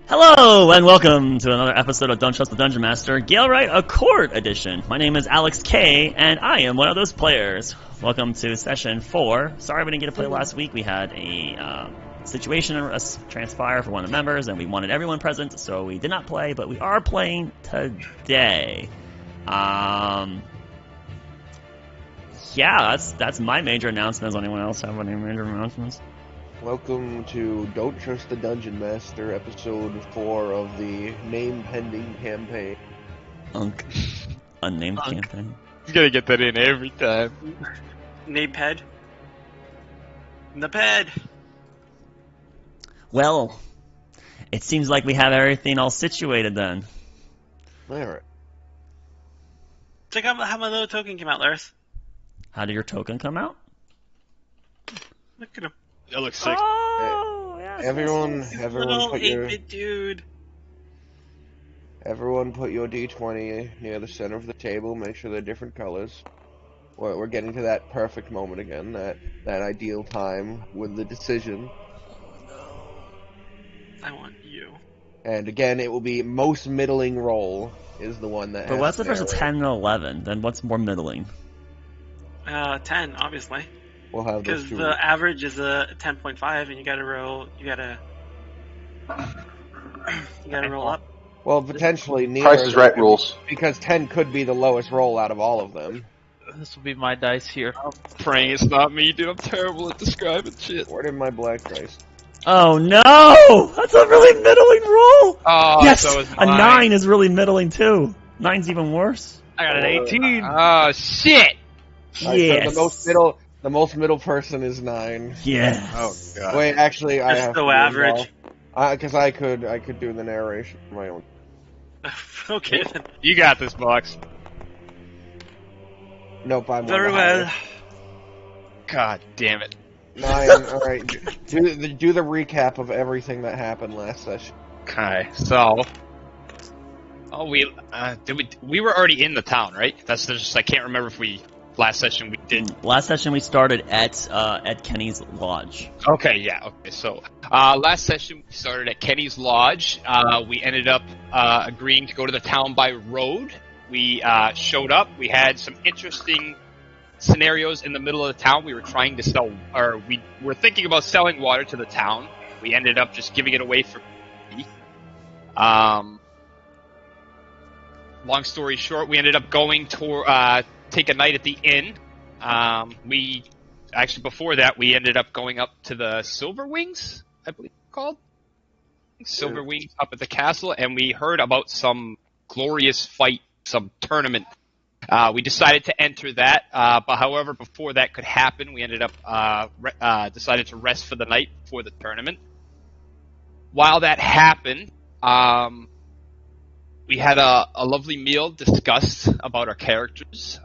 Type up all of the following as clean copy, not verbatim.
Hello, and welcome to another episode of Don't Trust the Dungeon Master, Galewright, a Court Edition. My name is Alex K, and I am one of those players. Welcome to Session 4. Sorry we didn't get to play last week. We had a situation transpire for one of the members, and we wanted everyone present, so we did not play, but we are playing today. Yeah, that's my major announcement. Does anyone else have any major announcements? Welcome to Don't Trust the Dungeon Master, episode 4 of the name-pending campaign. Unnamed campaign. You gotta get that in every time. Naped. Naped. Well, it seems like we have everything all situated then. Alright. Check out how my little token came out, Lars. How did your token come out? Look at him. That looks sick. Oh, yeah. Everyone Little put your 8-bit dude. everyone put your D20 near the center of the table. Make sure they're different colors. We're getting to that perfect moment again, that ideal time with the decision. I want you. And again, it will be most middling roll is the one that. But what's the first narrate. 10 and 11? Then what's more middling? 10, obviously. We'll have those Because two. the average is a 10.5, and you gotta roll. You gotta roll up. Well, potentially neither. Price is Right rules. Because 10 could be the lowest roll out of all of them. This will be my dice here. Praying it's not me, dude. I'm terrible at describing shit. Where did my black dice? Oh no! That's a really middling roll! Oh, Yes! so is A mine. 9 is really middling too. 9's even worse. I got an 18. Oh, shit. Alright, Yes. so the most middle person is 9. Yes. Oh, God. Wait, actually, I That's have the to average. Because I could do the narration for my own. Okay, then. You got this, Box. Nope, I'm Very on the well. higher. God damn it. 9. All right, do the recap of everything that happened last session. Okay, so... Oh, we were already in the town, right? That's just, I can't remember if last session we did. Last session we started at Kenny's Lodge. Okay, yeah, okay, so, last session we started at Kenny's Lodge. We ended up, agreeing to go to the town by road. We, showed up, we had some interesting scenarios in the middle of the town. We were trying to sell, or we were thinking about selling water to the town. We ended up just giving it away for free. Long story short, we ended up going to, take a night at the inn. We actually before that we ended up going up to the Silver Wings, I believe it's called Silver Wings up at the castle, and we heard about some glorious fight, some tournament. We decided to enter that, but however, before that could happen, we ended up decided to rest for the night before the tournament. While that happened, we had a lovely meal discussed about our characters.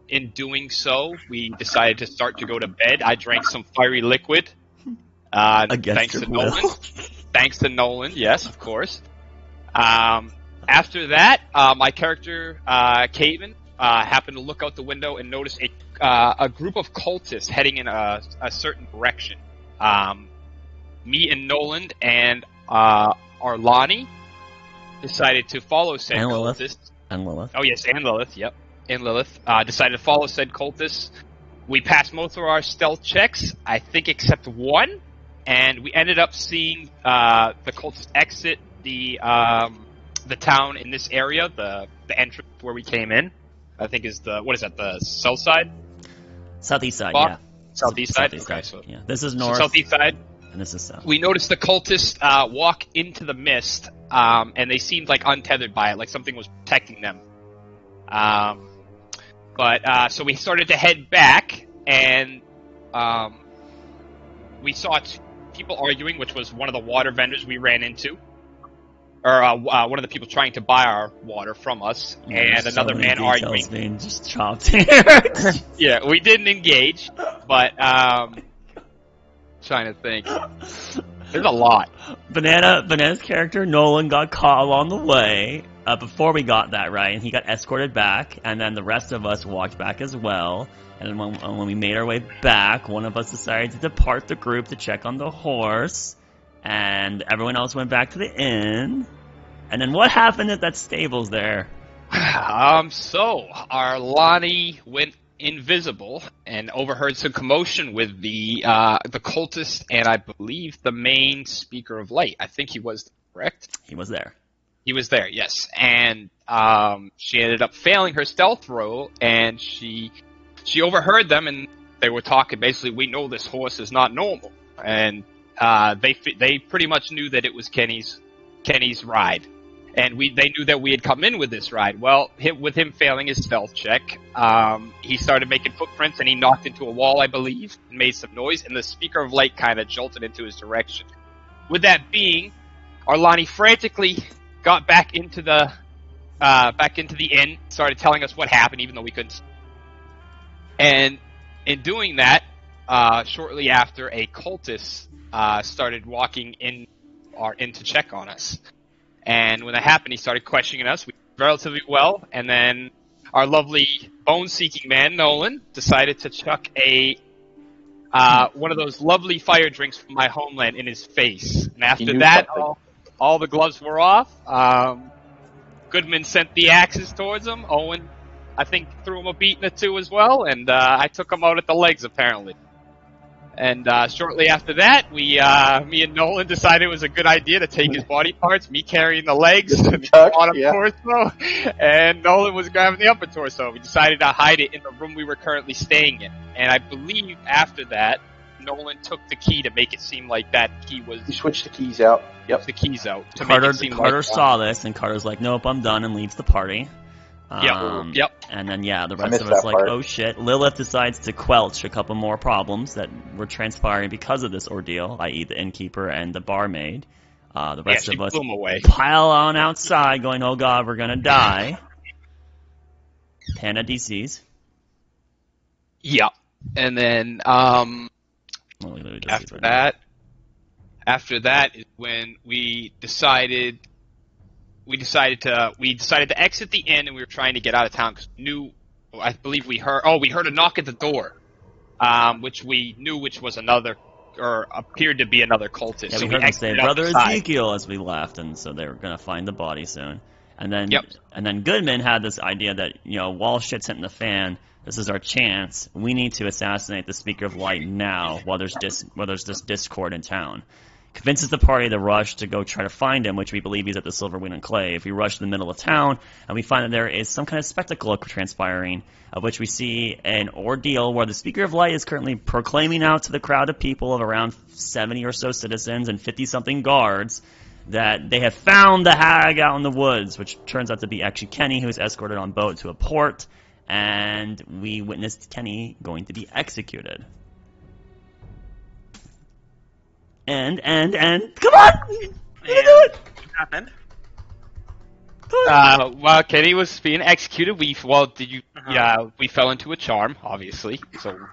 In doing so, we decided to start to go to bed. I drank some fiery liquid. Thanks to Nolan. Thanks to Nolan, yes, of course. After that, my character, Caven, happened to look out the window and notice a group of cultists heading in a certain direction. Me and Nolan and Arlani decided to follow said cultists. And Lilith. Oh yes, and Lilith, yep. And Lilith decided to follow said cultists. We passed most of our stealth checks, I think except one, and we ended up seeing the cultists exit the town in this area, the entrance where we came in. I think is the south side? Southeast side, Bob? yeah. Southeast side? Southeast Okay, side. so Yeah. This is so north, southeast side. and this is south. We noticed the cultists walk into the mist, and they seemed like untethered by it, like something was protecting them. So we started to head back, and we saw two people arguing, which was one of the water vendors we ran into, or one of the people trying to buy our water from us, and There's another so many man details arguing. being just chopped here. Yeah, we didn't engage, but trying to think. There's a lot. Banana's character Nolan got caught along the way before we got that right, and he got escorted back, and then the rest of us walked back as well. And when we made our way back, one of us decided to depart the group to check on the horse, and everyone else went back to the inn. And then what happened at that stables there? So our Lonnie went invisible and overheard some commotion with the cultist and I believe the main speaker of light. I think he was correct. He was there. He was there, yes. And she ended up failing her stealth roll, and she overheard them, and they were talking. Basically, we know this horse is not normal, and they pretty much knew that it was Kenny's ride. And they knew that we had come in with this ride. Well, with him failing his stealth check, he started making footprints, and he knocked into a wall, I believe, and made some noise, and the speaker of light kind of jolted into his direction. With that being, Arlani frantically got back into the inn, started telling us what happened, even though we couldn't. And in doing that, shortly after, a cultist started walking in to check on us. And when that happened, he started questioning us relatively well. And then our lovely bone-seeking man, Nolan, decided to chuck one of those lovely fire drinks from my homeland in his face. And after that, all the gloves were off. Goodman sent the axes towards him. Owen, I think, threw him a beating or two as well. And I took him out at the legs, apparently. And shortly after that, me and Nolan decided it was a good idea to take his body parts, me carrying the legs and the bottom torso, and Nolan was grabbing the upper torso. We decided to hide it in the room we were currently staying in. And I believe after that, Nolan took the key to make it seem like that key was... He switched the keys out. Yep. The keys out. To Carter, make it seem Carter like, saw this, and Carter's like, nope, I'm done, and leaves the party. Yep. And then, the rest of us like, oh shit. Lilith decides to quelch a couple more problems that were transpiring because of this ordeal, i.e. the innkeeper and the barmaid. The rest of us pile on outside going, oh god, we're gonna die. Panda DCs. Yeah. And then, after that is when we decided to exit the inn, and we were trying to get out of town because I believe we heard a knock at the door, which we knew was another, or appeared to be another cultist. Yeah, so we heard them say, Brother outside. Ezekiel, as we left, and so they were going to find the body soon. And then Goodman had this idea that, while shit's hitting the fan, this is our chance. We need to assassinate the Speaker of Light now while there's this discord in town. Convinces the party to rush to go try to find him, which we believe he's at the Silverwing Enclave. We rush to the middle of town, and we find that there is some kind of spectacle transpiring, of which we see an ordeal where the Speaker of Light is currently proclaiming out to the crowd of people of around 70 or so citizens and 50-something guards that they have found the hag out in the woods, which turns out to be actually Kenny, who is escorted on boat to a port, and we witnessed Kenny going to be executed. And come on! You can do it! What happened? While Kenny was being executed, we fell into a charm, obviously,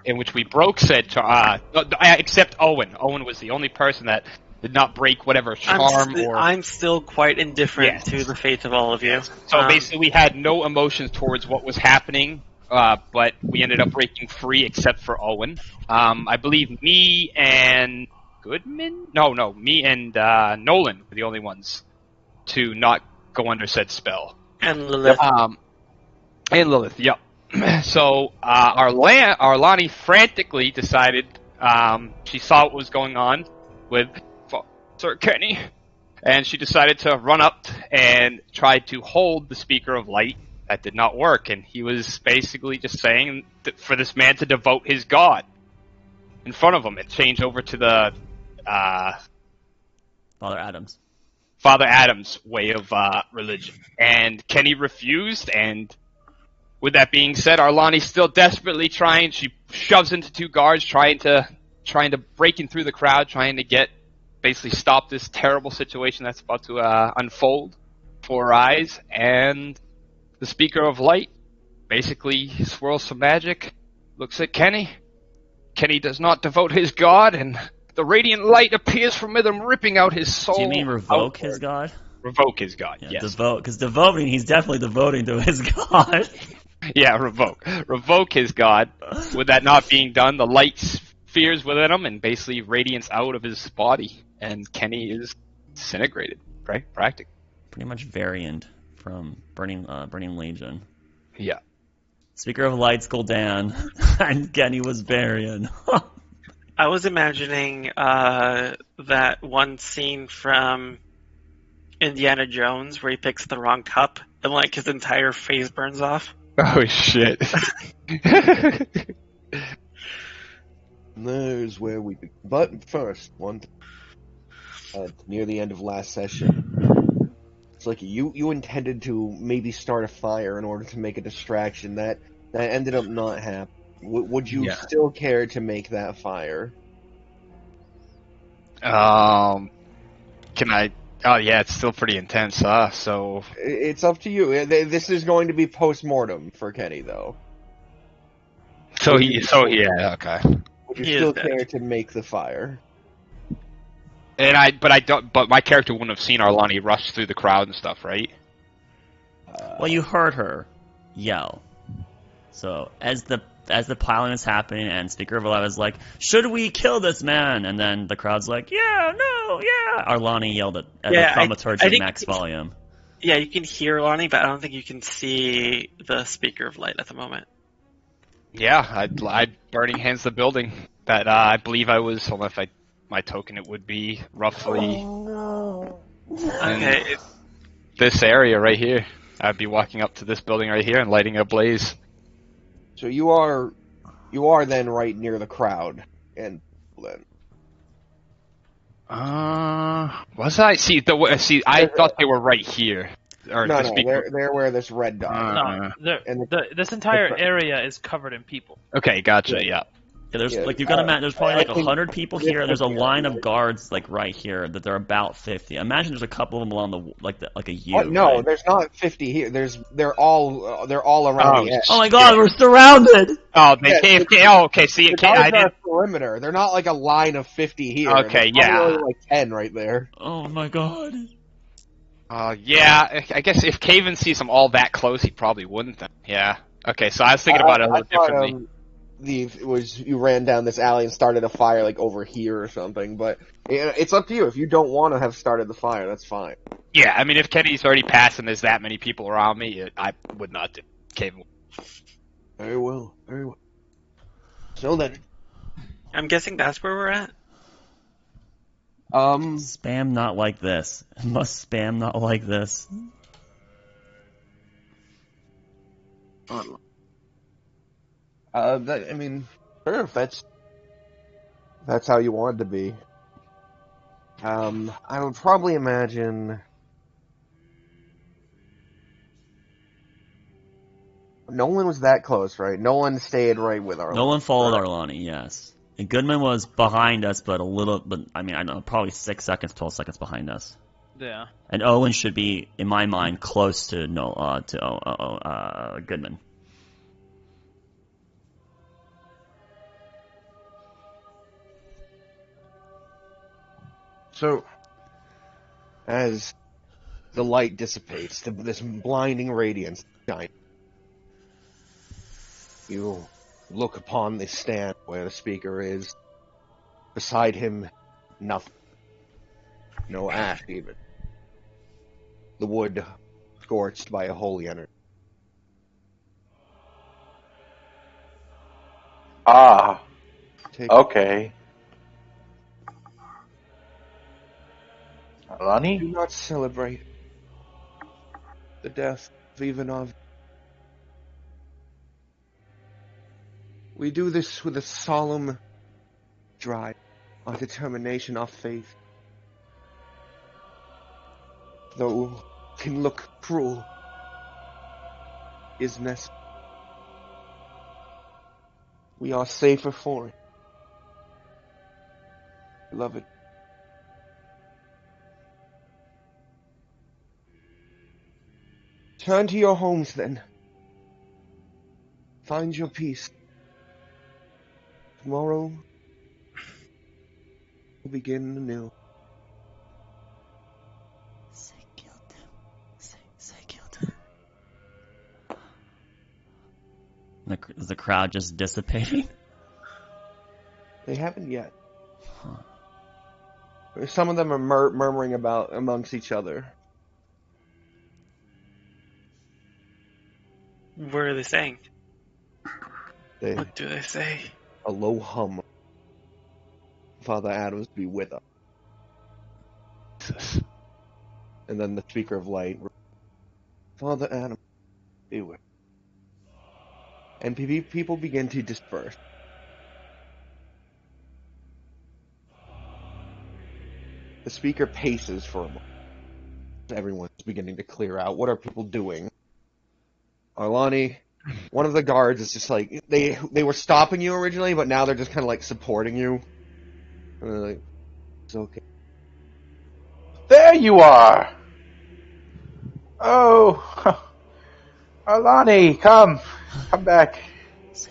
in which we broke said charm, except Owen. Owen was the only person that did not break whatever charm I'm still quite indifferent to the fate of all of you. So basically, we had no emotions towards what was happening, but we ended up breaking free except for Owen. I believe me and Goodman? No, me and Nolan were the only ones to not go under said spell. And Lilith. Yep. So our Lonnie frantically decided she saw what was going on with Sir Kenny, and she decided to run up and try to hold the Speaker of Light. That did not work, and he was basically just saying that for this man to devote his god in front of him and change over to the Father Adam's way of religion. And Kenny refused, and with that being said, Arlani's still desperately trying. She shoves into two guards, trying to break in through the crowd, trying to basically stop this terrible situation that's about to unfold before her eyes. And the Speaker of Light basically swirls some magic, looks at Kenny. Kenny does not devote his god, and the radiant light appears from within, ripping out his soul. Do you mean revoke his god? Revoke his god, yeah, yes. Devote, because devoting, he's definitely devoting to his god. Yeah, revoke his god. With that not being done, the light spheres within him and basically radiance out of his body. and Kenny is disintegrated, right? Practically. Pretty much variant from Burning Legion. Yeah. Speaker of Lights, Gul'dan, and Kenny was Varian. I was imagining that one scene from Indiana Jones where he picks the wrong cup and like his entire face burns off. Oh shit. There's where we begin. But first, near the end of last session, it's like you intended to maybe start a fire in order to make a distraction that ended up not happening. Would you Yeah. still care to make that fire? Can I? Oh yeah, it's still pretty intense, huh? So It's up to you. This is going to be post-mortem for Kenny, though. yeah, okay. Would you He is still dead. care to make the fire? But my character wouldn't have seen Arlani rush through the crowd and stuff, right? Well, you heard her yell. So as the piling is happening, and Speaker of Light is like, "Should we kill this man?" And then the crowd's like, "Yeah, no, yeah." Arlani yelled at the thaumaturgy I at think- max volume. Yeah, you can hear Lonnie, but I don't think you can see the Speaker of Light at the moment. Yeah, I'd burning hands the building that I believe I was. Hold on, if my token, it would be roughly Okay, this area right here. I'd be walking up to this building right here and lighting it ablaze. So you are then right near the crowd, and then Was I? See, I thought they were right here. Or no, the no, speaker. they're where this red dot. No, And this entire area is covered in people. Okay, gotcha. Yeah. Yeah, there's Yeah, like you've got to imagine. There's probably I like think 100 people here, and there's a this- line of guards like right here that they're about 50. Imagine there's a couple of them along the like a U. What? No, right? there's not 50 here. They're all around the edge. Oh my God, we're surrounded. Oh, they Yeah, KFK. Oh, okay. See, The okay, I guards are didn't. perimeter. They're not like a line of 50 here. Okay, There's probably yeah. only like 10 right there. Oh my God. Yeah. I guess if Caven sees them all that close, he probably wouldn't. Then. Yeah. Okay, so I was thinking about it a I little thought, differently. it was you ran down this alley and started a fire like over here or something. But it's up to you. If you don't want to have started the fire, that's fine. Yeah, I mean, if Kenny's already passed and there's that many people around me, I would not do Caven. Very well. Very well. So then, I'm guessing that's where we're at. Spam not like this. Must spam not like this. I mean, sure, if that's how you want it to be. I would probably imagine Nolan was that close, right? Nolan stayed right with our. Nolan followed Arlani, yes. And Goodman was behind us, but I don't know, probably 6 seconds, 12 seconds behind us. Yeah. And Owen should be, in my mind, close to Goodman. So, as the light dissipates, this blinding radiance shines. You look upon the stand where the speaker is. Beside him, nothing. No ash, even. The wood scorched by a holy energy. Ah, Take okay. Alani? Do not celebrate the death of Ivanov. We do this with a solemn drive, our determination, our faith. Though can look cruel, is necessary. We are safer for it. Beloved. Turn to your homes then. Find your peace. Tomorrow, we'll begin anew. Say killed him. Say killed him. Is the crowd just dissipating? They haven't yet. Huh. Some of them are murmuring about amongst each other. What are they saying? They, What do they say? a low hum. Father Adams be with us. Jesus. And then the speaker of light. Father Adams be with us. And people begin to disperse. The speaker paces for a moment. Everyone's beginning to clear out. What are people doing? Arlani, one of the guards is just like, they were stopping you originally, but now they're just kind of like supporting you. And they're like, it's okay. There you are! Oh, Alani, come back.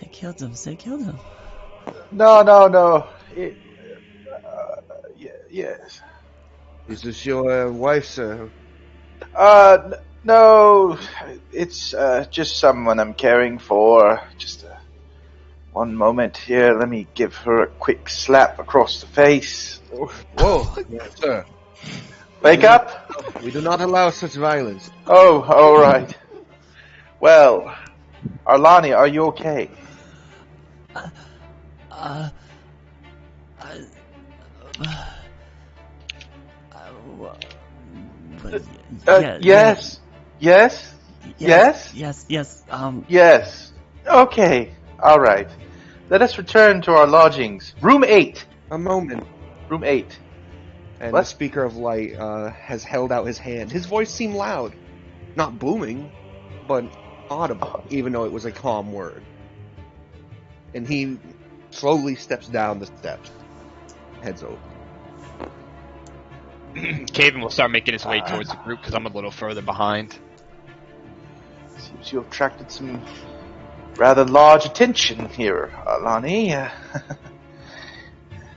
They killed him. They killed him. No. Yes. Is this your wife, sir? No, it's just someone I'm caring for. Just one moment here. Let me give her a quick slap across the face. Whoa, yes, sir. Wake up! We do not allow such violence. Oh, all right. Well, Arlani, are you okay? Uh, Yes. Yes. Okay. All right. Let us return to our lodgings. Room 8. A moment. Room 8. And What? the speaker of light has held out his hand. His voice seemed loud. Not booming, but audible, even though it was a calm word. And he slowly steps down the steps. Heads over. Caven will start making his way towards the group because I'm a little further behind. Seems you have attracted some rather large attention here, Alani.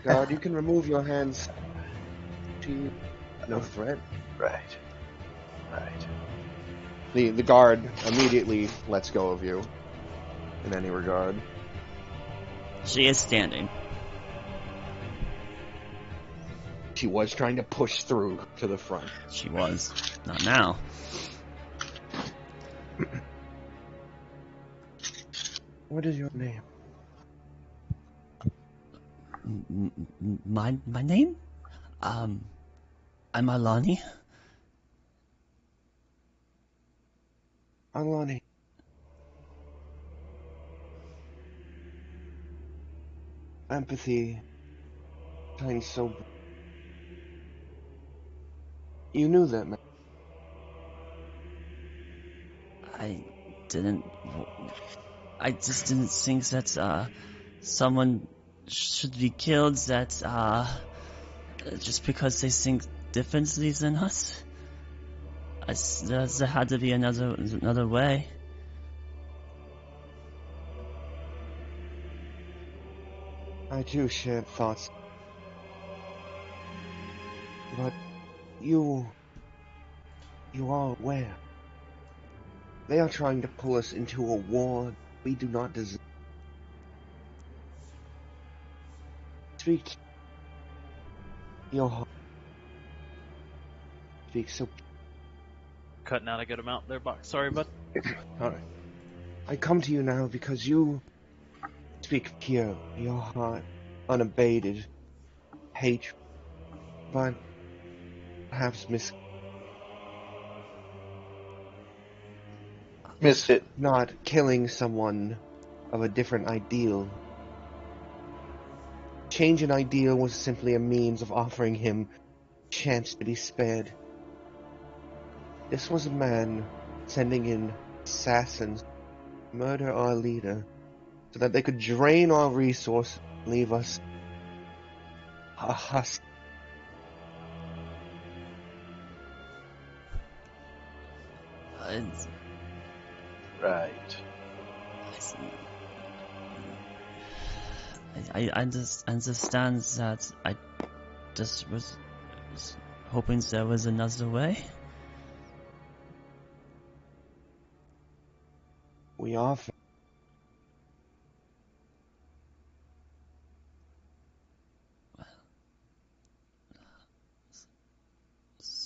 God, you can remove your hands. To no threat. Right. The guard immediately lets go of you. In any regard. she is standing. She was trying to push through to the front. She was. Not now. What is your name? My name? I'm Alani. Alani. Empathy. Kind so. You knew that, man. I just didn't think that, someone should be killed that, just because they think differently than us. There had to be another way. I too shared thoughts. But you are aware. They are trying to pull us into a war we do not deserve. Speak your heart. Speak so. Cutting out a good amount there, Buck. Sorry, bud. Alright. I come to you now because you speak pure, your heart, unabated, hatred, but perhaps Miss it. not killing someone of a different ideal. Change an ideal was simply a means of offering him a chance to be spared. This was a man sending in assassins to murder our leader so that they could drain our resources and leave us a husk. Right. I just understand that I just was hoping there was another way. We are.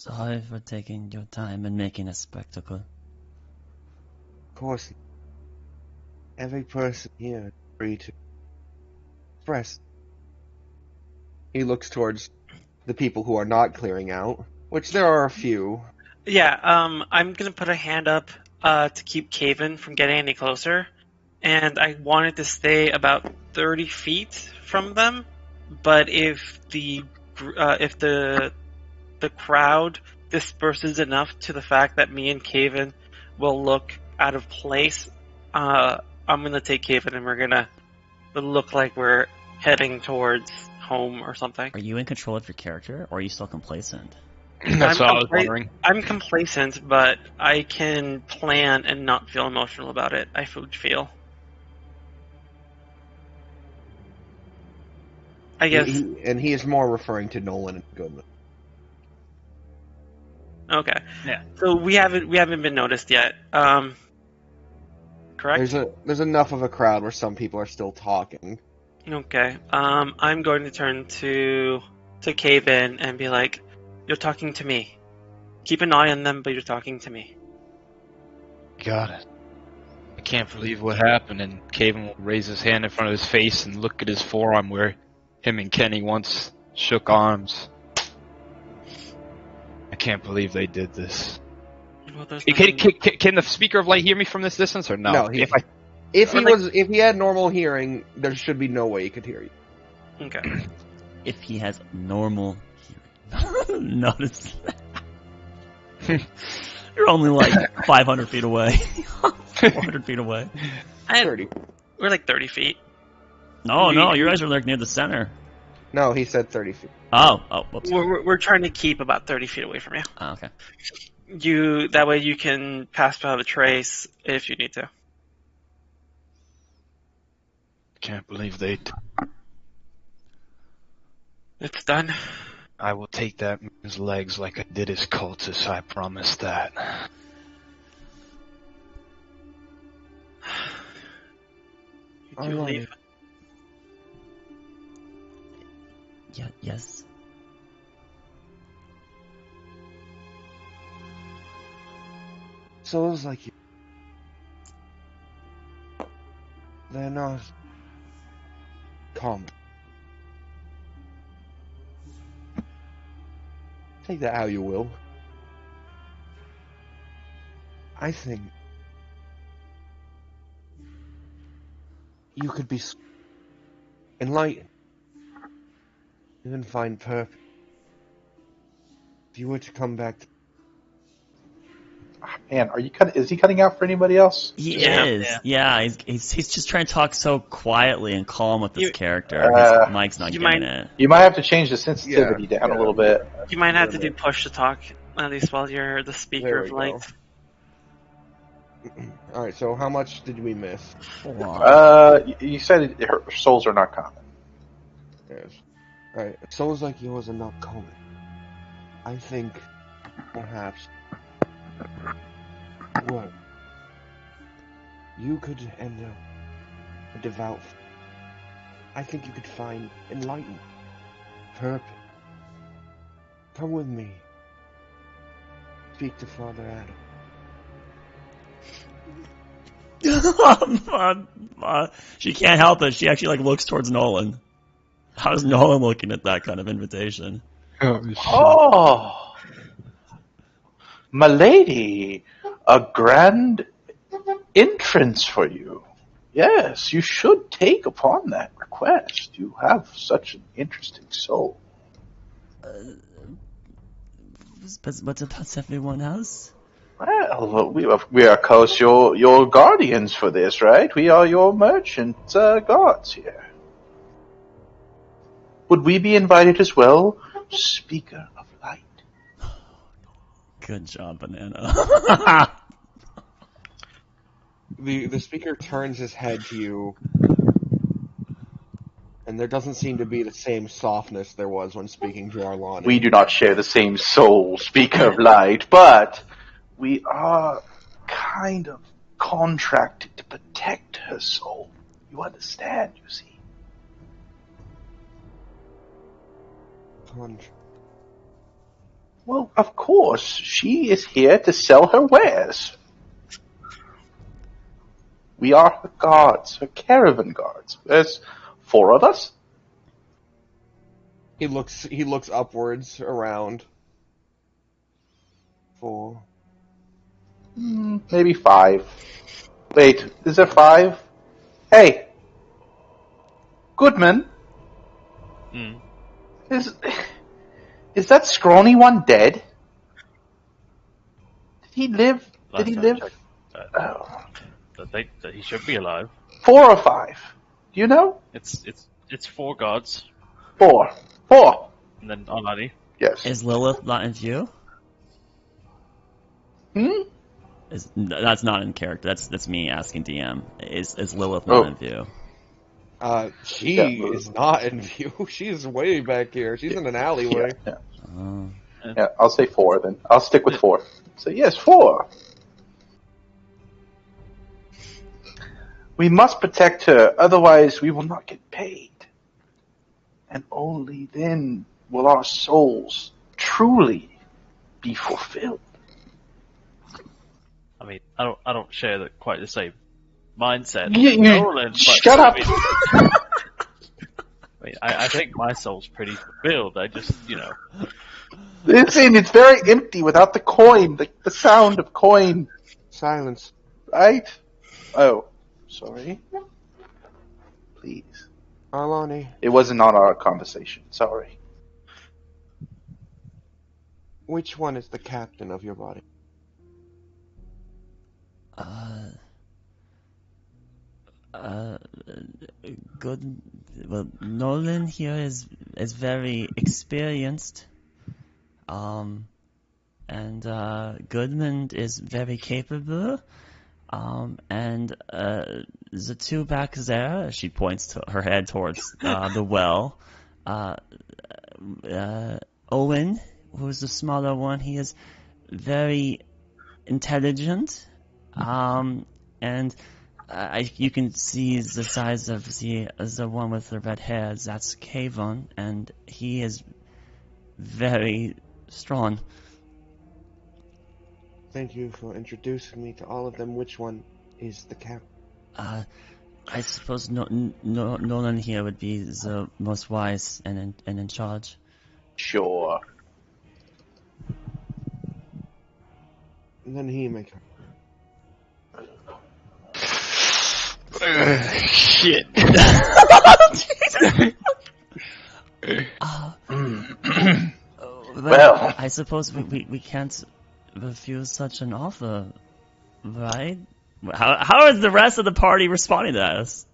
Sorry for taking your time and making a spectacle. Of course, every person here is free to express. He looks towards the people who are not clearing out, which there are a few. Yeah, I'm gonna put a hand up to keep Caven from getting any closer, and I wanted to stay about 30 feet from them. But if the crowd disperses enough to the fact that me and Caven will look out of place, I'm gonna take Caven and we're gonna look like we're heading towards home or something. Are you in control of your character, or are you still complacent? That's what I was wondering. I'm complacent, but I can plan and not feel emotional about it. I would feel. I guess. He is more referring to Nolan and Goodman. Okay. Yeah. So we haven't been noticed yet. Correct. There's enough of a crowd where some people are still talking. Okay. I'm going to turn to Caven and be like, "You're talking to me. Keep an eye on them, but you're talking to me." Got it. I can't believe what happened, and Caven will raise his hand in front of his face and look at his forearm where him and Kenny once shook arms. I can't believe they did this. Well, there's Can the Speaker of Light hear me from this distance, or no? No, if he had normal hearing, there should be no way he could hear you. Okay. If he has normal hearing. Notice that. You're only like 500 feet away. 400 feet away. 30. We're like 30 feet. No, you guys are like near the center. No, he said 30 feet. Oh, whoops. We're trying to keep about 30 feet away from you. Oh, okay. That way you can pass by the trace if you need to. Can't believe they. It's done. I will take that man's legs like I did his cultists. I promise that. You do leave. Yeah, yes. Souls like you. They're not common. Take that how you will. I think you could be enlightened, even find purpose. If you were to come back to Man, is he cutting out for anybody else? He Yeah. is. Yeah, he's just trying to talk so quietly and calm with this character. His mic's not getting it. You might have to change the sensitivity down a little bit. You might have to do push to talk, at least while you're the Speaker There of we Light. Alright, so how much did we miss? You said her souls are not common. Yes. Alright, souls like yours are not common. I think perhaps what you could end up a devout. I think you could find enlightenment, purpose. Come with me. Speak to Father Adam. She can't help it. She actually looks towards Nolan. How's Nolan looking at that kind of invitation? Oh, my lady, a grand entrance for you. Yes, you should take upon that request. You have such an interesting soul. But about everyone else? Well, we are, of course, your guardians for this, right? We are your merchant gods here. Would we be invited as well, Speaker of Light? Good job, Banana. The speaker turns his head to you, and there doesn't seem to be the same softness there was when speaking to Arlani. We do not share the same soul, Speaker of Light, but we are kind of contracted to protect her soul. You understand, you see? Well, of course. She is here to sell her wares. We are her guards, her caravan guards. There's 4 of us. He looks upwards around. 4. Maybe 5. Wait, is there 5? Hey, Goodman, is that scrawny one dead? Did he live? Did he live? Oh. I think that he should be alive. 4 or 5? Do you know? It's 4 gods, 4. 4. and then Alani. Yes. Is Lilith not in view? That's not in character. That's me asking DM. Is Lilith not in view? She is not in view. She's way back here. She's in an alleyway. Yeah, I'll say 4 then. I'll stick with 4. So yes, 4. We must protect her, otherwise we will not get paid. And only then will our souls truly be fulfilled. I mean, I don't share quite the same mindset. You shut up! I mean, I think my soul's pretty fulfilled. I just, It's very empty without the coin, the sound of coin. Silence. Right? Oh, sorry. Please. Alani. It wasn't on our conversation. Sorry. Which one is the captain of your body? Good. Well, Nolan here is very experienced. And Goodman is very capable. And the 2 back there, she points to her head towards the well. Owen, who's the smaller one, he is very intelligent. And you can see the size of the one with the red hair. That's Kayvon, and he is very strong. Thank you for introducing me to all of them. Which one is the captain? I suppose Nolan here would be the most wise and in charge. Sure. And then he may come. Shit. Well. I suppose we can't refuse such an offer, right? How is the rest of the party responding to us?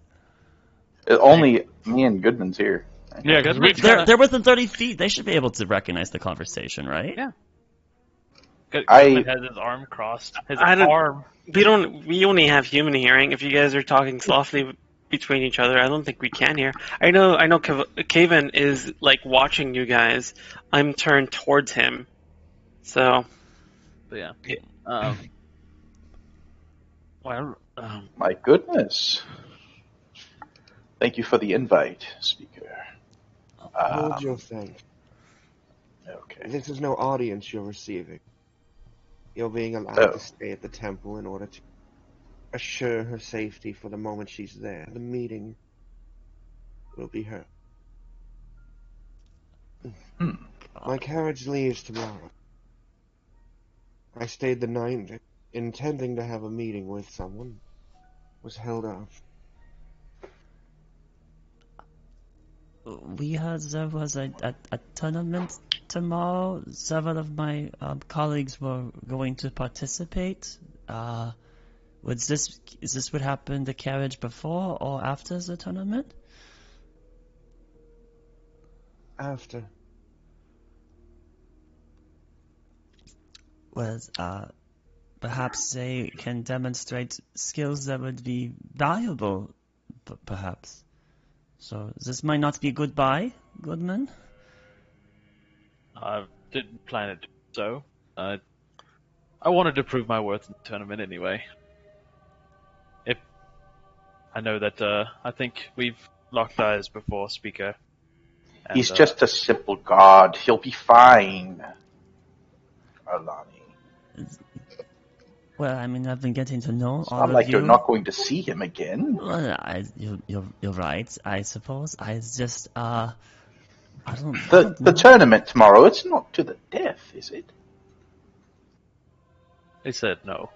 Only me and Goodman's here. yeah, because They're within 30 feet. They should be able to recognize the conversation, right? Yeah. I- has his arm crossed. His I don't- arm. We only have human hearing. If you guys are talking softly between each other, I don't think we can hear. I know Kaven is like watching you guys. I'm turned towards him. So But yeah. My goodness. Thank you for the invite, speaker. Hold your thanks. Okay. This is no audience you're receiving. You're being allowed Oh. to stay at the temple in order to assure her safety for the moment she's there. The meeting will be her. My carriage leaves tomorrow. I stayed the night, intending to have a meeting with someone. Was held off. We heard there was a tournament tomorrow. Several of my colleagues were going to participate. Is this what happened the carriage before or after the tournament? After. Was perhaps they can demonstrate skills that would be valuable, perhaps. So this might not be goodbye, Goodman. I didn't plan it so. I wanted to prove my worth in the tournament anyway. I know that I think we've locked eyes before, Speaker. And, He's just a simple god. He'll be fine. Alani? Well, I mean, I've been getting to know It's all not of like you. you're not going to see him again. Well, you're right, I suppose. I just, I don't The know. tournament tomorrow, it's not to the death, is it? He said no.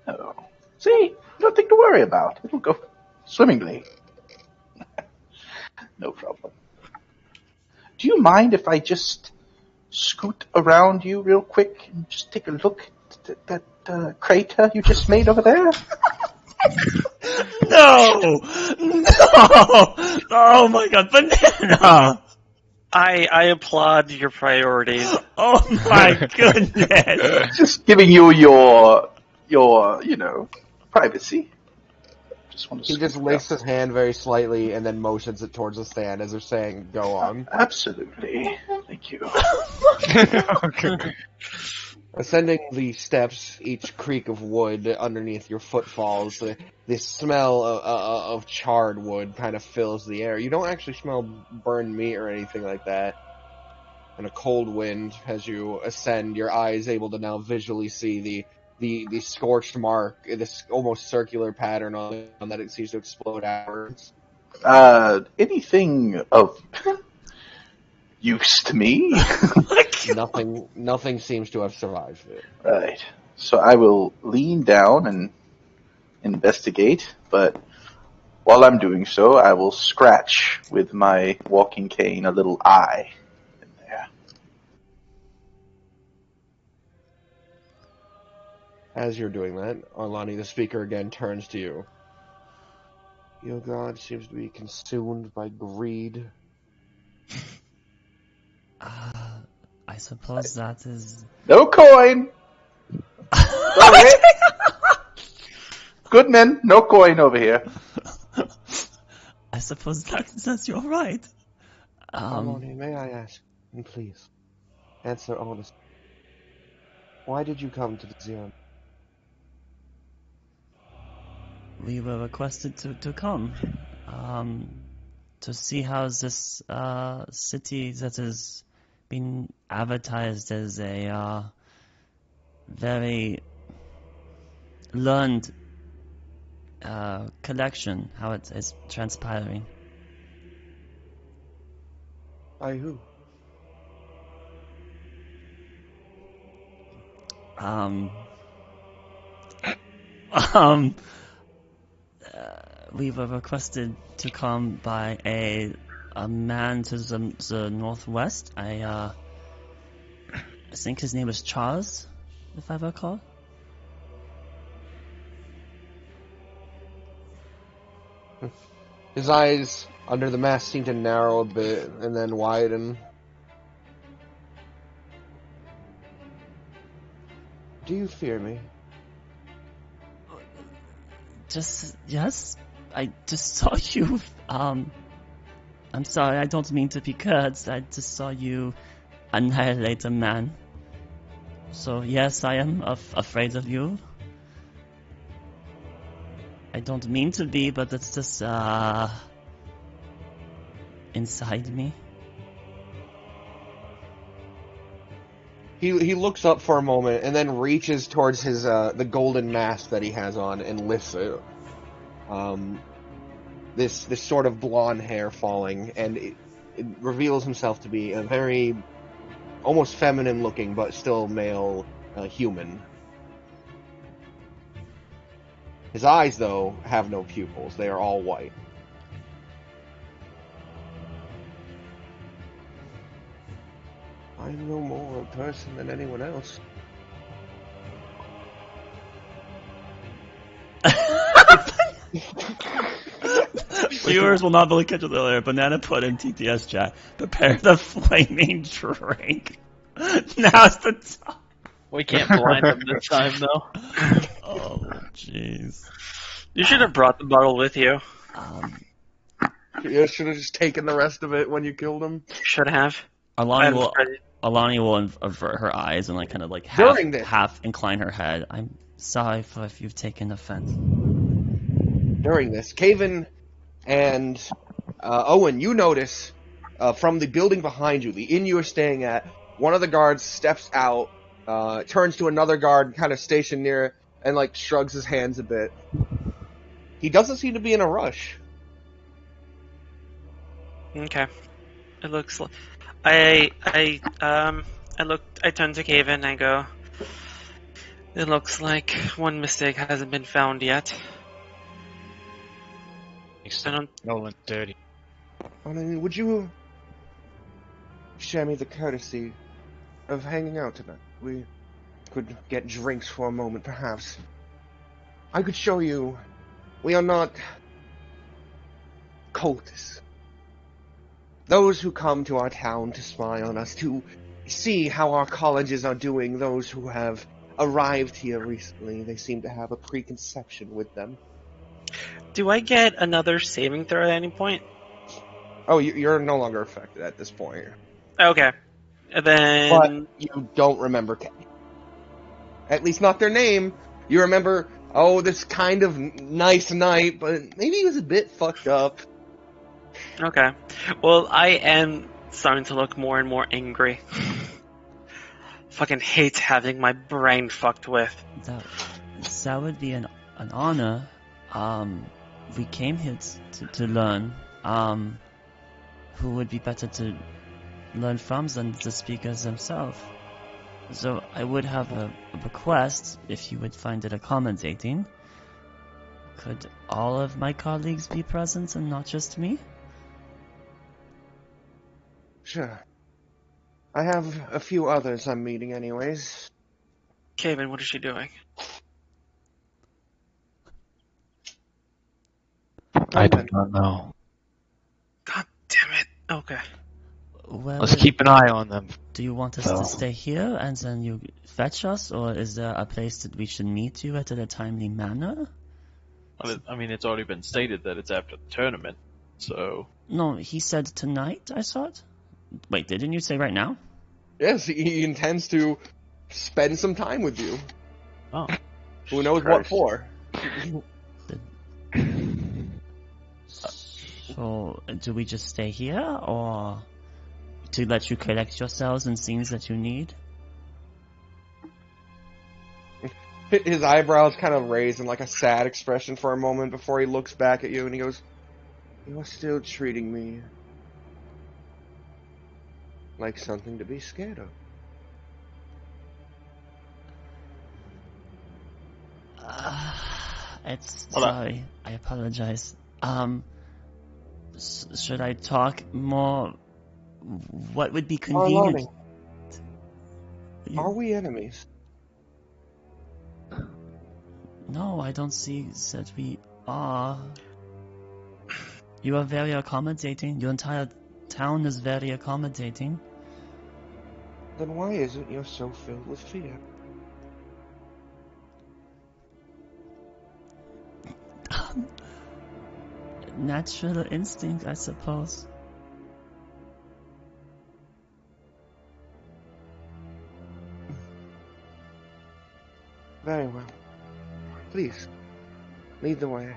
Oh. See, nothing to worry about. It'll go swimmingly. No problem. Do you mind if I just scoot around you real quick and just take a look at that crater you just made over there? No! Oh my god, banana! I applaud your priorities. Oh my goodness! Just giving you your privacy. Just want to He just lifts his hand very slightly and then motions it towards the stand as they're saying, "Go on." Absolutely. Thank you. Ascending the steps, each creak of wood underneath your footfalls, the smell of charred wood kind of fills the air. You don't actually smell burned meat or anything like that. And a cold wind as you ascend, your eyes able to now visually see the scorched mark, this almost circular pattern on that it seems to explode outwards. Anything of use to me? Nothing seems to have survived it. Right. So I will lean down and investigate, but while I'm doing so, I will scratch with my walking cane a little eye in there. As you're doing that, Arlani, the speaker, again turns to you. Your god seems to be consumed by greed. I suppose that is... No coin! Sorry! Goodman, no coin over here. I suppose that's you're right. Arlani, may I ask, and please, answer honestly. Why did you come to the Zion? We were requested to come, to see how this city that has been advertised as a very learned collection, how it is transpiring. By who? We were requested to come by a man to the northwest. I think his name is Charles, if I recall. His eyes under the mask seem to narrow a bit and then widen. Do you fear me? Yes, I just saw you. I'm sorry, I don't mean to be curt. I just saw you annihilate a man. So yes, I am afraid of you. I don't mean to be, but it's just inside me. He looks up for a moment and then reaches towards his the golden mask that he has on and lifts it. This sort of blonde hair falling, and it reveals himself to be a very almost feminine looking but still male human. His eyes, though, have no pupils. They are all white. I'm no more a person than anyone else. Viewers will not be able to catch it earlier. Banana put in TTS chat. Prepare the flaming drink. Now's the time. We can't blind them this time, though. Oh, jeez. You should have brought the bottle with you. You should have just taken the rest of it when you killed him. Should have. Alani will avert her eyes and kind of half incline her head. I'm sorry if you've taken offense. During this, Caven and Owen, you notice from the building behind you, the inn you are staying at, one of the guards steps out, turns to another guard kind of stationed near it, and like shrugs his hands a bit. He doesn't seem to be in a rush. Okay. It looks like I turn to Caven and I go, it looks like one mistake hasn't been found yet. I don't Nolan dirty. I mean, would you share me the courtesy of hanging out tonight? We could get drinks for a moment, perhaps. I could show you. We are not cultists. Those who come to our town to spy on us, to see how our colleges are doing, those who have arrived here recently, they seem to have a preconception with them. Do I get another saving throw at any point? Oh, you're no longer affected at this point. Okay. And then But you don't remember Kenny. At least not their name. You remember, oh, this kind of nice night, but maybe he was a bit fucked up. okay. Well, I am starting to look more and more angry. Fucking hate having my brain fucked with. That would be an honor. We came here to learn. Who would be better to learn from than the speakers themselves? So I would have a request, if you would find it accommodating. Could all of my colleagues be present and not just me? Sure. I have a few others I'm meeting anyways. Caven, what is she doing? I do not know. God damn it. Okay. Well, Let's keep an eye on them. do you want us So- to stay here and then you fetch us, or is there a place that we should meet you at in a timely manner? I mean, it's already been stated that it's after the tournament, so... No, he said tonight, I thought? Wait, didn't you say right now? Yes, he intends to spend some time with you. Oh. Who knows what Christ. for? So, do we just stay here, or to let you collect yourselves and things that you need? His eyebrows kind of raise in like a sad expression for a moment before he looks back at you and he goes, "You're still treating me like something to be scared of." It's Hold on. sorry. I apologize. Should I talk more? What would be convenient? Are we enemies? No, I don't see that we are. You are very accommodating. Your entire town is very accommodating. Then why is it you're so filled with fear? Natural instinct, I suppose. Very well. Please, lead the way.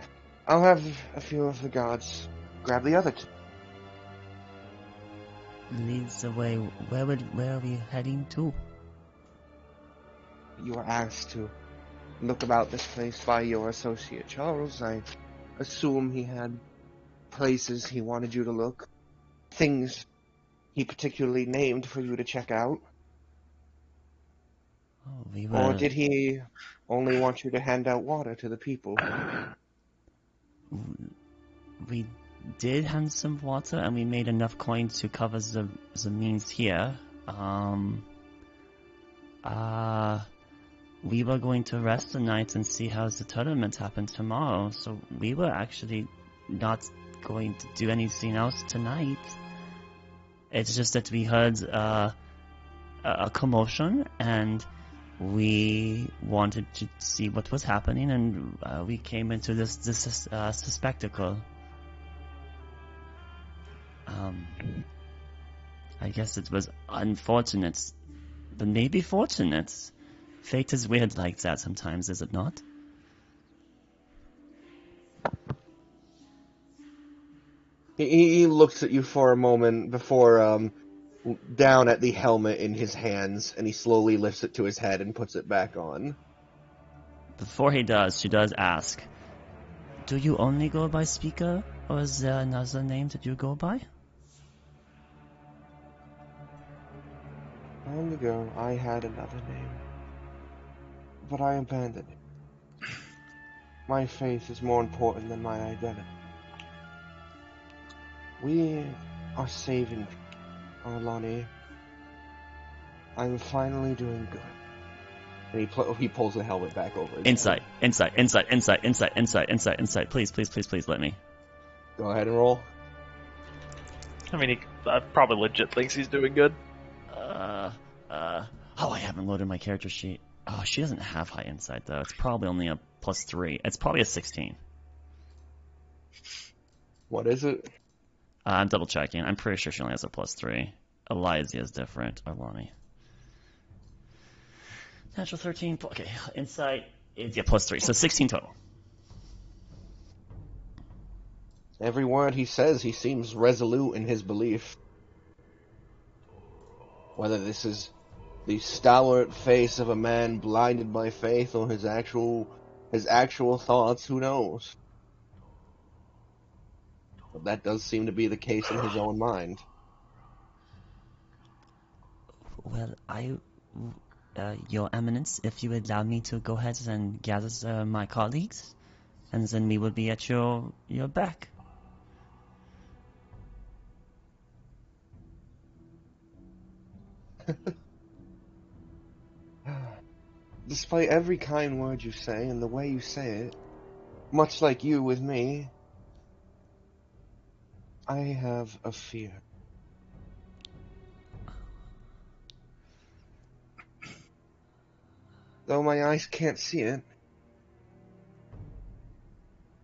I'll have a few of the guards grab the other two. Leads the way. Where are we heading to? You were asked to look about this place by your associate Charles. I assume he had places he wanted you to look. Things he particularly named for you to check out. Oh, we Or were. did he only want you to hand out water to the people? We did hand some water, and we made enough coins to cover the means here. We were going to rest the night and see how the tournament happens tomorrow, so we were actually not going to do anything else tonight. It's just that we heard a commotion, and we wanted to see what was happening, and we came into this spectacle. I guess it was unfortunate, but maybe fortunate. Fate is weird like that sometimes, is it not? He looks at you for a moment before down at the helmet in his hands, and he slowly lifts it to his head and puts it back on. Before he does, she does ask, do you only go by Speaker, or is there another name that you go by? Long ago, I had another name, but I abandoned it. My faith is more important than my identity. We are saving Arlani. I'm finally doing good. And he pulls the helmet back over his Insight. Please, let me. Go ahead and roll. I mean, he probably legit thinks he's doing good. Oh, I haven't loaded my character sheet. Oh, she doesn't have high insight, though. It's probably only a +3. It's probably a 16. What is it? I'm double checking. I'm pretty sure she only has a +3. Elysia is different. Arlani. Natural 13. Okay, insight is +3. So 16 total. Every word he says, he seems resolute in his belief. Whether this is the stalwart face of a man blinded by faith or his actual thoughts, who knows? But that does seem to be the case in his own mind. Well, Your Eminence, if you would allow me to go ahead and gather my colleagues, and then we will be at your back. Despite every kind word you say and the way you say it, much like you with me, I have a fear. Though my eyes can't see it,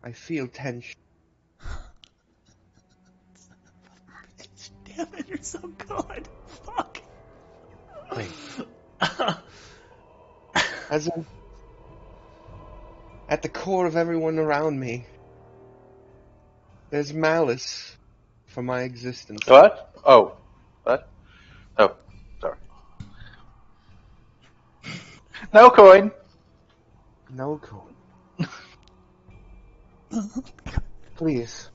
I feel tension. Damn it, you're so good. Fuck. Wait. As in, at the core of everyone around me, there's malice for my existence. What? Oh. What? Oh, sorry. No coin. No coin. Please,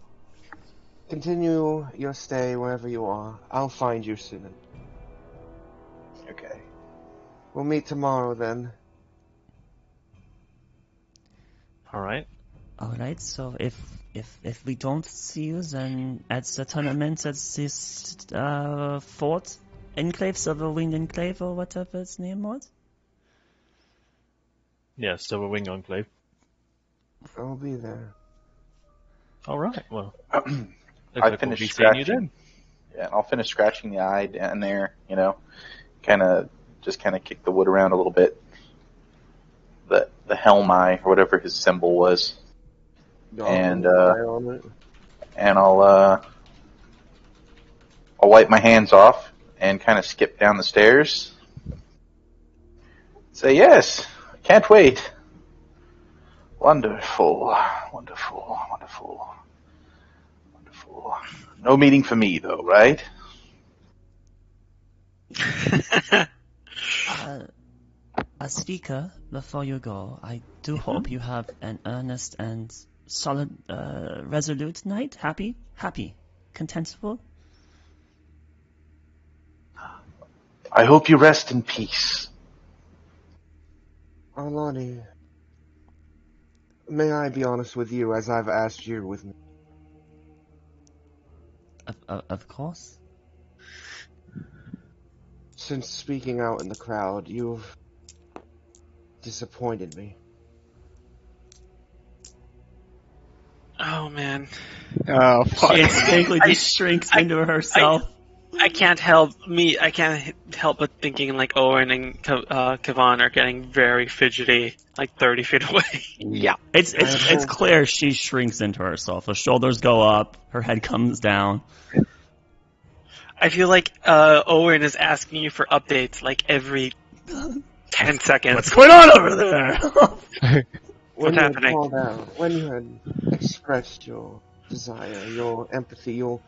continue your stay wherever you are. I'll find you soon. Okay. We'll meet tomorrow then. Alright. Alright, so if we don't see you, then at the tournament at this fort, Enclave, Silverwing Enclave, or whatever its name was? Yeah, Silverwing Enclave. I'll be there. Alright, well. I we'll finished be seeing you scratching. then. Yeah, I'll finish scratching the eye down there, kind of kick the wood around a little bit. The helm eye, or whatever his symbol was. And I'll wipe my hands off and kind of skip down the stairs. Say, yes, can't wait. Wonderful. No meeting for me, though, right? A speaker, before you go, I do hope you have an earnest and solid, resolute night. Happy, contentful. I hope you rest in peace. Arlani, may I be honest with you as I've asked you with me? Of course. Since speaking out in the crowd, you've disappointed me. Oh man, Oh, fuck. She instinctively just shrinks into herself. I can't help but thinking like Owen and Kavan are getting very fidgety, like 30 feet away. Yeah. It's clear she shrinks into herself. Her shoulders go up, her head comes down. I feel like Owen is asking you for updates like every 10 seconds. What's going on over there? When What's you happening? had called out, when you had expressed your desire, your empathy, your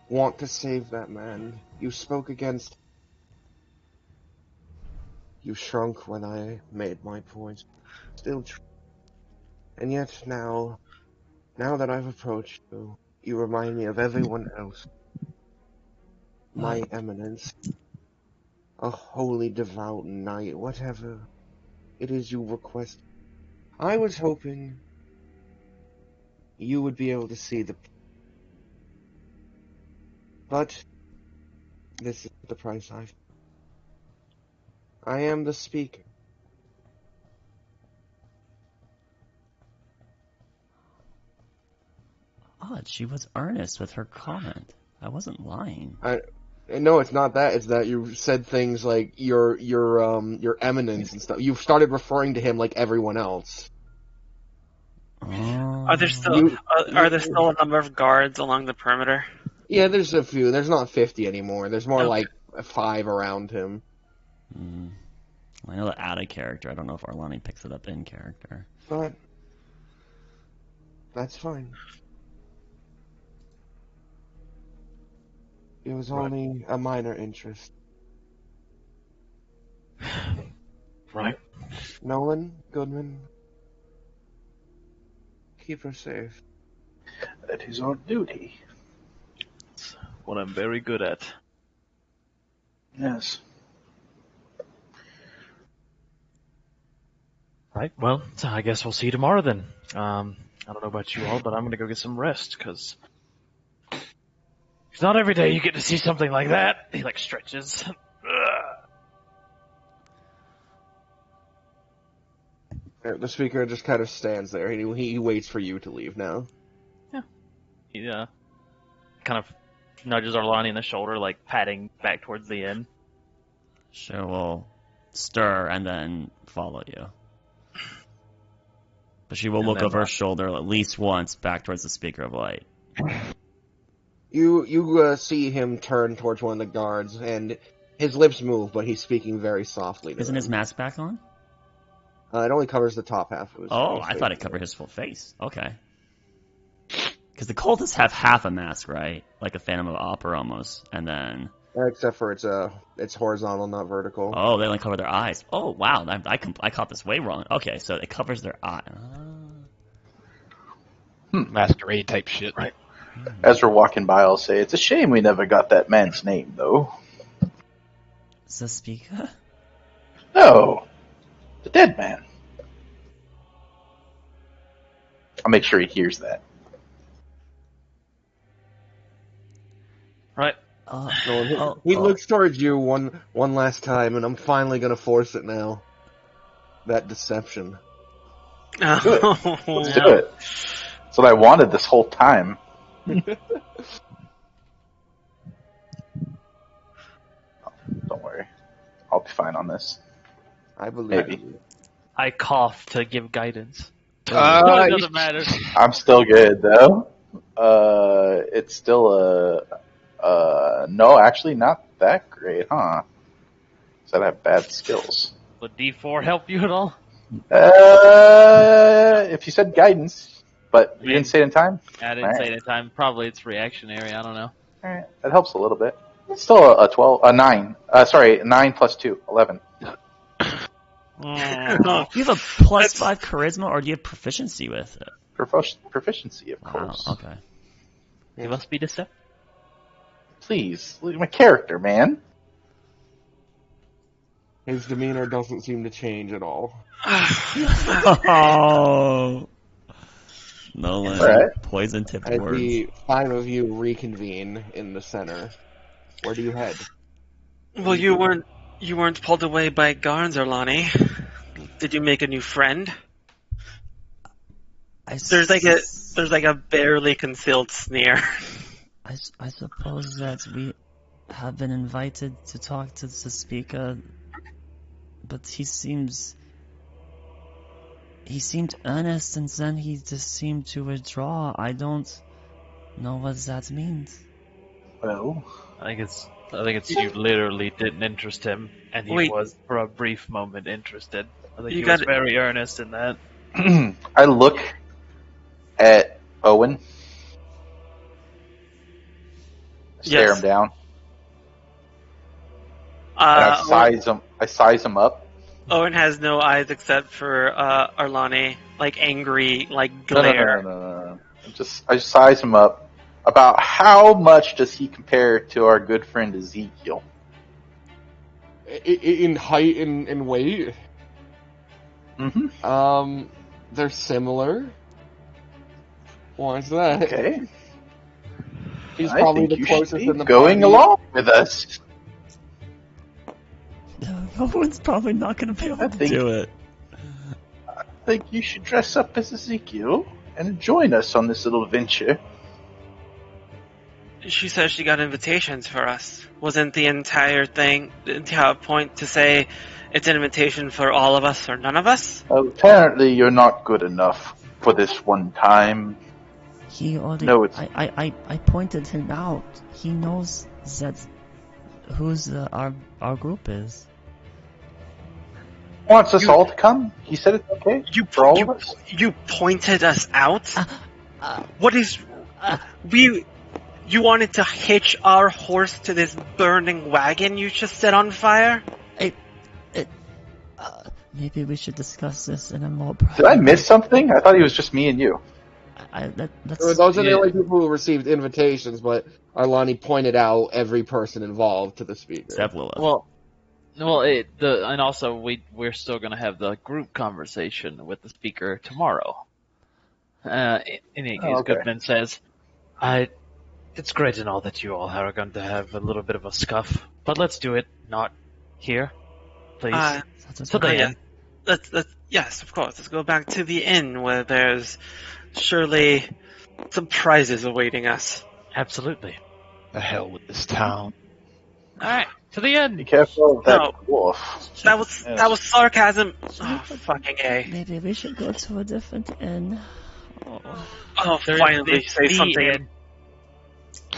want to save that man. You spoke against... You shrunk when I made my point. Still true. And yet now that I've approached you, you remind me of everyone else. My eminence. A holy devout knight, whatever it is you request. I was hoping you would be able to see the... But this is the price I am the speaker. Odd, she was earnest with her comment. I wasn't lying. No, it's not that. It's that you said things like your eminence and stuff. You've started referring to him like everyone else. Are there still a number of guards along the perimeter? Yeah, there's a few. There's not 50 anymore. There's more Okay. like 5 around him. I know that out of character. I don't know if Arlani picks it up in character. But that's fine. It was only a minor interest. Right. Nolan, Goodman, keep her safe. That is our duty. It's what I'm very good at. Yes. Right, well, so I guess we'll see you tomorrow then. I don't know about you all, but I'm gonna go get some rest, because it's not every day you get to see something like that. He, stretches. The speaker just kind of stands there. He waits for you to leave now. He, kind of nudges Arlani in the shoulder, patting back towards the inn. She will stir and then follow you. But she will look over her shoulder at least once back towards the Speaker of Light. You see him turn towards one of the guards, and his lips move, but he's speaking very softly to Isn't them. his mask back on? It only covers the top half of his Oh, face. I thought it covered his full face. Okay. Because the cultists have half a mask, right? Like a Phantom of the Opera almost. And then... Except for it's horizontal, not vertical. Oh, they only cover their eyes. Oh, wow. I caught this way wrong. Okay, so it covers their eye. Masquerade type shit. Right. As we're walking by, I'll say, it's a shame we never got that man's name, though. The Speaker? No. The dead man. I'll make sure he hears that. Right. He looks towards you one last time, and I'm finally gonna force it now. That deception. Let's do it. Let's do it. That's what I wanted this whole time. Don't worry. I'll be fine on this. I believe Maybe. you. I cough to give guidance. It You doesn't matter. I'm still good, though. It's still no, actually not that great, huh? Said I have bad skills. Would D4 help you at all? If you said guidance, but you didn't say it in time? I didn't say it in time. Probably it's reactionary. I don't know. Alright, that helps a little bit. It's still a 9. 9 plus 2, 11. Do you have a plus 5 charisma, or do you have proficiency with it? Proficiency, of Wow, course. okay. You must be deceptive. Please, look at my character, man. His demeanor doesn't seem to change at all. Oh. Nolan, Alright. poison-tipped As words. the 5 of you reconvene in the center, where do you head? Well, you weren't pulled away by guards, Arlani. Did you make a new friend? There's like a barely concealed sneer. I suppose that we have been invited to talk to the speaker, but he seemed earnest, and then he just seemed to withdraw. I don't know what that means. Well, I think it's you literally didn't interest him, and he Wait. was for a brief moment interested. I think You he was got- very earnest in that. I look at Owen. Stare Yes. him down. And I size him up. Owen has no eyes except for Arlani, like angry, like No. glare. I just size him up. About how much does he compare to our good friend Ezekiel? In height and weight, Mm-hmm. they're similar. Why is that? Okay. He's I probably think the you closest should be in the going party. along with us. No one's probably not going to be able I to think- do it. I think you should dress up as Ezekiel and join us on this little venture. She says she got invitations for us. Wasn't the entire point to say it's an invitation for all of us or none of us? Apparently, you're not good enough for this one time. He already. No, it's- I pointed him out. He knows that who's our group is. Wants us all to come. He said it's okay for all of us. You pointed us out? What is... You wanted to hitch our horse to this burning wagon you just set on fire? Maybe we should discuss this in a more private. Did I miss something? I thought he was just me and you. That's Those are the only people who received invitations, but Arlani pointed out every person involved to the speaker. except Lilith. And also we're still going to have the group conversation with the speaker tomorrow. In any case, okay. Goodman says, it's great and all that you all are going to have a little bit of a scuff, but let's do it not here, please. So the inn. Yes, of course. Let's go back to the inn where there's surely some prizes awaiting us. Absolutely. The hell with this town. Alright, to the inn. Be careful of that No. dwarf. That was sarcasm. Oh, fucking A. Maybe we should go to a different inn. Oh, finally say something. Inn.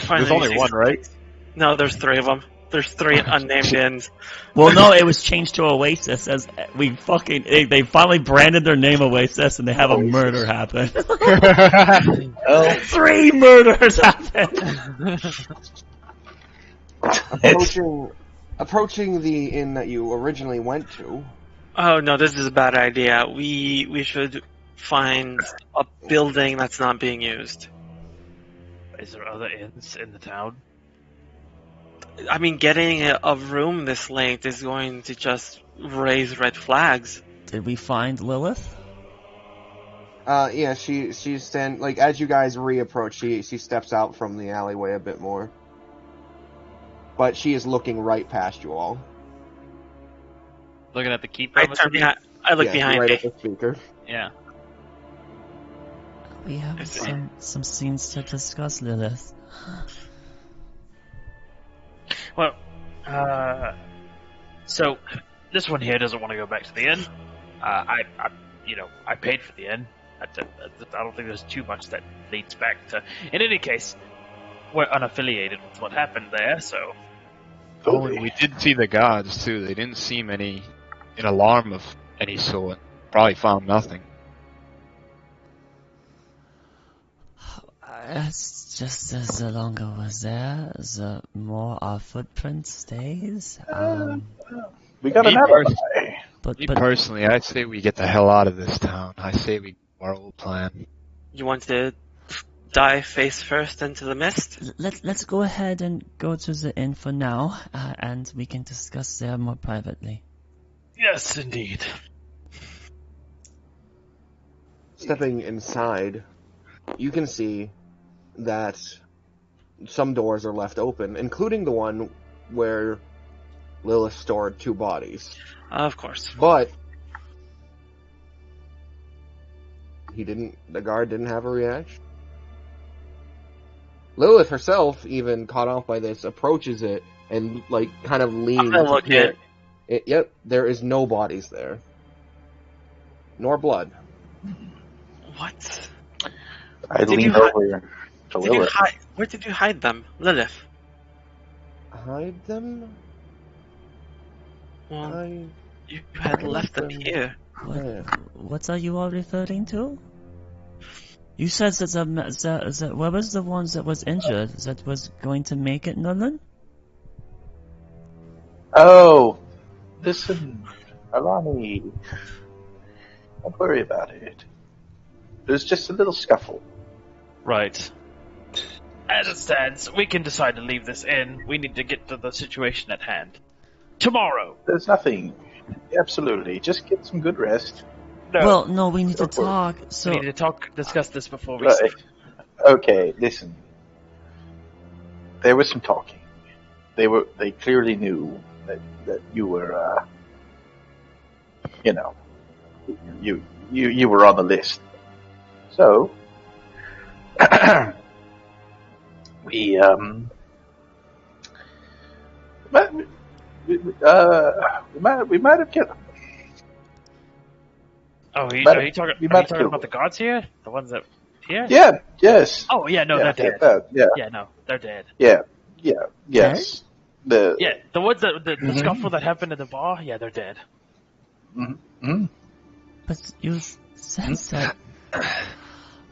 There's only one, right? No, there's three of them. There's three unnamed inns. Well, no, it was changed to Oasis as they finally branded their name Oasis and they have a murder happen. 3 murders happen. Approaching the inn that you originally went to. Oh no, this is a bad idea. We should find a building that's not being used. Is there other inns in the town? I mean, getting a room this late is going to just raise red flags. Did we find Lilith? Yeah, she's as you guys reapproach, she steps out from the alleyway a bit more. But she is looking right past you all. Looking at the keeper? I turn behind. I look behind right me. at the speaker. Yeah. We have some scenes to discuss, Lilith. Well, so this one here doesn't want to go back to the inn. I paid for the inn. I don't think there's too much that leads back to. In any case, we're unaffiliated with what happened there, so. We did see the guards too. They didn't seem in alarm of any sort. Probably found nothing. It's just as the longer we're there, the more our footprint stays. We got Me an alibi. But Me personally, I say we get the hell out of this town. I say we do our old plan. You want to dive face first into the mist? let's go ahead and go to the inn for now, and we can discuss there more privately. Yes, indeed. Stepping inside, you can see that some doors are left open, including the one where Lilith stored 2 bodies. Of course. But the guard didn't have a reaction. Lilith herself, even caught off by this, approaches it and kind of leans. I'm gonna look at Yep, there is no bodies there. Nor blood. what? I Did you leaned hide- over to Lilith. Where did you hide them, Lilith? Hide them? Well, I... you had left them here. What are you all referring to? You said that what was the ones that was injured that was going to make it, Nolan? Oh, listen, Alani. Don't worry about it. There's just a little scuffle. Right. As it stands, we can decide to leave this in. We need to get to the situation at hand. Tomorrow. There's nothing. Absolutely. Just get some good rest. No. Well, no, we need to Go for it. talk. So We need to discuss this before we Right. sleep. Okay, listen. There was some talking. They clearly knew that you were, you were on the list. So, we might have killed him. Oh, are you we talking might kill about the gods here? The ones that here? Yeah. Yes. Oh, yeah, no, yeah, they're dead. yeah. Yeah, no, they're dead. Yeah. Yes. Yeah, the ones that the Mhm. scuffle that happened at the bar. Yeah, they're dead. Mm-hmm. but you said that.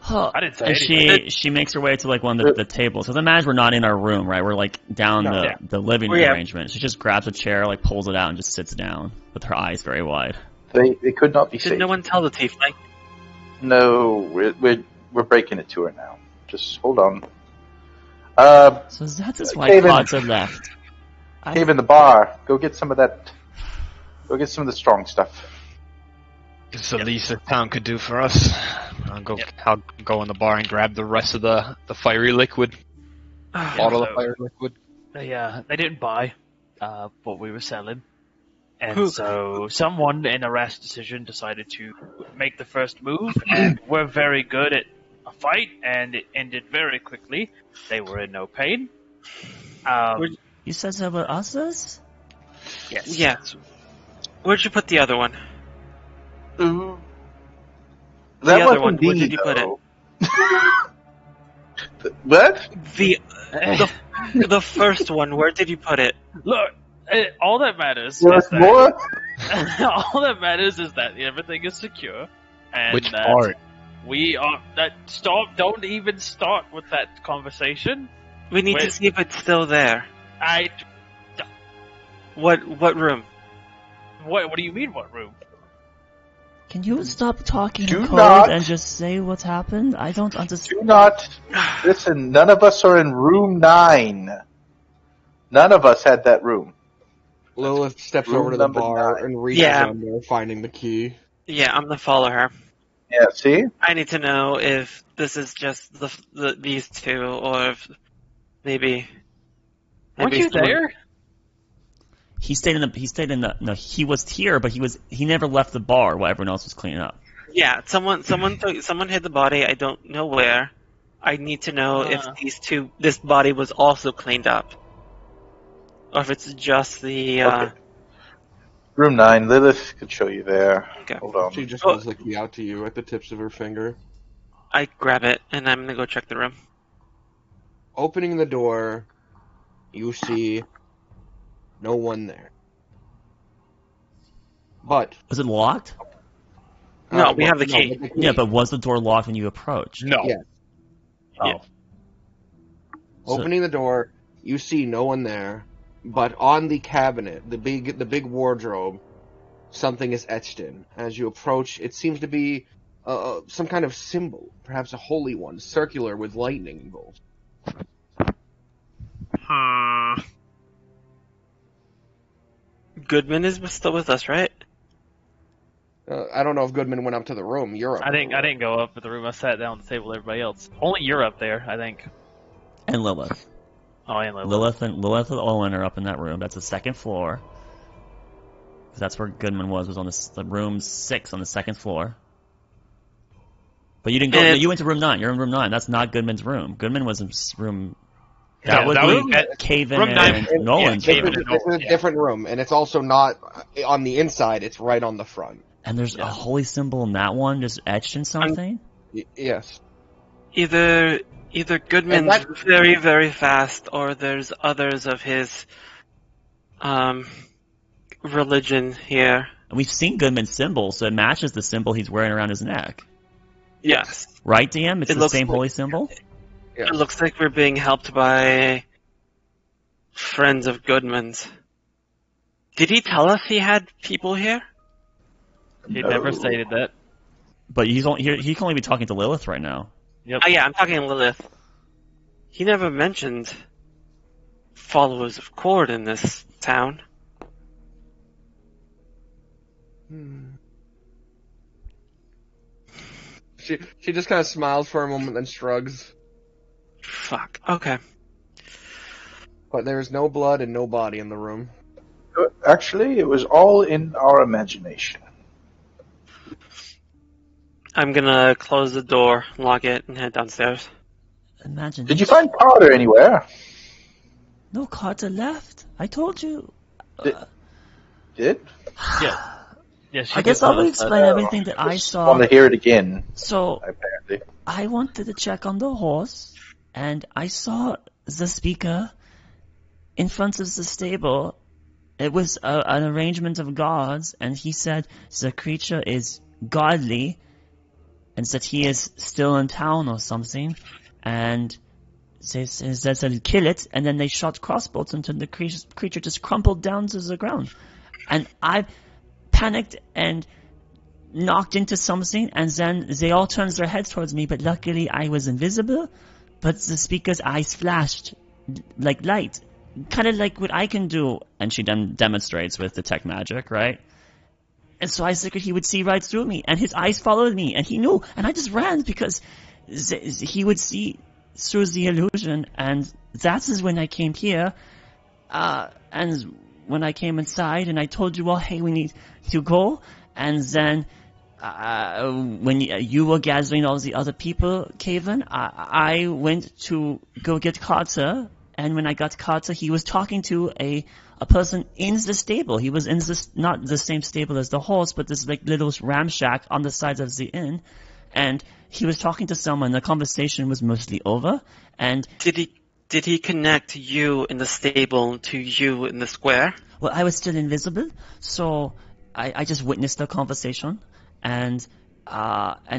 Huh. I didn't say And anything. she makes her way to like one of the tables. So imagine we're not in our room, right? We're like down No. the Yeah. the living Oh, room yeah. arrangement. She just grabs a chair, like pulls it out, and just sits down with her eyes very wide. They could not be Did saved. no one tell the tiefling? No, we're breaking it to her now. Just hold on. So that is why Kevin. gods are left. Cave in the bar. Go get some of that. Go get some of the strong stuff. It's the least the town could do for us. I'll go in the bar and grab the rest of the fiery liquid. Bottle of so- fiery liquid. They didn't buy what we were selling, and Who- so someone in a rash decision decided to make the first move, and we're very good at a fight, and it ended very quickly. They were in no pain. You said that about us? Yes. Yes. Where'd you put the other one? That other wasn't one, where me, did you put it? though. What? The first one. Where did you put it? Look, all that matters. There's is that, more? all that matters is that everything is secure, and Which that part? we are. Stop! Don't even start with that conversation. We need to Wait. see if it's still there. What room? What do you mean? What room? Can you stop talking Do in code not- and just say what happened? I don't understand. Do not. Listen, none of us are in room 9. None of us had that room. Lilith steps Room over to the number bar 9. and reaches Yeah. under, finding the key. Yeah, I'm gonna follow her. Yeah, see? I need to know if this is just these two, or if maybe. Weren't you someone- there? He stayed in the. No, he was here, but he never left the bar while everyone else was cleaning up. Yeah, someone hid the body. I don't know where. I need to know if this body was also cleaned up, or if it's just the. Okay. Room 9. Lilith could show you there. Okay. Hold on. She just Oh. holds the key out to you at the tips of her finger. I grab it and I'm gonna go check the room. Opening the door, you see no one there. But Was it locked? No, we have the key. with Yeah, but was the door locked when you approached? No. Yeah. Oh. So- Opening the door, you see no one there, but on the cabinet, the big wardrobe, something is etched in. As you approach, it seems to be some kind of symbol, perhaps a holy one, circular with lightning involved. Goodman is still with us, right? I don't know if Goodman went up to the room. You're up. I didn't go up at the room. I sat down at the table with everybody else. Only you're up there, I think. And Lilith. Oh, and Lilith. Lilith and Owen are up in that room. That's the second floor. 'Cause that's where Goodman was on the room 6 on the second floor. But you didn't go. And- You went to room 9. You're in room 9. That's not Goodman's room. Goodman was in room. Yeah, That would that be was- Caven room 9 and Nolan's yeah, This room. is, this is a different room, and it's also not on the inside. It's right on the front. And there's a holy symbol in that one, just etched in something. Yes. Either Goodman's And that- very, very fast, or there's others of his religion here. And we've seen Goodman's symbol, so it matches the symbol he's wearing around his neck. Yes. Right, DM? It's It the looks same like- holy symbol? Yes. It looks like we're being helped by friends of Goodman's. Did he tell us he had people here? He No. never stated that. But he can only be talking to Lilith right now. Yep. Oh yeah, I'm talking Lilith. He never mentioned followers of Cord in this town. She just kind of smiles for a moment, then shrugs. Fuck. Okay. But there's no blood and no body in the room. Actually, it was all in our imagination. I'm gonna close the door, lock it, and head downstairs. Imagine. Did you find Carter anywhere? No, Carter left. I told you. Did? Yeah, she I guess did I'll tell us explain that. everything that I Just saw. want to hear it again, So, apparently. I wanted to check on the horse, and I saw the speaker in front of the stable. It was an arrangement of guards, and he said the creature is godly, and that he is still in town or something, and they said they'll kill it, and then they shot crossbows until the creature just crumpled down to the ground. And I panicked and knocked into something, and then they all turned their heads towards me, but luckily I was invisible, but the speaker's eyes flashed like light. Kind of like what I can do, and she demonstrates with detect magic, right? And so I figured he would see right through me, and his eyes followed me, and he knew, and I just ran because he would see through the illusion, and that is when I came here, and when I came inside, and I told you all, hey, we need to go, and then when you were gathering all the other people, Caven, I went to go get Carter. And when I got Carter, he was talking to a person in the stable. He was in this, not the same stable as the horse, but this like little ram shack on the side of the inn. And he was talking to someone. The conversation was mostly over. And Did he connect you in the stable to you in the square? well, I was still invisible, so I just witnessed the conversation. And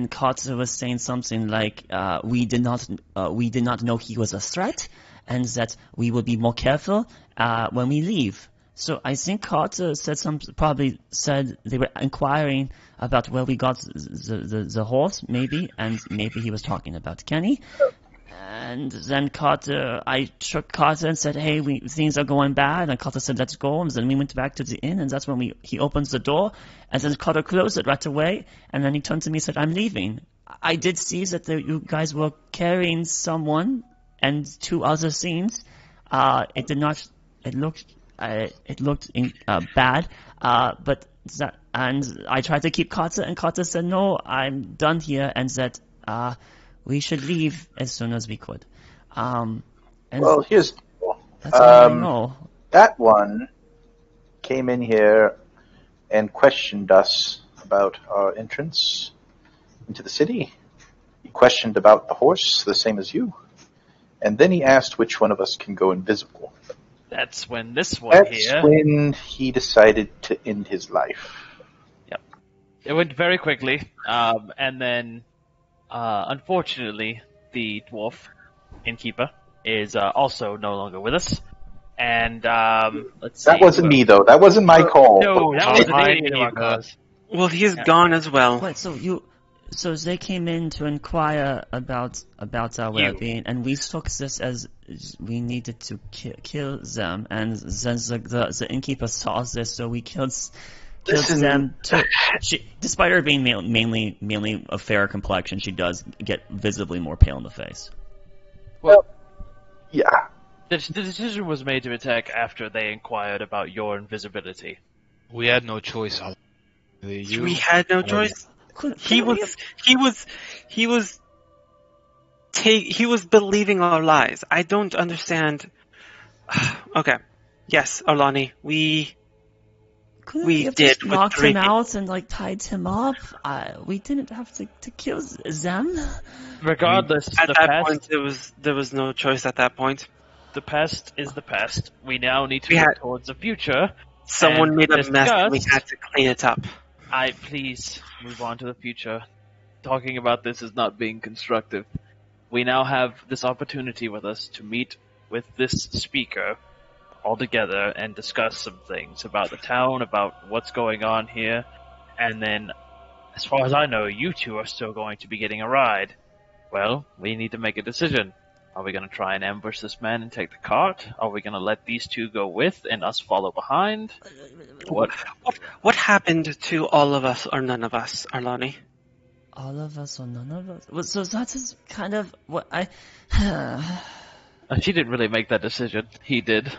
Carter was saying something like, we did not know he was a threat, and that we will be more careful when we leave. So I think Carter probably said they were inquiring about where we got the horse, maybe, and maybe he was talking about Kenny. And then I shook Carter and said, hey, things are going bad. And Carter said, let's go. And then we went back to the inn, and that's when he opens the door. And then Carter closed it right away. And then he turned to me and said, I'm leaving. I did see that you guys were carrying someone and two other scenes. It looked bad. And I tried to keep Carter, and Carter said, no, I'm done here, and that we should leave as soon as we could. And Well, here's the deal. that's all I know. That one came in here and questioned us about our entrance into the city. He questioned about the horse, the same as you. And then he asked which one of us can go invisible. That's when this one That's here. when he decided to end his life. It went very quickly, and then, unfortunately, the dwarf innkeeper is also no longer with us. And let's see. That wasn't me, though. That wasn't my call. No, that wasn't I any of knew our that. cause. Well, he's gone as well. Wait, so they came in to inquire about our well-being, and we took this as we needed to kill them, and then the innkeeper saw this, so we killed Listen. them too. Despite her being mainly a fair complexion, she does get visibly more pale in the face. Yeah. The decision was made to attack after they inquired about your invisibility. We had no choice. We had no choice. He was believing our lies. I don't understand. Okay. Yes, Alani, we We did just with knocked him drinking. out and like tied him up. We didn't have to kill them. Regardless, At the that past, point, there was no choice at that point. the past is the past. We now need to We look had- towards the future. Someone And made a mess and we discussed- had to clean it up. Please move on to the future. talking about this is not being constructive. We now have this opportunity with us to meet with this speaker all together and discuss some things about the town, about what's going on here, and then, as far as I know, you two are still going to be getting a ride. Well, we need to make a decision. Are we going to try and ambush this man and take the cart? Are we going to let these two go with and us follow behind? What happened to all of us or none of us, Arlani? All of us or none of us? Well, so that's just kind of what I... She didn't really make that decision. He did.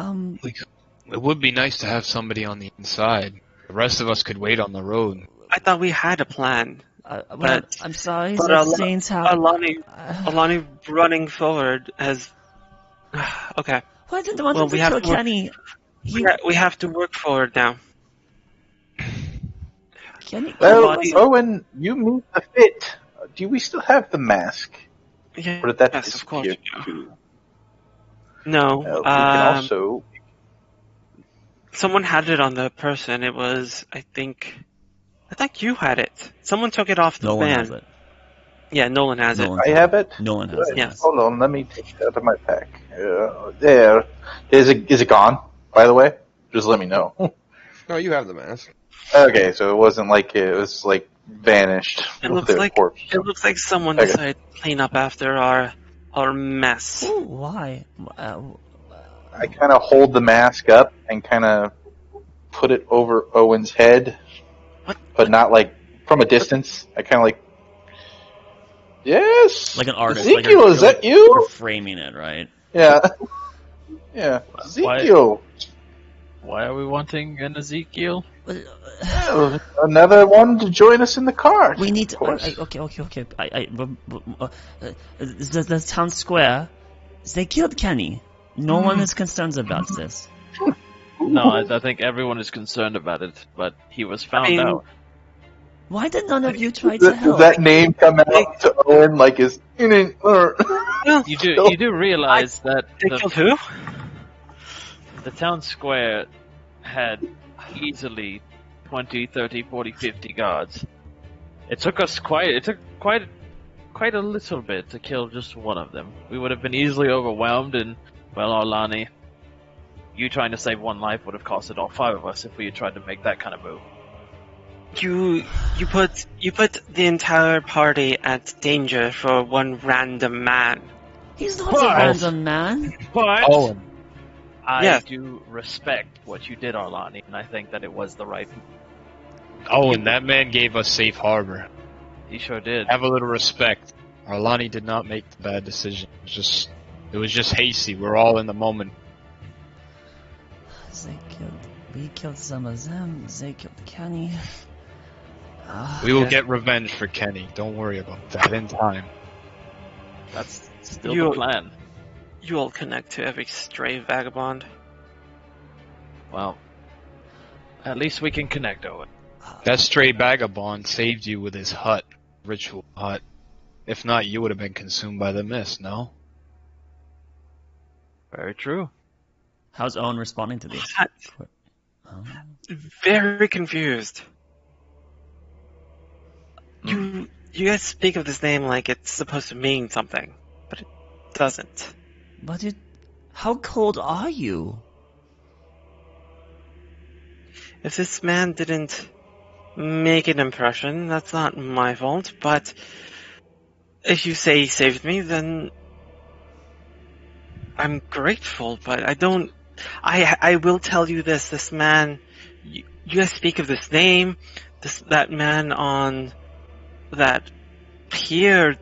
It would be nice to have somebody on the inside. The rest of us could wait on the road. I thought we had a plan. Well, I'm sorry, But that seems how... Alani running forward has... Okay. Why didn't want Well, to we have kill to work- Kenny? We have to work forward now. Kenny... Well, Alani- Owen, you moved the fit. Do we still have the mask? Yeah, Or did that yes, of course. disappear too? No. We can also... Someone had it on the person. It was, I think you had it. Someone took it off the Nolan van. has it. Yeah, Nolan has Nolan. I have it? Nolan has it, Yeah. yes. Hold on, let me take it out of my pack. There. Is it gone, by the way? Just let me know. No, you have the mask. Okay, so it wasn't like it was like vanished. It with looks the like corpse. someone Okay. decided to clean up after our mess. Ooh, why? I kind of hold the mask up and kind of put it over Owen's head, What? but not like from a distance. I kind of like, yes, Like an artist. Ezekiel, like is that you? You're framing it, right? Yeah, yeah, Why- Ezekiel. Why are we wanting an Ezekiel? Oh, another one to join us in the car. We need to... Of course. Okay. The town square, they killed Kenny. No one is concerned about this. No, I think everyone is concerned about it, but he was found out. Why did none of you try to Does help? that name come out to Owen like his? Well, You do realize that they killed who? the town square had easily 20, 30, 40, 50 guards. It took quite a little bit to kill just one of them. We would have been easily overwhelmed, and, well, Arlani, you trying to save one life would have costed all five of us if we had tried to make that kind of move. You put the entire party at danger for one random man. He's not a random man. But Owen. I Yes. do respect what you did, Arlani, and I think that it was the right move. Owen, that man gave us safe harbor. He sure did. Have a little respect. Arlani did not make the bad decision. It was just hasty. We're all in the moment. We killed some of them. They killed Kenny. We will get revenge for Kenny. Don't worry about that in time. That's still You- the plan. You all connect to every stray vagabond. Well, at least we can connect, Owen. That stray vagabond saved you with his hut, ritual hut. If not, you would have been consumed by the mist, no? Very true. How's Owen responding to these? What? Oh. Very confused. You guys speak of this name like it's supposed to mean something, but it doesn't. But how cold are you? If this man didn't make an impression, that's not my fault, but if you say he saved me, then I'm grateful, but I will tell you this man, you guys speak of this name, that man on that pier,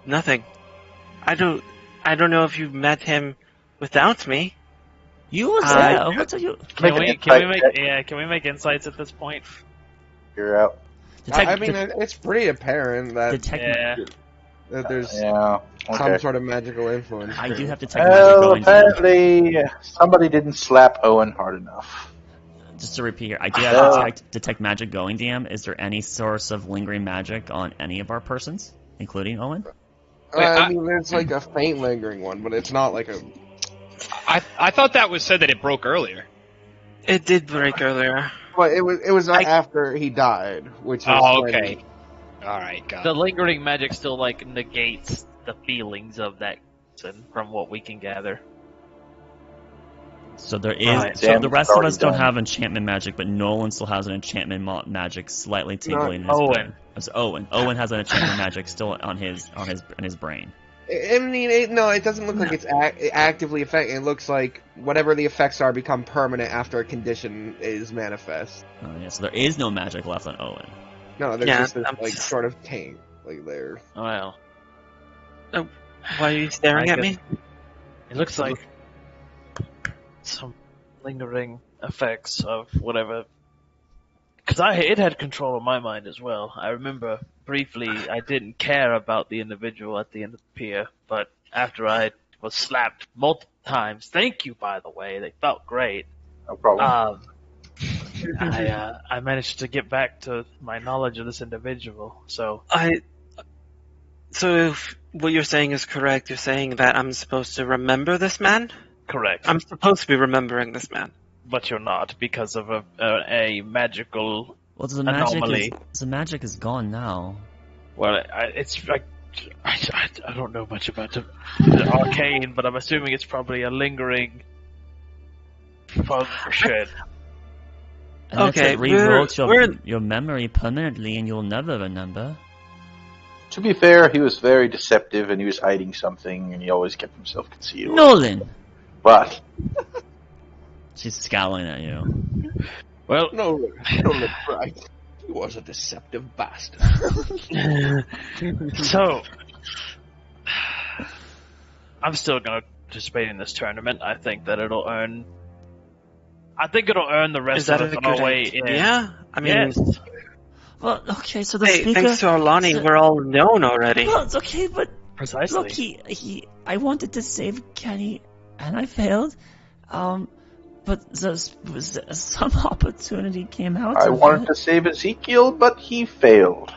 nothing. I don't know if you met him without me. You were there. What are you? Can Make we make insights at this point? You're out. I mean, it's pretty apparent that, that there's Yeah. some Okay. sort of magical influence. I here. do have detect magic Well, going. apparently somebody didn't slap Owen hard enough. Just to repeat here, I do have detect magic going. DM, is there any source of lingering magic on any of our persons, including Owen? I mean, it's like a faint lingering one, but it's not like a. I thought that was said that it broke earlier. It did break earlier. But it was after he died, which was Oh, when- okay. All right, got The it. lingering magic still like negates the feelings of that person, from what we can gather. So there is. Right. So the Damage rest of already us don't done. have enchantment magic, but Nolan still has an enchantment magic slightly tingling in his Owen. brain. It's Owen. Owen has an enchantment magic still on his brain. I mean, it doesn't look like it's actively affecting. It looks like whatever the effects are become permanent after a condition is manifest. Oh, yeah, so there is no magic left on Owen. No, there's Yeah, just this, I'm like just- sort of taint, like there. Well, Why are you staring I at guess- me? it looks like some lingering effects of whatever. Because it had control of my mind as well. I remember briefly I didn't care about the individual at the end of the pier, but after I was slapped multiple times, thank you by the way, they felt great. No problem. I managed to get back to my knowledge of this individual. So So if what you're saying is correct, you're saying that I'm supposed to remember this man? correct, I'm supposed to be remembering this man. but you're not because of a magical. Well, the Anomaly. magic is gone now. Well, it's like I don't know much about the arcane, but I'm assuming it's probably a lingering fog for shit. Unless Okay, it rewrote we're- your memory permanently, and you'll never remember. To be fair, he was very deceptive and he was hiding something and he always kept himself concealed. Nolan. But She's scowling at you. Well, No, right. He was a deceptive bastard. so I'm still gonna participate in this tournament. I think that it'll earn. I think it'll earn the Is rest that of a us our good way idea? in. Yeah? I mean, Yes. Well, okay, so the hey, speaker. thanks to Arlani, so- we're all known already. Well, it's okay, but Precisely. look, I wanted to save Kenny, and I failed. But some opportunity came out. I of wanted it. to save Ezekiel, but he failed.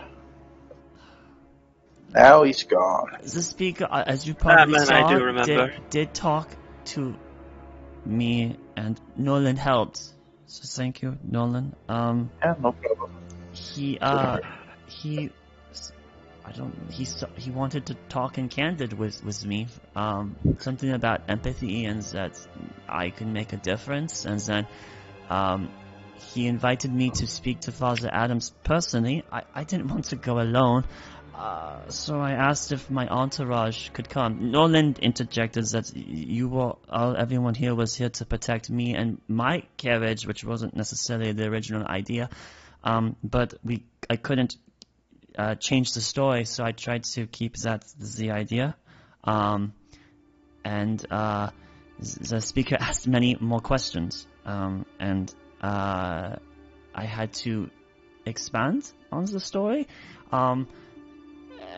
Now he's gone. The speaker, as you probably man, saw, I do remember. did talk to me, and Nolan helped. So thank you, Nolan. Yeah, no problem. He wanted to talk in candid with me. Something about empathy and that I could make a difference. And then he invited me to speak to Father Adams personally. I didn't want to go alone. So I asked if my entourage could come. Nolan interjected that everyone here was here to protect me and my carriage, which wasn't necessarily the original idea. But I couldn't change the story, so I tried to keep that the idea. And the speaker asked many more questions, and I had to expand on the story. And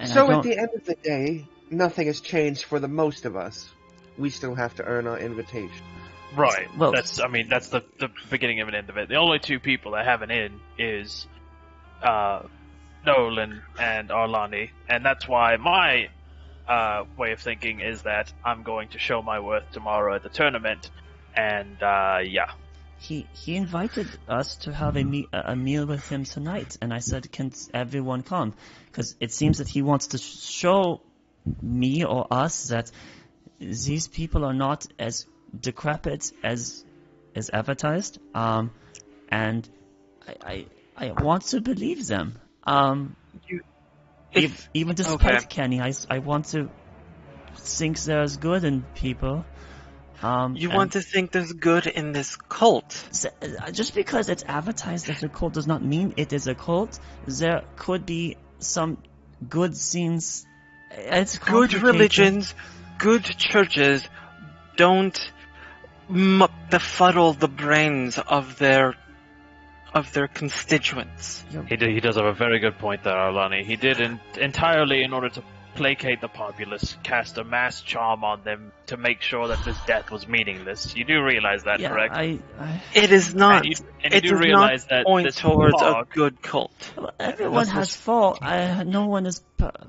So at the end of the day, nothing has changed for the most of us. We still have to earn our invitation. Right. Well- that's the beginning of an end of it. The only two people that have an in is Nolan and Arlani, and that's why my way of thinking is that I'm going to show my worth tomorrow at the tournament, and yeah. He invited us to have a meal with him tonight, and I said, "Can everyone come?" Because it seems that he wants to show me or us that these people are not as decrepit as advertised, and I want to believe them. Even despite okay. Kenny, I want to think there's good in people. You want to think there's good in this cult? Just because it's advertised as a cult does not mean it is a cult. There could be some good scenes. It's Good complicated. religions, good churches don't befuddle the brains of their constituents. He does have a very good point there, Arlani. He did entirely in order to placate the populace, cast a mass charm on them to make sure that this death was meaningless. You do realize that, Yeah, correct? It is not. And you It do does realize not that point this towards fog, a good cult. everyone has fault. No one is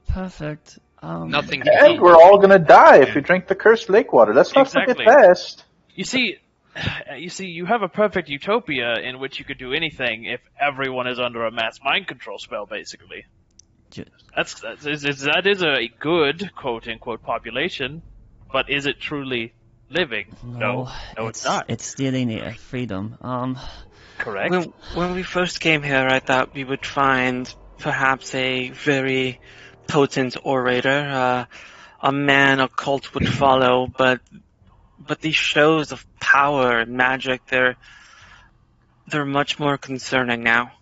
perfect. Nothing. And we're all gonna die if we drink the cursed lake water. Let's not Exactly. forget that. You see, You see, you have a perfect utopia in which you could do anything if everyone is under a mass mind control spell, basically. Ju- That is a good, quote-unquote, population, but is it truly living? No, it's not. It's stealing the freedom. Correct? When we first came here, I thought we would find perhaps a very potent orator, a man a cult would follow, but these shows of power and magic, they're much more concerning now.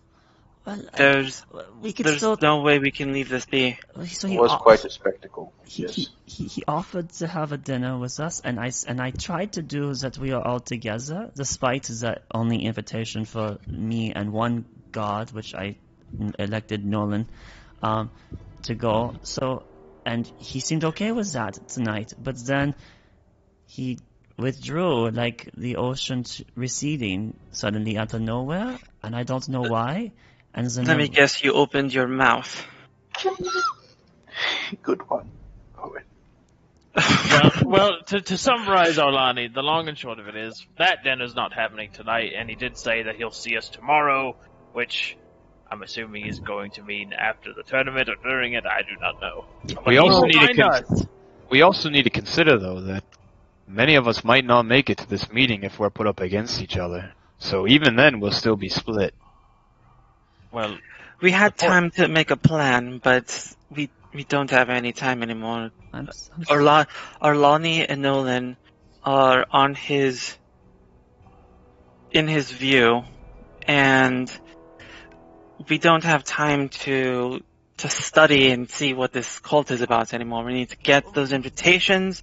Well, There's we could still. no way we can leave this be. So It was quite a spectacle. Yes. He offered to have a dinner with us, and I tried to do that we are all together, despite the only invitation for me and one god, which I elected Nolan, to go. So, and he seemed okay with that tonight, but then he withdrew, like the ocean receding suddenly out of nowhere, and I don't know why. And then Let me guess, you opened your mouth. Good one. Poet. Well, to summarize, Orlani, the long and short of it is, that dinner's not happening tonight, and he did say that he'll see us tomorrow, which I'm assuming is going to mean after the tournament or during it, I do not know. We also need to us. we also need to consider though that many of us might not make it to this meeting if we're put up against each other. So even then, we'll still be split. Well, We had time to make a plan, but we don't have any time anymore. Arlani and Nolan are in his view, and we don't have time to study and see what this cult is about anymore. We need to get those invitations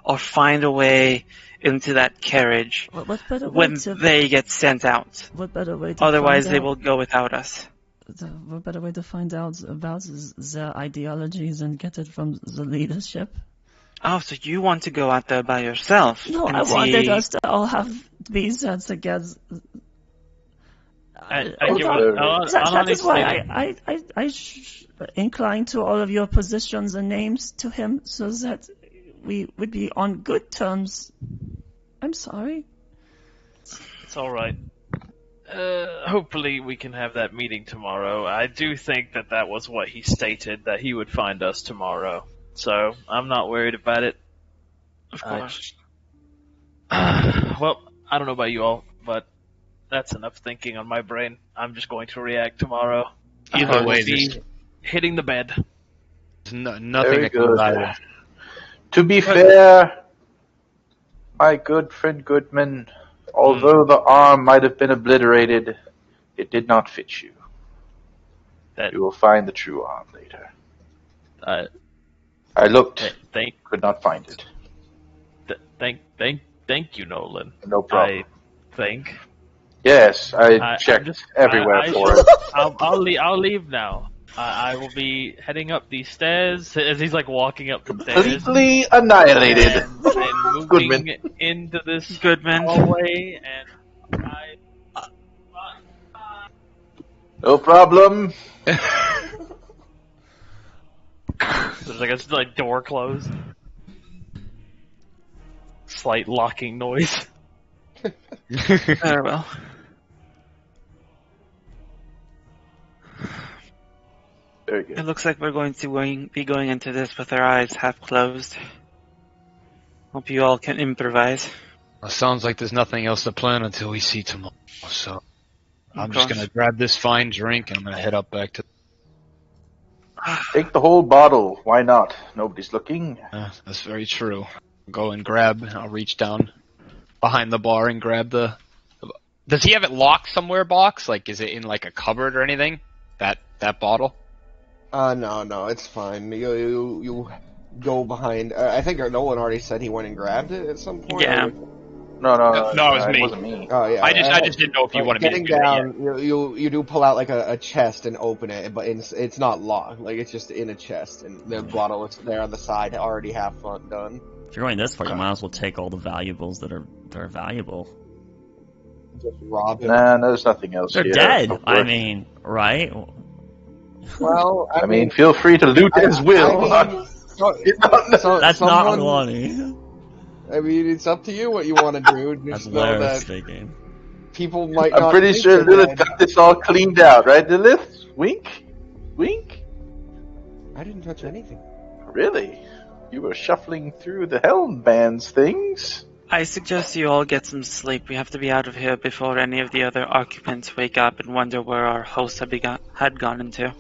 or find a way into that carriage what better way when to, they get sent out. what better way to Otherwise, find they out- will go without us. What better way to find out about their ideologies and get it from the leadership? Oh, so you want to go out there by yourself? No, and I see... wanted us to all have be set together. That is why I incline to all of your positions and names to him, so that we would be on good terms. I'm sorry. it's alright. Hopefully we can have that meeting tomorrow. I do think that was what he stated, that he would find us tomorrow. So, I'm not worried about it. Of course. Well, I don't know about you all, but that's enough thinking on my brain. I'm just going to react tomorrow. Either I will way, be there's hitting the bed. nothing Very that comes good. out of it. To be fair, my good friend Goodman, although the arm might have been obliterated, it did not fit you. That You will find the true arm later. uh, I looked, thank could not find it. thank you, Nolan. No problem. I think Yes, I I'm checked just- everywhere I for should- it. I'll leave now. I will be heading up these stairs as he's like walking up the stairs. Completely annihilated. And moving Goodman. into this Goodman. hallway, and No problem. there's like a door closed. Slight locking noise. Very well. Very It good. looks like we're going to be going into this with our eyes half closed. Hope you all can improvise. Well, sounds like there's nothing else to plan until we see tomorrow. So I'm just course. gonna grab this fine drink and I'm gonna head up back to. Take the whole bottle. Why not? Nobody's looking. That's very true. Go and grab. I'll reach down behind the bar and grab the. Does he have it locked somewhere, box? Like, is it in like a cupboard or anything? That bottle. No, it's fine. You go behind. I think Nolan already said he went and grabbed it at some point. Yeah. No, No, it was me. It wasn't me. Oh yeah. I just didn't know if you wanted me to getting do that down. You do pull out like a chest and open it, but it's not locked. Like it's just in a chest, and the bottle is there on the side, already half done. If you're going this far, you might as well take all the valuables that are valuable. Just rob him. Nah, there's nothing else They're here. dead. Of I course. mean, right? Well, I mean, feel free to loot as will. I mean, It's not- That's someone, not Lonnie. I mean, it's up to you what you want to do. That's Just know Laris that speaking. people might I'm not pretty think sure they're Lilith dead. got this all cleaned out, right, Lilith? Wink? Wink? I didn't touch anything. Really? You were shuffling through the Helmband's things? I suggest you all get some sleep. We have to be out of here before any of the other occupants wake up and wonder where our host had gone into.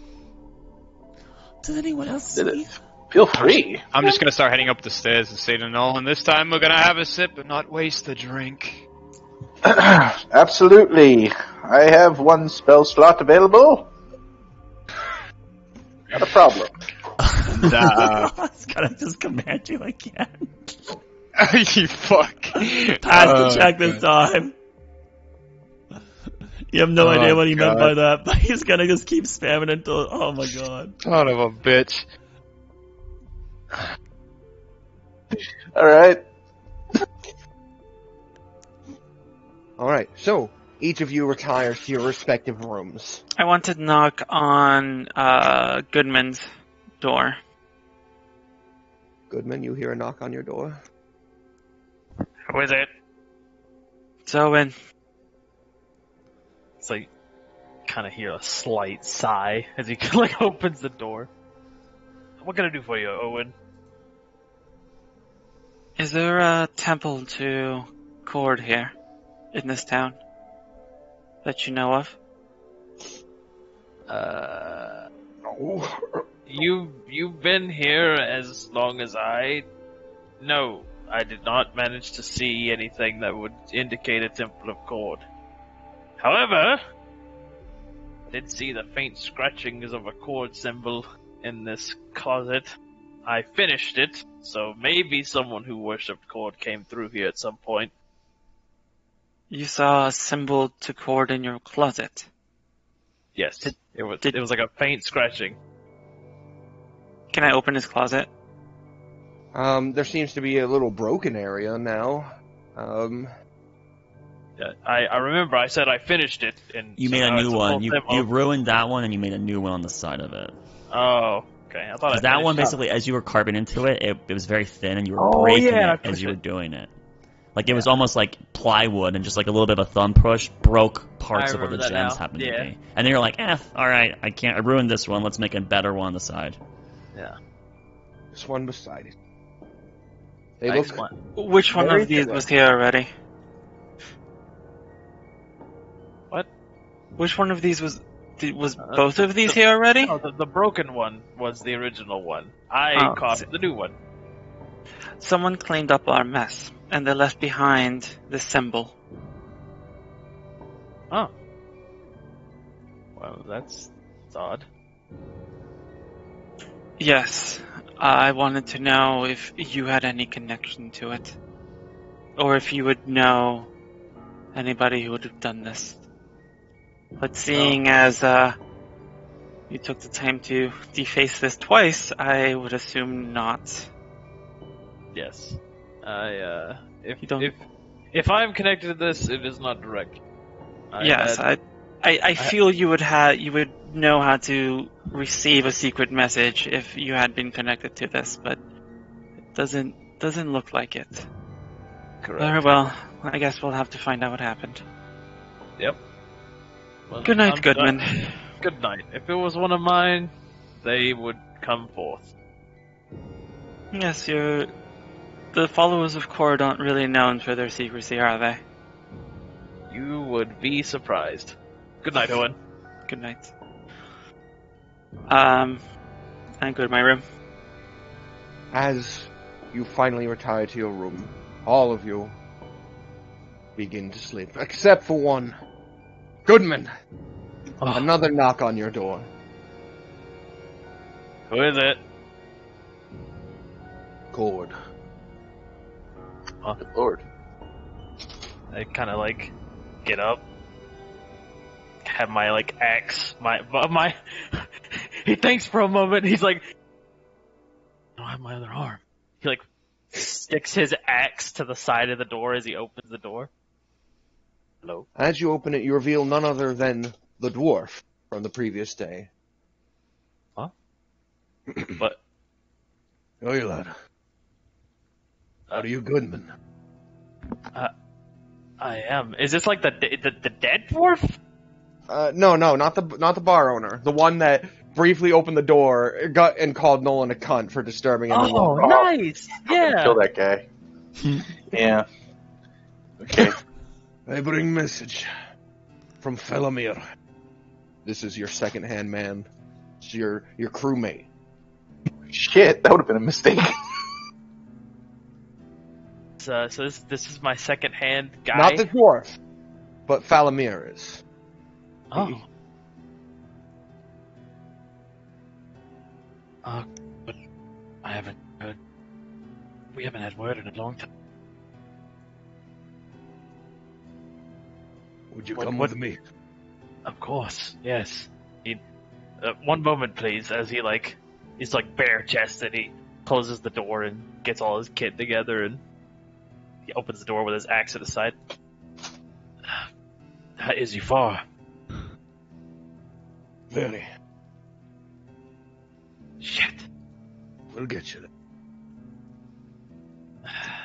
Does anyone else see? Lilith, feel free. I'm just gonna start heading up the stairs and say to Nolan, this time we're gonna have a sip and not waste the drink. Absolutely. I have one spell slot available. Not a problem. It's gonna just command you again. You fuck. Pass the check this time. You have no idea what he meant by that, but he's gonna just keep spamming until. Oh my god. Son of a bitch. Alright. Alright, so each of you retires to your respective rooms. I want to knock on Goodman's door. Goodman, you hear a knock on your door? Who is it? It's Owen. It's like, kind of hear a slight sigh as he like opens the door. What can I do for you, Owen? Is there a temple to Cord here in this town that you know of? No. You've been here as long as I... No, I did not manage to see anything that would indicate a Temple of Cord. However, I did see the faint scratchings of a cord symbol in this closet. I finished it, so maybe someone who worshipped Cord came through here at some point. You saw a symbol to Cord in your closet. Yes, it was like a faint scratching. Can I open his closet? There seems to be a little broken area now. Yeah, I remember I said I finished it, and You so made a now new it's one. full You demo. ruined that one, and you made a new one on the side of it. Oh, okay. I thought I Because that finished one, it. basically, as you were carving into it, it was very thin, and you were Oh, breaking yeah, I it as pushed you were it. doing it. Like, it was almost like plywood, and just like a little bit of a thumb push broke parts I of where the remember that gems now. happened Yeah. to be. And then you're like, alright, I ruined this one, let's make a better one on the side. Yeah. This one beside it. They Nice look one. Which one Very of these similar. was here already? What? Which one of these was both of these here already? No, the broken one was the original one. I Oh, caught the new one. Someone cleaned up our mess, and they left behind this symbol. Oh. Well, that's odd. Yes, I wanted to know if you had any connection to it. Or if you would know anybody who would have done this. But seeing as you took the time to deface this twice, I would assume not. Yes. You don't- If I'm connected to this, it is not direct. Yes, I feel you would know how to receive a secret message if you had been connected to this, but it doesn't look like it. Correct. Very well. I guess we'll have to find out what happened. Yep. Well, Good night, I'm Goodman. done. Good night. If it was one of mine, they would come forth. Yes, the followers of Cord aren't really known for their secrecy, are they? You would be surprised. Good night, Owen. Good night. I go to my room. as you finally retire to your room. All of you begin to sleep, except for one. Goodman! Another knock on your door. Who is it? Cord. Good lord. I kind of like get up, have my like axe, my. He thinks for a moment. He's like, I don't have my other arm. He like sticks his axe to the side of the door as he opens the door. Hello. As you open it, you reveal none other than the dwarf from the previous day. But Oh, you lad. Are you Goodman? I am. Is this like the dead dwarf? No, not the bar owner. The one that briefly opened the door, got and called Nolan a cunt for disturbing him. Oh, Oh. nice. Yeah. Kill that guy. Yeah. Okay. I bring message from Felomir. This is your second-hand man. It's your crewmate. Shit, that would have been a mistake. So this is my second hand guy. Not the dwarf, but Falomir is. Oh. But I haven't heard. We haven't had word in a long time. Would you What- come what- with me? Of course, yes. One moment, please. As he's like bare chested. He closes the door and gets all his kit together, and he opens the door with his axe at his side. How is you far? Very. Shit. We'll get you there.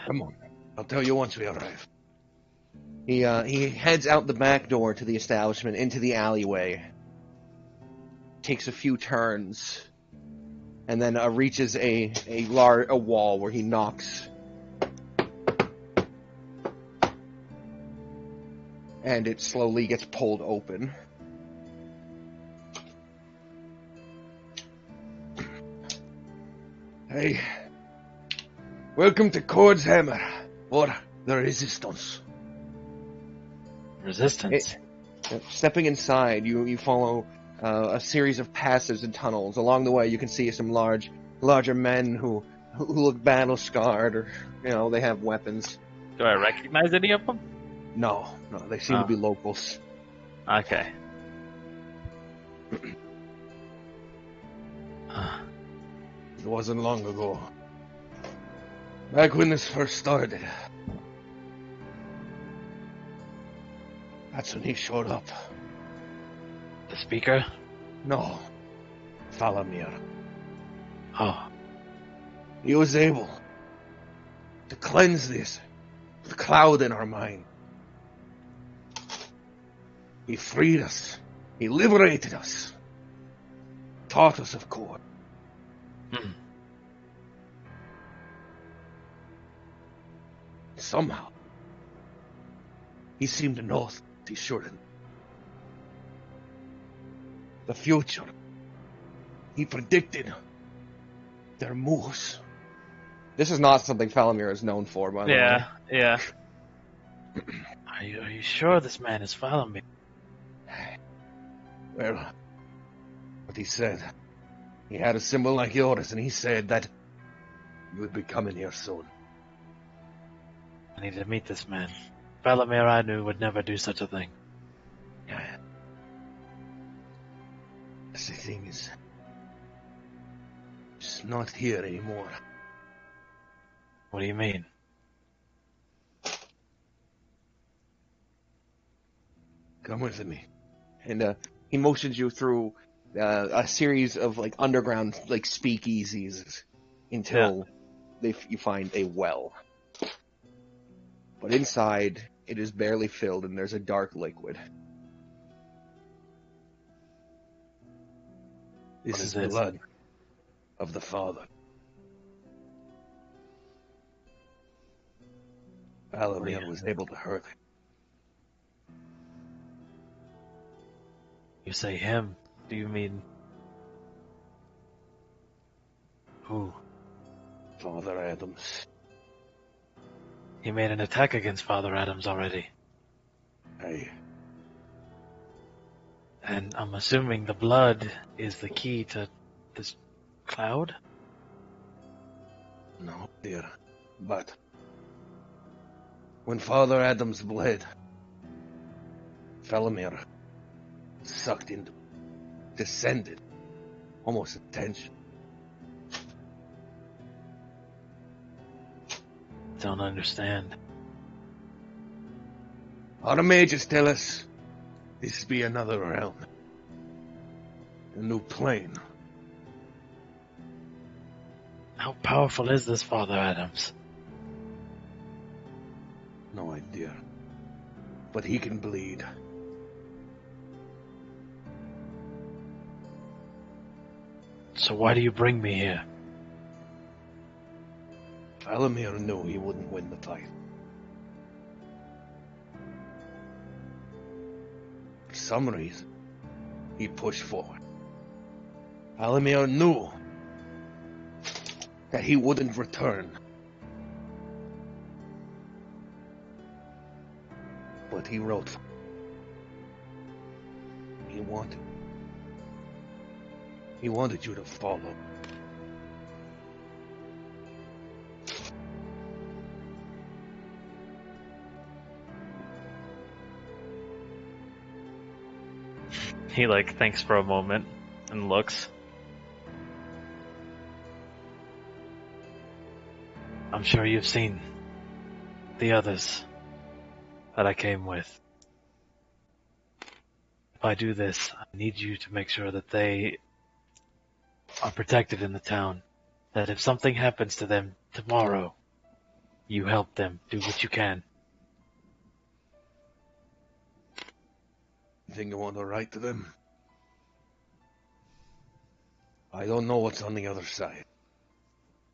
Come on. I'll tell you once we arrive. He heads out the back door to the establishment into the alleyway. Takes a few turns, and then reaches a wall where he knocks. And it slowly gets pulled open. Hey. Welcome to Cord's Hammer, or the Resistance. Resistance. Stepping inside, you follow a series of passages and tunnels. Along the way, you can see some larger men who look battle scarred, or they have weapons. Do I recognize any of them? No, they seem to Oh. be locals. Okay. It wasn't long ago. Back when this first started. That's when he showed up. The speaker? No. Falamir. Oh. He was able to cleanse this the cloud in our mind. He freed us. He liberated us. Taught us of Cord. Hmm. Somehow, he seemed to know that he shouldn't. The future. He predicted their moves. This is not something Falamir is known for, by the way. Yeah. Are you sure this man is following me? Well, what he said. He had a symbol like yours, and he said that you would be coming here soon. I need to meet this man. Falamir I knew would never do such a thing. Yeah. The thing is, it's not here anymore. What do you mean? Come with me. And he motions you through a series of underground speakeasies until you find a well. But inside, it is barely filled, and there's a dark liquid. This What is is this? blood of the Father. Falamir was able to hurt him. You say him. Do you mean... who? Father Adams. He made an attack against Father Adams already. Hey, And I'm assuming the blood is the key to this cloud? no, dear. But when Father Adams bled, Falamir sucked into, descended, almost intention. Don't understand. Our mages tell us this be another realm, a new plane. How powerful is this Father Adams? but he can bleed. So why do you bring me here? Falamir knew he wouldn't win the fight. For some reason, he pushed forward. Falamir knew that he wouldn't return. But he wrote for it. He wanted you to follow. He thinks for a moment and looks. I'm sure you've seen the others that I came with. If I do this, I need you to make sure that they are protected in the town. That if something happens to them tomorrow, you help them. Do what you can. You think you want to write to them? I don't know what's on the other side.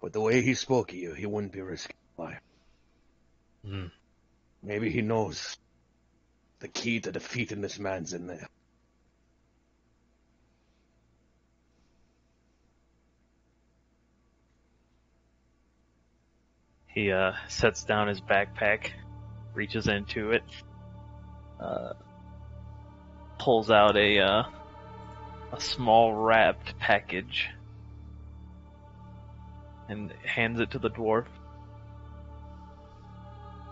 But the way he spoke of you, he wouldn't be risking life. Maybe he knows the key to defeating this man's in there. He sets down his backpack, reaches into it, pulls out a small wrapped package, and hands it to the dwarf.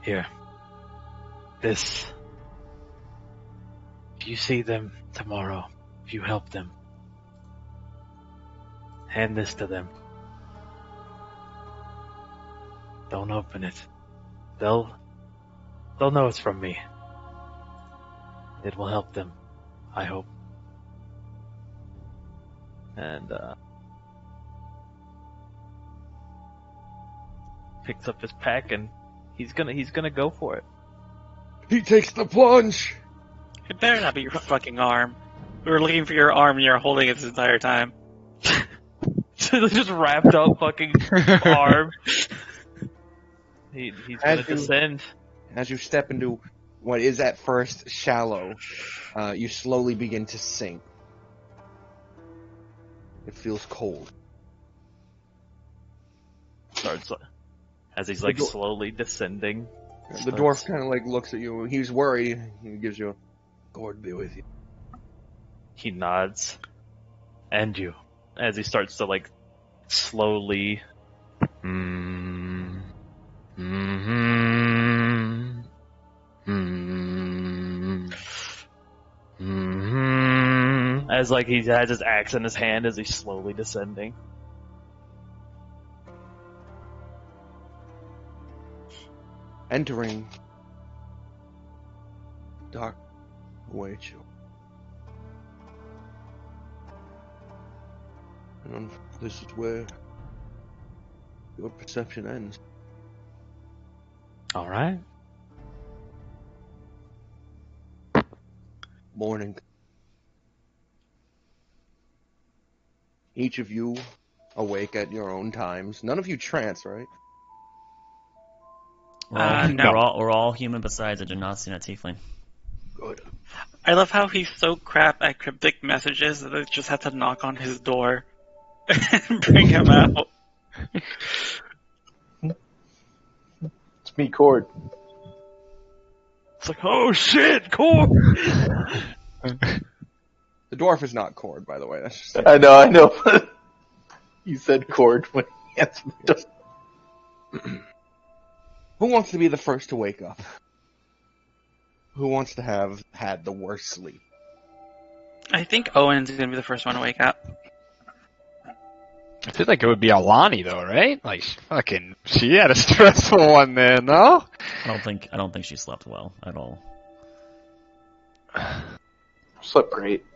Here. This. If you see them tomorrow, if you help them, hand this to them. Don't open it. They'll know it's from me. It will help them, I hope. And picks up his pack and he's gonna go for it. He takes the plunge! It better not be your fucking arm. We were looking for your arm and you're holding it this entire time. Just wrapped up fucking arm. He's gonna descend. As you step into what is at first shallow, you slowly begin to sink. It feels cold. Starts as he's slowly descending. The dwarf kind of looks at you. He's worried. He gives you God be with you. He nods. And you. As he starts to slowly as he has his axe in his hand as he's slowly descending. entering. Dark awaits you. And this is where your perception ends. All right. Morning. Each of you awake at your own times. None of you trance, right? No. We're all human besides a Genasi and a Tiefling. Good. I love how he's so crap at cryptic messages that they just have to knock on his door and bring him out. It's me, Cord. It's like, oh shit, Cord! The dwarf is not Cord, by the way. That's just I know. You said Cord when he answered the door. Who wants to be the first to wake up? Who wants to have had the worst sleep? I think Owen's going to be the first one to wake up. I feel like it would be Alani though, right? Like, she had a stressful one there, no? I don't think she slept well at all. Slept great.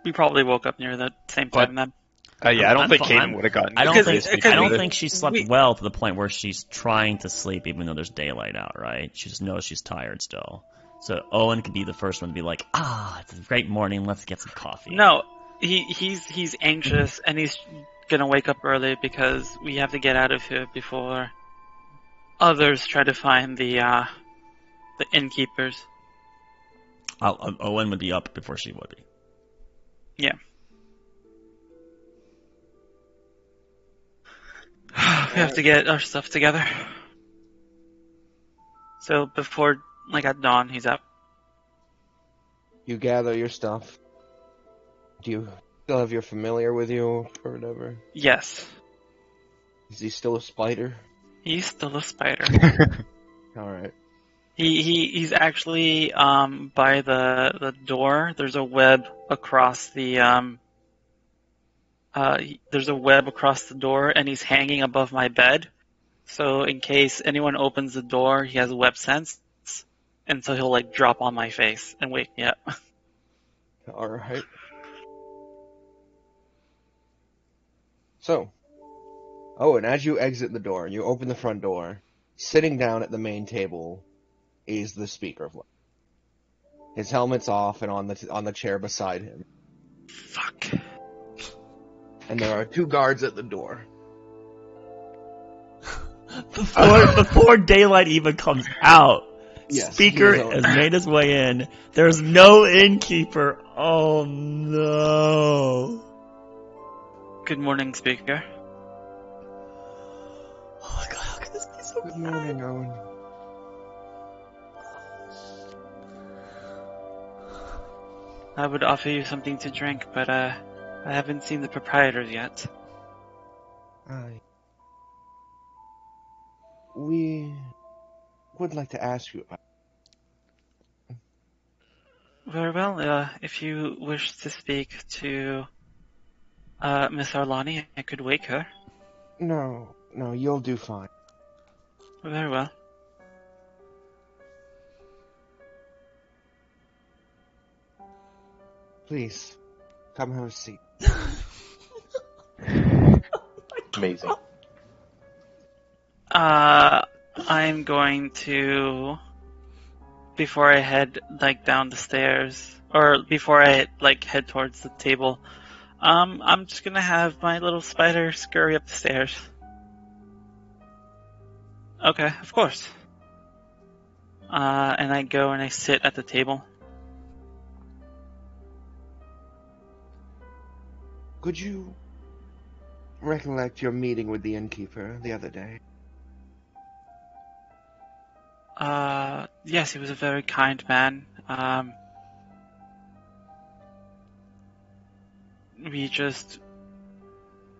We probably woke up near the same time then. Yeah, I don't I'm think fine. Caden would have gotten. I don't good think sleep I don't either. think she slept we- well to the point where she's trying to sleep even though there's daylight out, right? She just knows she's tired still. So Owen could be the first one to be like, it's a great morning, let's get some coffee. No, he's anxious and he's gonna wake up early because we have to get out of here before others try to find the innkeepers. Owen would be up before she would be. Yeah. We have to get our stuff together. So before, at dawn, he's up. You gather your stuff. Do you still have your familiar with you or whatever? Yes. Is he still a spider? He's still a spider. Alright. He's actually by the door. There's a web across the there's a web across the door, and he's hanging above my bed. So in case anyone opens the door, he has a web sense, and so he'll drop on my face and wake me up. Alright. So, and as you exit the door, you open the front door, sitting down at the main table is the Speaker of Light. His helmet's off and on the chair beside him. Fuck. And there are 2 guards at the door. Before daylight even comes out, Yes, Speaker he's on. has made his way in. There's no innkeeper. Oh no. Good morning, Speaker. Oh my god, how can this be so Good bad? morning, Owen. I would offer you something to drink, but I haven't seen the proprietors yet. We would like to ask you about... Very well. If you wish to speak to Miss Arlani, I could wake her. No, you'll do fine. Very well. Please, come have a seat. Amazing. I'm going to, before I head down the stairs, or before I head towards the table, I'm just gonna have my little spider scurry up the stairs. Okay, of course. And I go and I sit at the table. Could you recollect your meeting with the innkeeper the other day? Yes, he was a very kind man. We just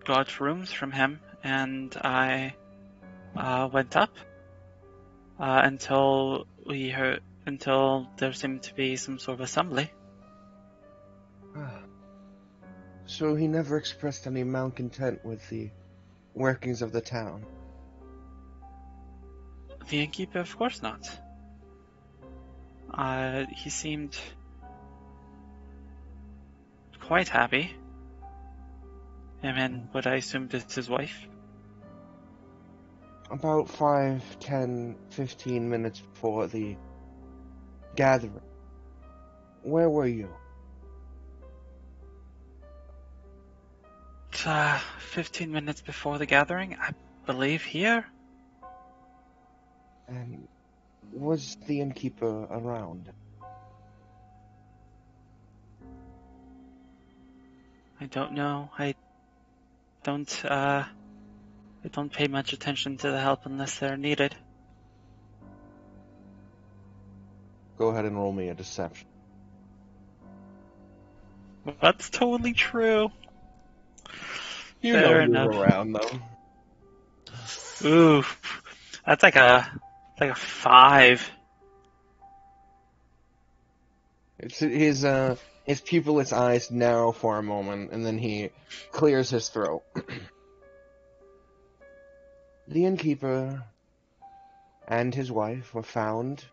got rooms from him, and I went up until there seemed to be some sort of assembly. So he never expressed any malcontent with the workings of the town? The innkeeper, of course not. He seemed quite happy. Him and what I assumed is his wife. About 5, 10, 15 minutes before the gathering, where were you? 15 minutes before the gathering, I believe here. And was the innkeeper around? I don't know. I don't pay much attention to the help unless they're needed. Go ahead and roll me a deception. That's totally true. You Fair know enough. you're around, though. Ooh, that's like a 5. It's his pupilless eyes narrow for a moment, and then he clears his throat. The innkeeper and his wife were found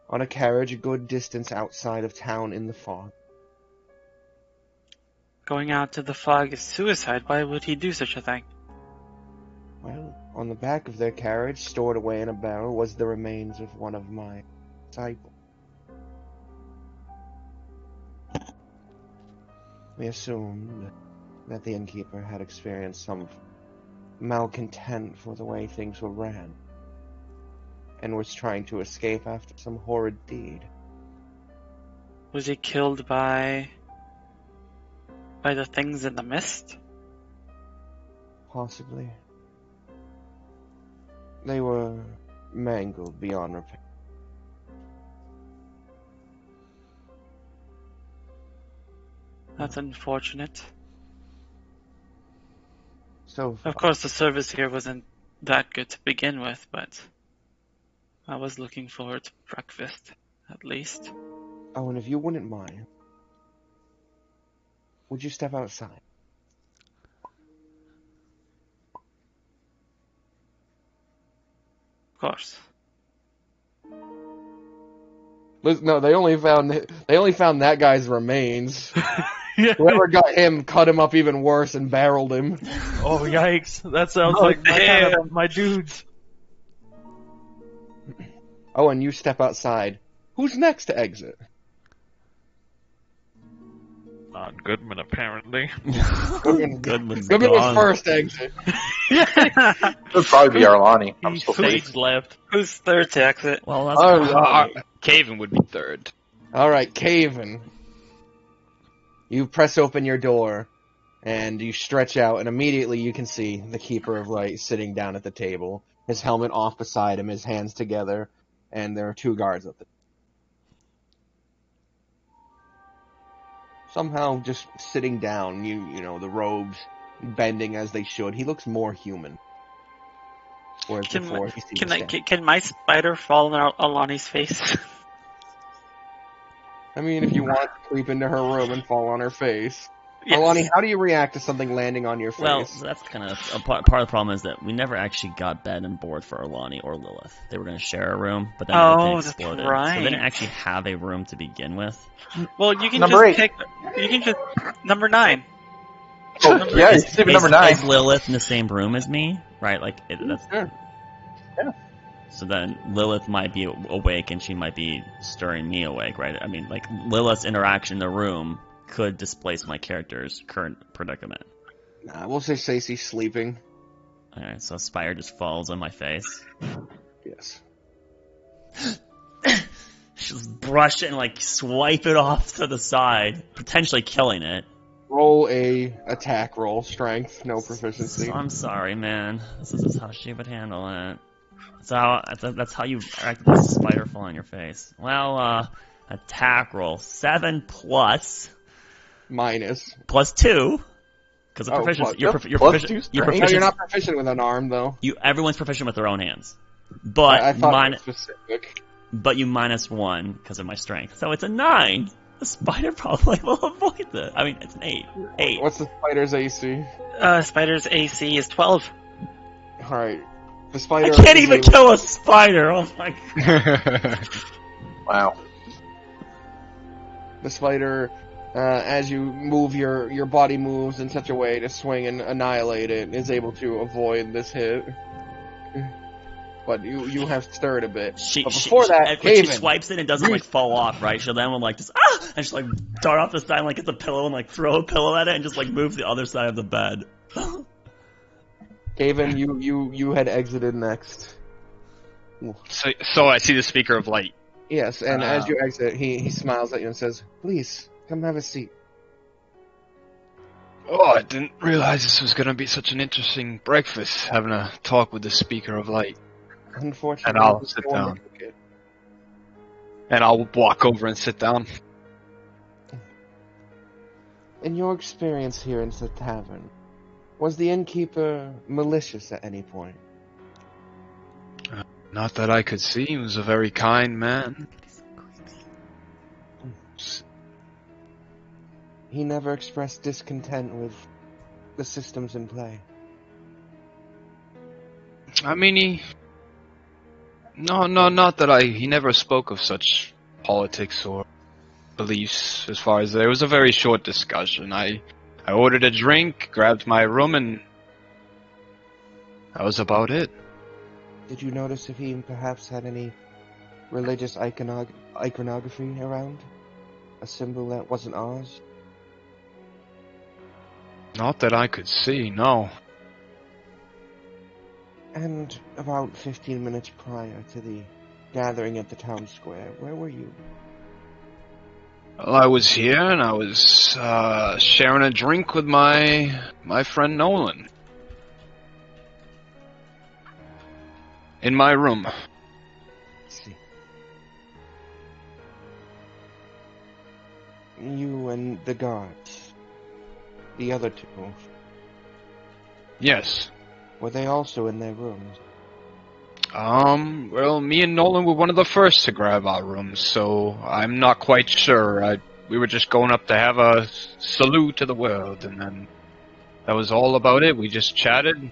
on a carriage a good distance outside of town in the fog. going out to the fog is suicide, why would he do such a thing? Well, on the back of their carriage, stored away in a barrel, was the remains of one of my disciples. We assumed that the innkeeper had experienced some malcontent for the way things were ran, and was trying to escape after some horrid deed. Was he killed by the things in the mist? Possibly. They were mangled beyond repair. That's unfortunate. So Of course, the service here wasn't that good to begin with, but I was looking forward to breakfast, at least. Oh, and if you wouldn't mind, would you step outside? Of course. No, they only found that guy's remains. Yeah. Whoever got him cut him up even worse and barreled him. Oh yikes! That sounds Oh, like damn. my dudes. Oh, and you step outside. Who's next to exit? Not Goodman, apparently. Goodman's Goodman was gone. first to exit. It'll probably be Arlani. I'm He still stage left. Who's third to exit? Well, that's Caven would be third. Alright, Caven. You press open your door, and you stretch out, and immediately you can see the Keeper of Light sitting down at the table, his helmet off beside him, his hands together, and there are two guards up there. Somehow, just sitting down, you know, the robes bending as they should, he looks more human. Whereas before, he seemed to stand. Can my spider fall on Alani's face? I mean, if you want to creep into her room and fall on her face. Yes. Alani, how do you react to something landing on your face? Well, so that's kind of part of the problem is that we never actually got bed and board for Alani or Lilith. They were going to share a room, but then everything that's exploded. right. So they didn't actually have a room to begin with. Well, you can Number just 8. pick. You can just number 9. Oh, yeah, he's even number 9. Is Lilith in the same room as me? Right, like that's. Sure. So then Lilith might be awake and she might be stirring me awake, right? I mean, like Lilith's interaction in the room could displace my character's current predicament. Nah, we'll say Stacey's sleeping. Alright, so Spire just falls on my face. Yes. Just brush it and like swipe it off to the side, potentially killing it. Roll a attack roll, strength, no proficiency. So I'm sorry, man. This is how she would handle it. That's how you act with a spider falling on your face. Well, attack roll 7 plus Minus. plus 2 because of Oh, proficiency. plus- You're plus proficient. 2 You're strength? No, proficient. you're not proficient with an arm, though. Everyone's proficient with their own hands, but I thought it was specific. but you minus 1 because of my strength. So it's a 9. The spider probably will avoid this. I mean, it's an 8. 8. What's the spider's AC? Spider's AC is 12. Alright. The I spider can't is even able- kill a spider. Oh my god. Wow. The spider, as you move your body moves in such a way to swing and annihilate it, is able to avoid this hit. But you have stirred a bit. But before that, when she Haven. swipes it, it doesn't like fall off, right? She'll then like just and she'll like dart off the side, like it's a pillow, and like throw a pillow at it, and just like move to the other side of the bed. Haven, you had exited next. So I see the speaker of light. Yes, and as you exit, he smiles at you and says, "Please, come have a seat." Oh, I didn't realize this was gonna be such an interesting breakfast, having a talk with the speaker of light. Unfortunately, And I'll he's sit the one down. that took it. And I'll walk over and sit down. In your experience here in the tavern, was the innkeeper malicious at any point? Not that I could see, he was a very kind man. He never expressed discontent with the systems in play. I mean, not that he never spoke of such politics or beliefs as far as there was a very short discussion. I I ordered a drink, grabbed my room, and that was about it. Did you notice if he perhaps had any religious iconography around? A symbol that wasn't ours? Not that I could see, no. And about 15 minutes prior to the gathering at the town square, where were you? Well, I was here, and I was sharing a drink with my friend Nolan. In my room. Let's see. You and the guards. The other two. Yes. Were they also in their rooms? Well, me and Nolan were one of the first to grab our rooms, so I'm not quite sure. We were just going up to have a salute to the world, and then that was all about it. We just chatted,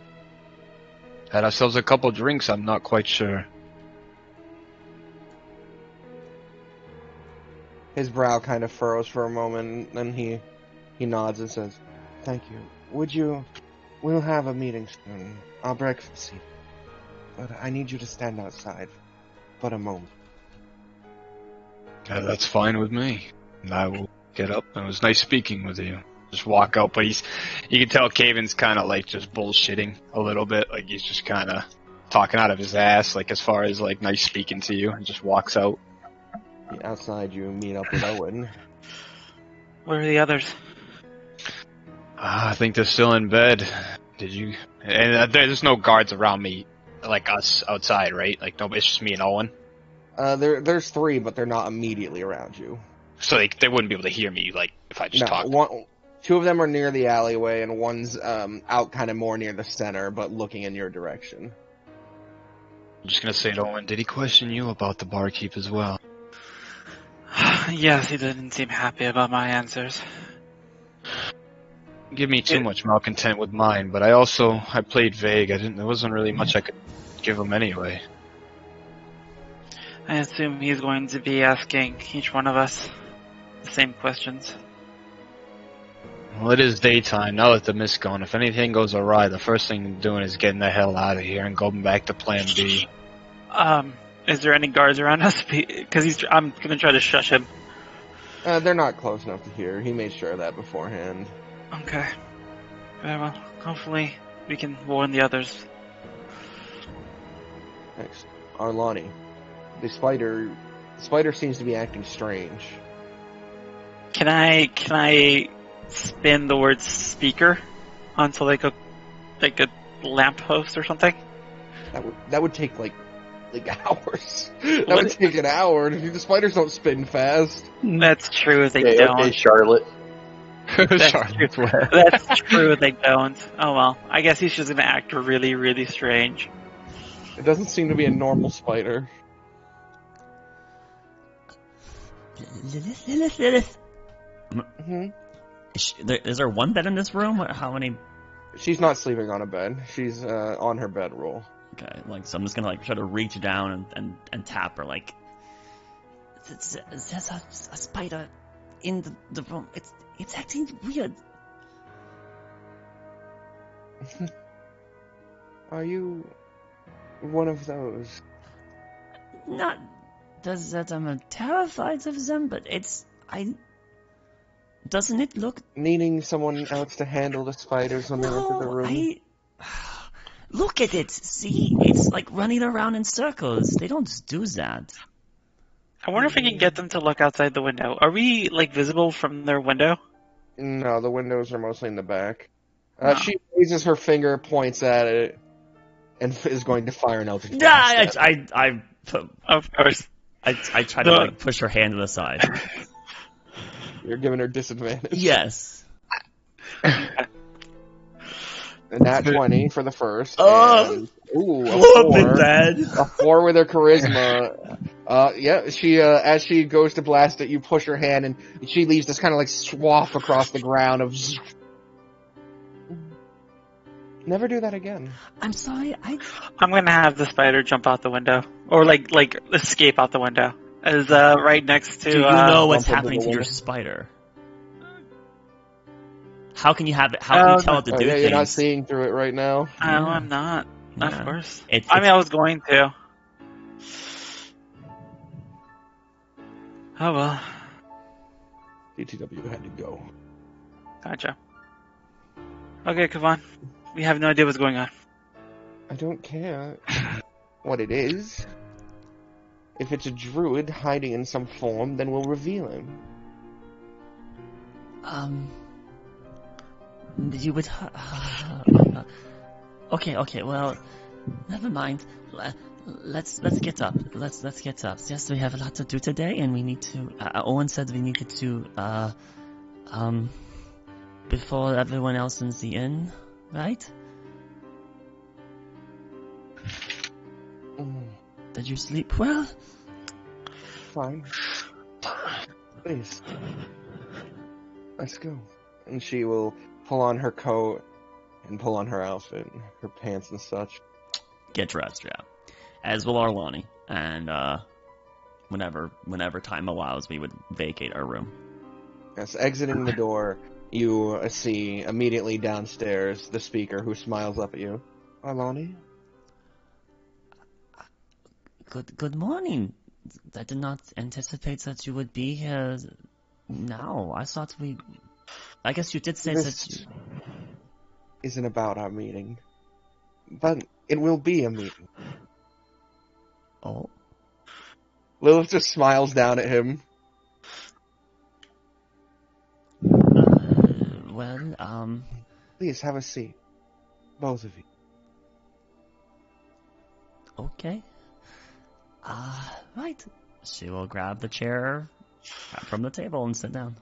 had ourselves a couple drinks, I'm not quite sure. His brow kind of furrows for a moment, then he nods and says, "Thank you. We'll have a meeting soon. I'll breakfast you. But I need you to stand outside but a moment." Yeah, that's fine with me. And I will get up. It was nice speaking with you. Just walk out, but you can tell Caven's kind of like just bullshitting a little bit. Like he's just kind of talking out of his ass, like as far as like nice speaking to you, and just walks out. Outside, you meet up with Owen. Where are the others? I think they're still in bed. Did you? And there's no guards around me, like us outside, right? Like no, it's just me and Owen. There's three, but they're not immediately around you. So they wouldn't be able to hear me, like if I just talked. Two of them are near the alleyway, and one's out kind of more near the center, but looking in your direction. I'm just gonna say to Owen, did he question you about the barkeep as well? Yes, he didn't seem happy about my answers. Give me too much malcontent with mine, but I played vague. There wasn't really much I could give him anyway. I assume he's going to be asking each one of us the same questions. Well, it is daytime, now that the mist's gone. If anything goes awry, the first thing I'm doing is getting the hell out of here and going back to plan B. Is there any guards around us? Because I'm gonna try to shush him. They're not close enough to hear. He made sure of that beforehand. Okay. Very well. Hopefully we can warn the others. Next, Arlani. The spider seems to be acting strange. Can I spin the word speaker onto like a lamppost or something? That would take like hours. That would take an hour. The spiders don't spin fast. That's true. They don't. Okay, Charlotte. That's true. They don't. Oh well. I guess he's just gonna act really, really strange. It doesn't seem to be a normal spider. Lilith. Mm-hmm. Is there one bed in this room? How many? She's not sleeping on a bed. She's on her bedroll. Okay, so I'm just gonna try to reach down and tap her there's a spider in the room. It's acting weird. Are you one of those? Not that I'm terrified of them, but doesn't it look... Needing someone else to handle the spiders when they enter the room? Look at it! See? It's like running around in circles. They don't do that. I wonder if we can get them to look outside the window. Are we, visible from their window? No, the windows are mostly in the back. She raises her finger, points at it, and is going to fire an Eldritch Blast. Of course. I try to push her hand to the side. You're giving her disadvantage. Yes. And that 20 for the first. Oh! Ooh, a 4 with her charisma. Yeah, she as she goes to blast it, you push her hand, and she leaves this kind of swath across the ground of. Never do that again. I'm sorry. I'm gonna have the spider jump out the window, or escape out the window. As right next to. Do you know what's happening to your spider? How can you have it? How can you tell it to do yeah, things? you're not seeing through it right now. No, I'm not. Yeah. Of course. It's, I mean, I was going to. Oh well. DTW had to go. Gotcha. Okay, come on. We have no idea what's going on. I don't care what it is. If it's a druid hiding in some form, then we'll reveal him. You would. Okay. Well, never mind. Let's get up. Let's get up. Yes, we have a lot to do today, and we need to. Owen said we needed to. Before everyone else in the inn, right? Did you sleep well? Fine. Please. Let's go. And she will pull on her coat and pull on her outfit, her pants and such. Get dressed, yeah. As will Arlani, and whenever time allows, we would vacate our room. Yes, exiting the door, you see immediately downstairs the speaker who smiles up at you. Arlani? Good morning. I did not anticipate that you would be here now. I guess you did say that This isn't about our meeting. But it will be a meeting. Oh. Lilith just smiles down at him. Please have a seat. Both of you. Okay. Right. She will grab the chair from the table and sit down.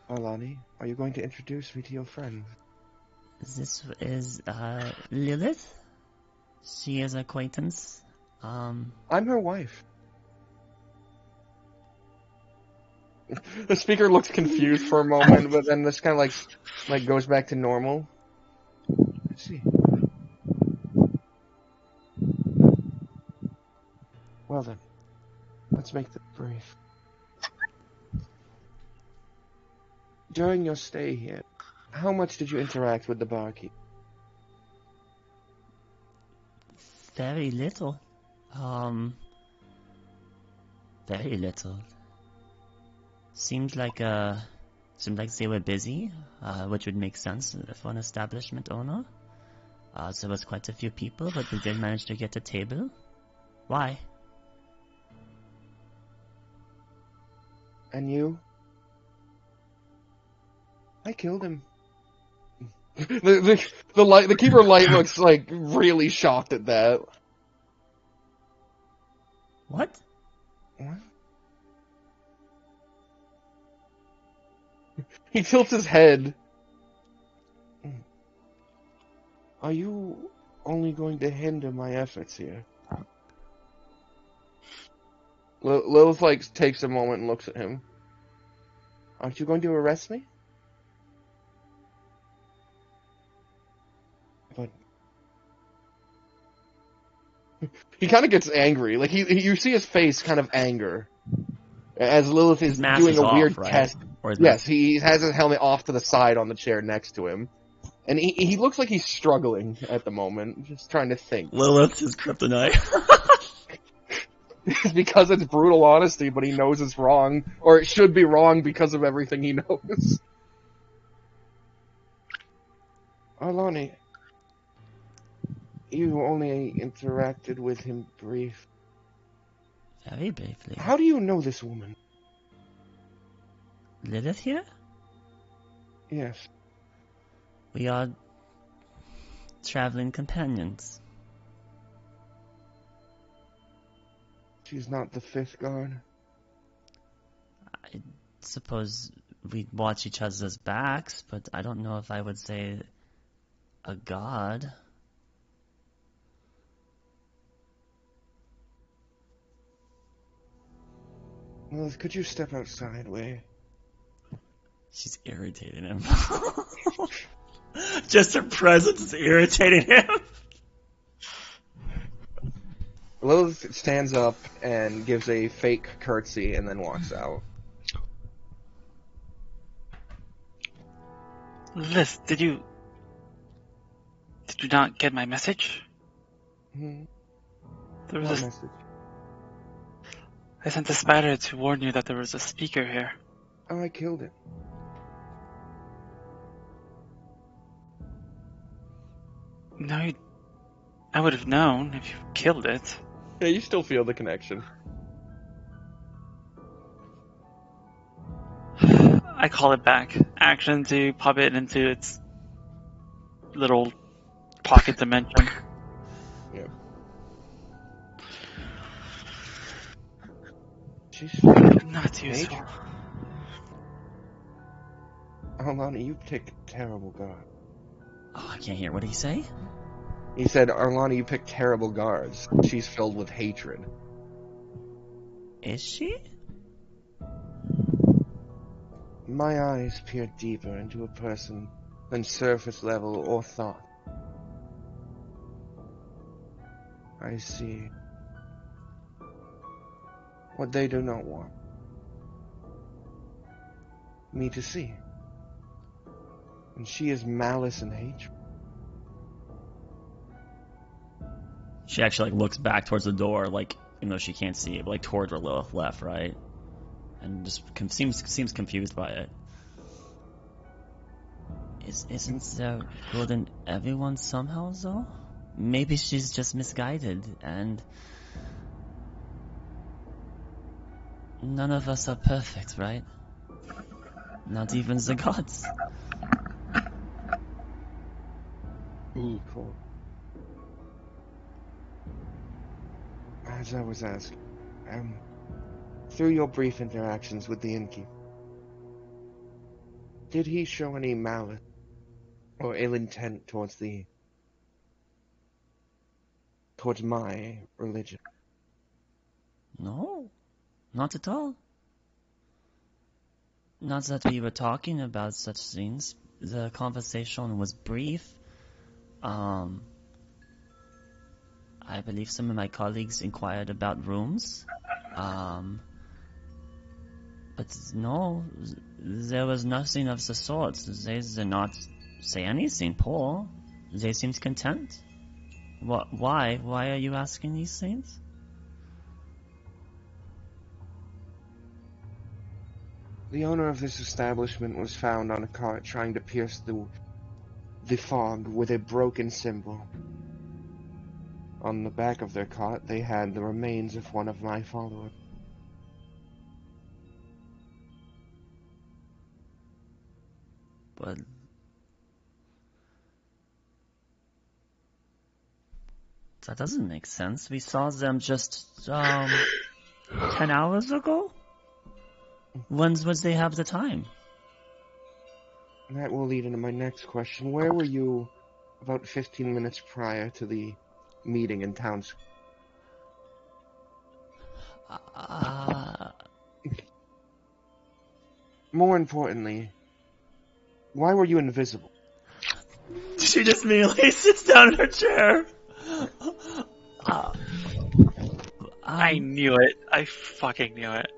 Arlani, are you going to introduce me to your friend? This is, Lilith. She is acquaintance. I'm her wife. The speaker looks confused for a moment, but then this kind of like goes back to normal. Let's see. Well then, let's make this brief. During your stay here, how much did you interact with the barkeep? Very little. Very little. Seemed like they were busy, which would make sense for an establishment owner. There was quite a few people, but we did manage to get a table. Why? And you? I killed him. The keeper light looks like really shocked at that. What? What? He tilts his head. Are you only going to hinder my efforts here? Lilith takes a moment and looks at him. Aren't you going to arrest me? But he kind of gets angry. Like you see his face kind of anger as Lilith is doing a weird test. Yes, he has his helmet off to the side on the chair next to him. And he looks like he's struggling at the moment, just trying to think. Lilith is kryptonite. It's because it's brutal honesty, but he knows it's wrong. Or it should be wrong because of everything he knows. Arlani, you only interacted with him brief. Very briefly. How do you know this woman? Lilith here? Yes. We are traveling companions. She's not the fifth guard? I suppose we watch each other's backs, but I don't know if I would say a god. Well, could you step outside, Way? She's irritating him. Just her presence is irritating him. Lilith stands up and gives a fake curtsy and then walks out. Liz, did you not get my message? Hmm. There What was a, message? I sent a spider to warn you that there was a speaker here. Oh, I killed it. No, I would have known if you killed it. Yeah, you still feel the connection. I call it back. Action to pop it into its little pocket dimension. Yep. She's Not useful. nature. Arlani, you pick terrible guards. Oh, I can't hear. What did he say? He said, Arlani, you pick terrible guards. She's filled with hatred. Is she? My eyes peer deeper into a person than surface level or thought. I see what they do not want me to see. And she is malice and hatred. She actually like looks back towards the door, like even though she can't see it, but like towards where Lilith left, right? And just seems confused by it. Isn't there good in everyone somehow, though? Maybe she's just misguided, and none of us are perfect, right? Not even the gods. Ooh, cool. As I was asking, through your brief interactions with the innkeeper, did he show any malice or ill intent towards my religion? No, not at all. Not that we were talking about such things. The conversation was brief. I believe some of my colleagues inquired about rooms. But no, there was nothing of the sort. They did not say anything, Paul. They seemed content. Why? Why are you asking these things? The owner of this establishment was found on a cart trying to pierce the fog with a broken symbol. On the back of their cart, they had the remains of one of my followers. But that doesn't make sense. We saw them just 10 hours ago? When would they have the time? That will lead into my next question. Where were you about 15 minutes prior to the meeting in town square? More importantly, why were you invisible? She just immediately sits down in her chair. I knew it. I fucking knew it.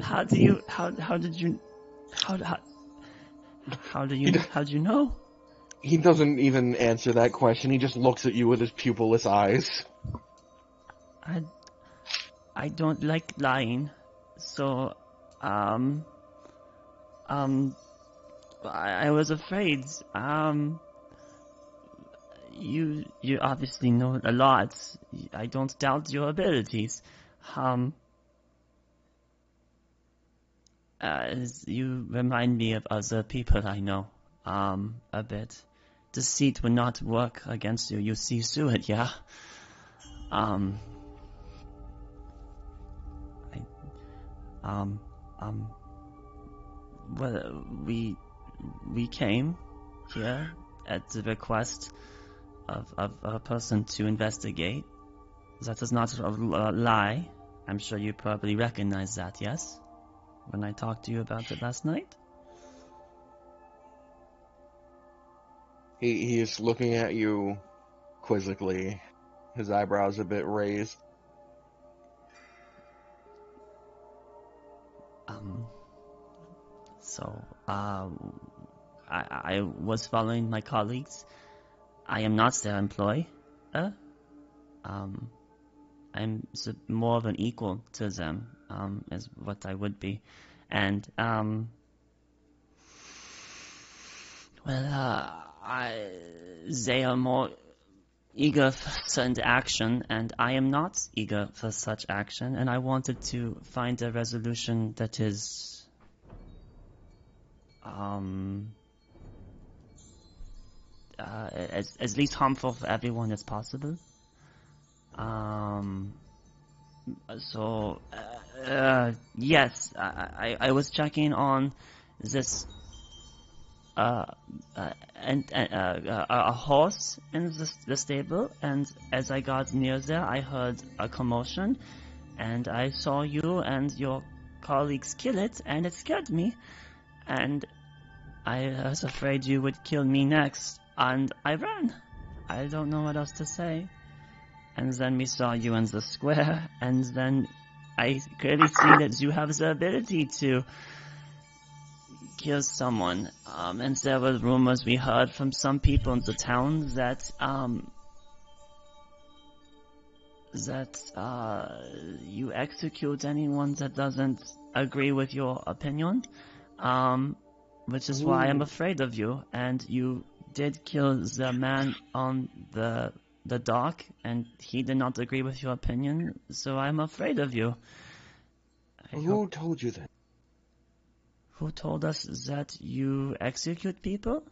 How'd you know? He doesn't even answer that question. He just looks at you with his pupilless eyes. I don't like lying, so I was afraid. You obviously know a lot. I don't doubt your abilities. You remind me of other people I know, a bit. Deceit will not work against you. You see through it, yeah? Well, we came here at the request of a person to investigate. That is not a lie. I'm sure you probably recognize that, yes? When I talked to you about it last night? He is looking at you quizzically, his eyebrows a bit raised. I was following my colleagues. I am not their employee. I'm more of an equal to them, is what I would be. And, they are more eager for certain action, and I am not eager for such action, and I wanted to find a resolution that is, as least harmful for everyone as possible. Yes, I was checking on this a horse in the stable, and as I got near there, I heard a commotion, and I saw you and your colleagues kill it, and it scared me, and I was afraid you would kill me next, and I ran. I don't know what else to say. And then we saw you in the square, and then I clearly see that you have the ability to kill someone. And there were rumors we heard from some people in the town that you execute anyone that doesn't agree with your opinion, which is why I'm afraid of you. And you did kill the man on the dock, and he did not agree with your opinion, so I'm afraid of you. Who told you that? Who told us that you execute people?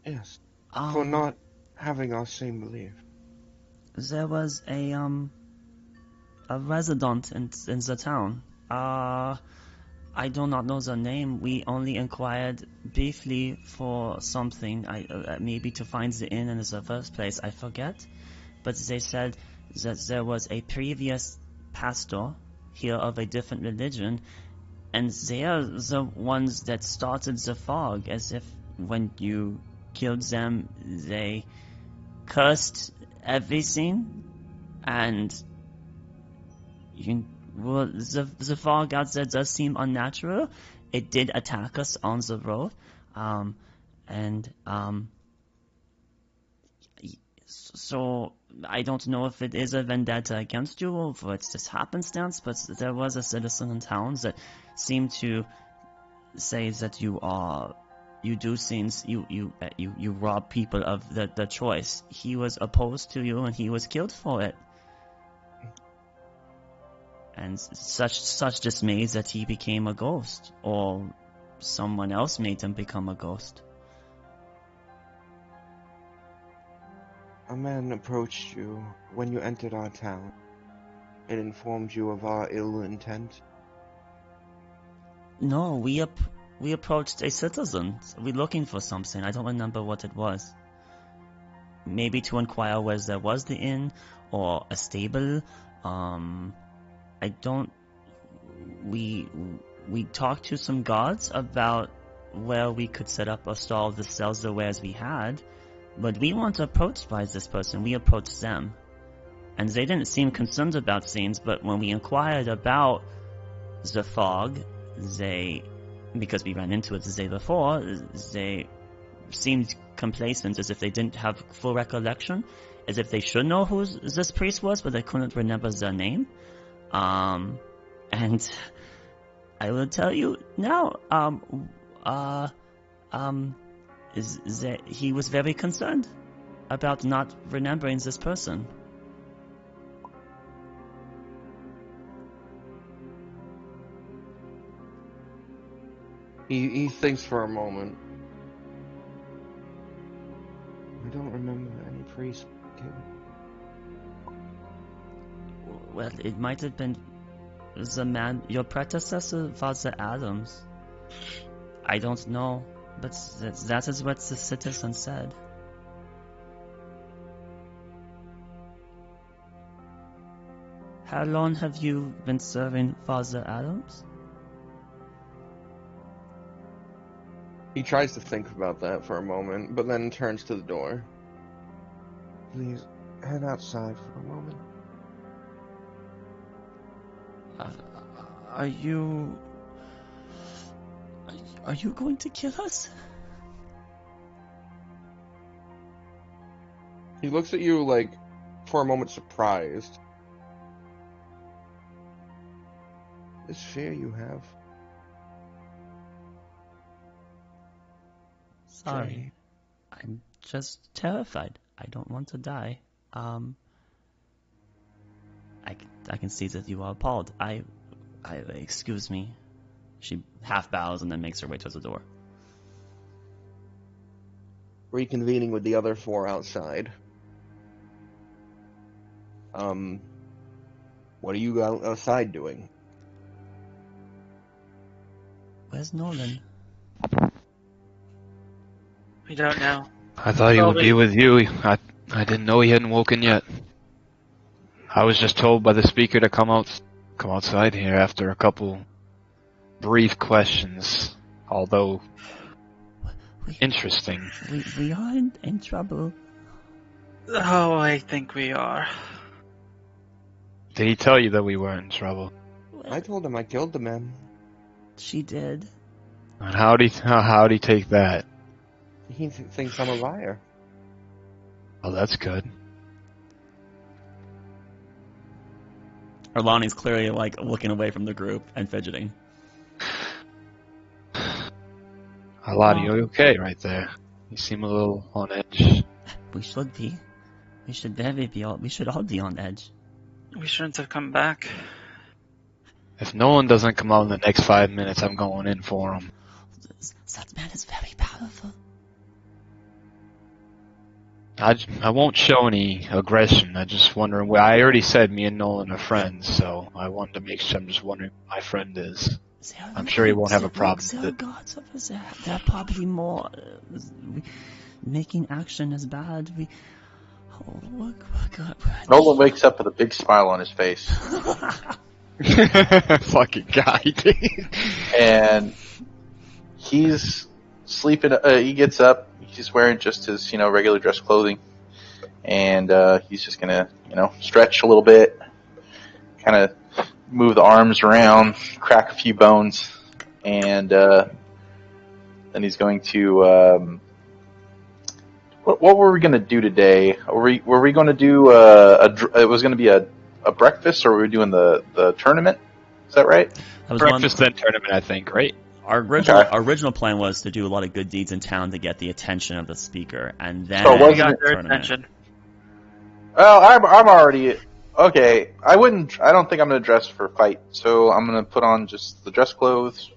Yes. For not having our same belief. There was a resident in the town. I do not know the name. We only inquired briefly for something, maybe to find the inn in the first place. I forget. But they said that there was a previous pastor here of a different religion, and they are the ones that started the fog, as if when you killed them, they cursed everything, and the fog out there does seem unnatural. It did attack us on the road, so I don't know if it is a vendetta against you or if it's just happenstance, but there was a citizen in town that seemed to say that you do things, you rob people of the choice. He was opposed to you and he was killed for it. And such dismay that he became a ghost, or someone else made him become a ghost. A man approached you when you entered our town. It informed you of our ill intent. No, we approached a citizen. We're looking for something. I don't remember what it was. Maybe to inquire whether there was the inn or a stable. We talked to some guards about where we could set up a stall to sell the wares we had, but we weren't approached by this person. We approached them, and they didn't seem concerned about things. But when we inquired about the fog, because we ran into it the day before, they seemed complacent, as if they didn't have full recollection, as if they should know who this priest was, but they couldn't remember their name. And I will tell you now, is that he was very concerned about not remembering this person. He thinks for a moment. I don't remember any priest killed. Well, it might have been the man, your predecessor, Father Adams. I don't know, but that is what the citizen said. How long have you been serving Father Adams? He tries to think about that for a moment, but then turns to the door. Please, head outside for a moment. Are you going to kill us? He looks at you like, for a moment, surprised. This fear you have. Sorry. I'm just terrified. I don't want to die. I can see that you are appalled. Excuse me. She half bows and then makes her way towards the door. Reconvening with the other four outside. What are you outside doing? Where's Nolan? We don't know. I thought he would be with you. I didn't know he hadn't woken yet. I was just told by the speaker to come outside here after a couple brief questions, although interesting. We are in trouble. Oh, I think we are. Did he tell you that we weren't in trouble? I told him I killed the man. She did. And how'd he take that? He thinks I'm a liar. Oh, that's good. Arlani's clearly like looking away from the group and fidgeting. Alani, you okay right there? You seem a little on edge. We should be. We should all be on edge. We shouldn't have come back. If no one doesn't come out in the next 5 minutes, I'm going in for him. That man is very powerful. I won't show any aggression. I'm just wondering. Well, I already said me and Nolan are friends, so I wanted to make sure. I'm just wondering who my friend is. I'm sure he won't have a problem with it. Gods over there. They're probably more making action as bad. Nolan wakes up with a big smile on his face. Fucking guy, dude. And he's sleeping. He gets up. He's wearing just his, regular dress clothing, and he's just gonna, stretch a little bit, kind of move the arms around, crack a few bones, and then he's going to. What were we gonna do today? Were we going to do it was going to be a breakfast, or were we doing the tournament? Is that right? Breakfast then tournament, I think, right? Our original plan was to do a lot of good deeds in town to get the attention of the speaker, and then we got their attention. Well, I'm already okay. I don't think I'm gonna dress for a fight, so I'm gonna put on just the dress clothes,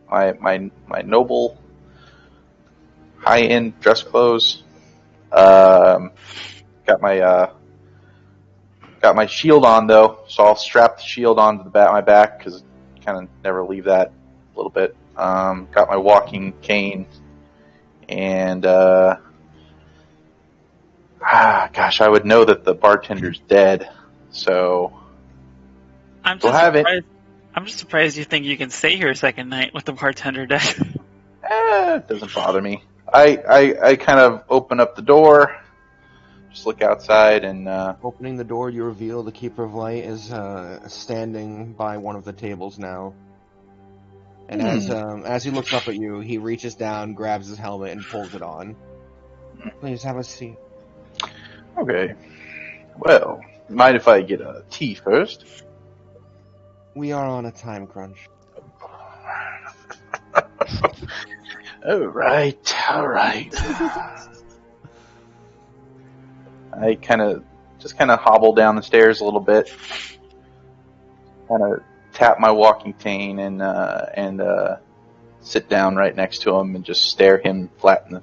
my noble, high end dress clothes. Got my shield on though, so I'll strap the shield onto my back because kind of never leave that. A little bit. Got my walking cane, and gosh, I would know that the bartender's dead. So I'm just surprised you think you can stay here a second night with the bartender dead. It doesn't bother me. I kind of open up the door, just look outside, and Opening the door, you reveal the Keeper of Light is standing by one of the tables now. And as he looks up at you, he reaches down, grabs his helmet, and pulls it on. Please have a seat. Okay. Well, mind if I get a tea first? We are on a time crunch. All right. I kind of hobble down the stairs a little bit, kind of tap my walking cane and sit down right next to him and just stare him flat in the.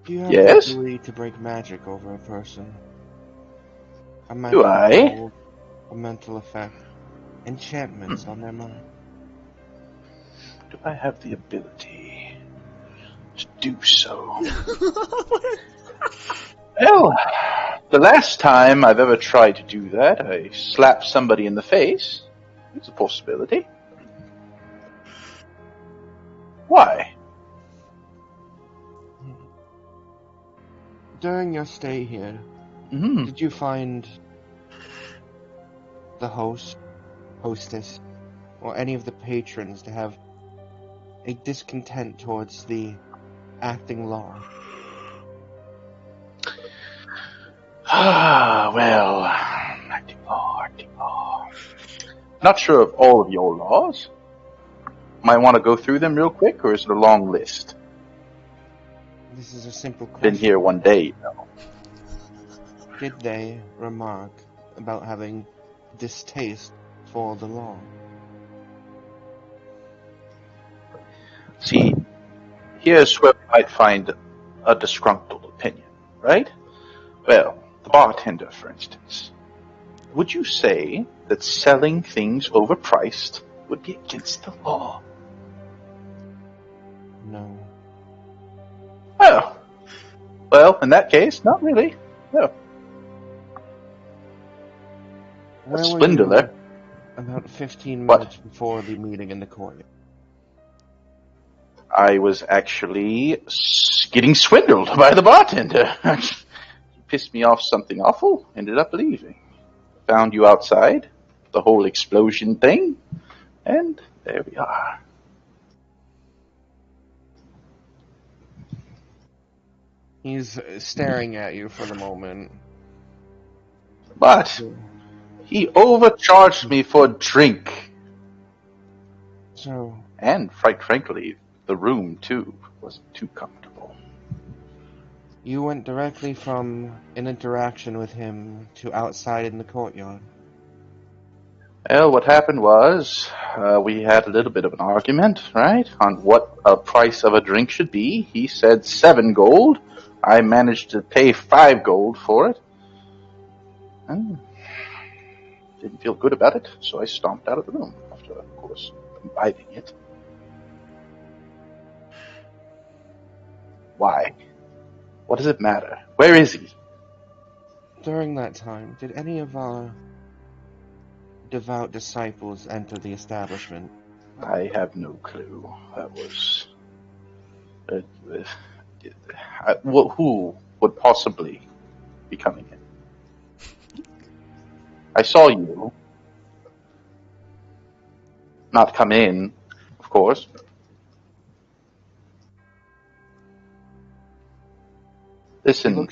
Do you have Yes? the ability to break magic over a person? Do I? A mental effect. Enchantments on their mind. Do I have the ability to do so? Well, the last time I've ever tried to do that, I slapped somebody in the face, It's a possibility. Why? During your stay here, Hmm. did you find the host, hostess, or any of the patrons to have a discontent towards the acting law? Well, acting law. Not sure of all of your laws. Might want to go through them real quick, or is it a long list? This is a simple question. Been here one day, you know. Did they remark about having distaste for the law? See, here's where we might find a disgruntled opinion, right? Well, the bartender, for instance. Would you say that selling things overpriced would be against the law? No. Oh. Well, in that case, not really. No. Where A were swindler. you about 15 What? minutes before the meeting in the courtyard? I was actually getting swindled by the bartender. He pissed me off something awful, ended up leaving. Found you outside, the whole explosion thing, and there we are. He's staring at you for the moment. But he overcharged me for a drink. So, And, quite frankly, the room, too, wasn't too comfortable. you went directly from an interaction with him to outside in the courtyard. Well, what happened was, we had a little bit of an argument, right, on what a price of a drink should be. He said 7 gold. I managed to pay 5 gold for it. And didn't feel good about it, so I stomped out of the room after, of course, imbibing it. Why? What does it matter? Where is he? During that time, did any of our devout disciples enter the establishment? I have no clue. That was... who would possibly be coming in? I saw you. Not come in, of course. Listen,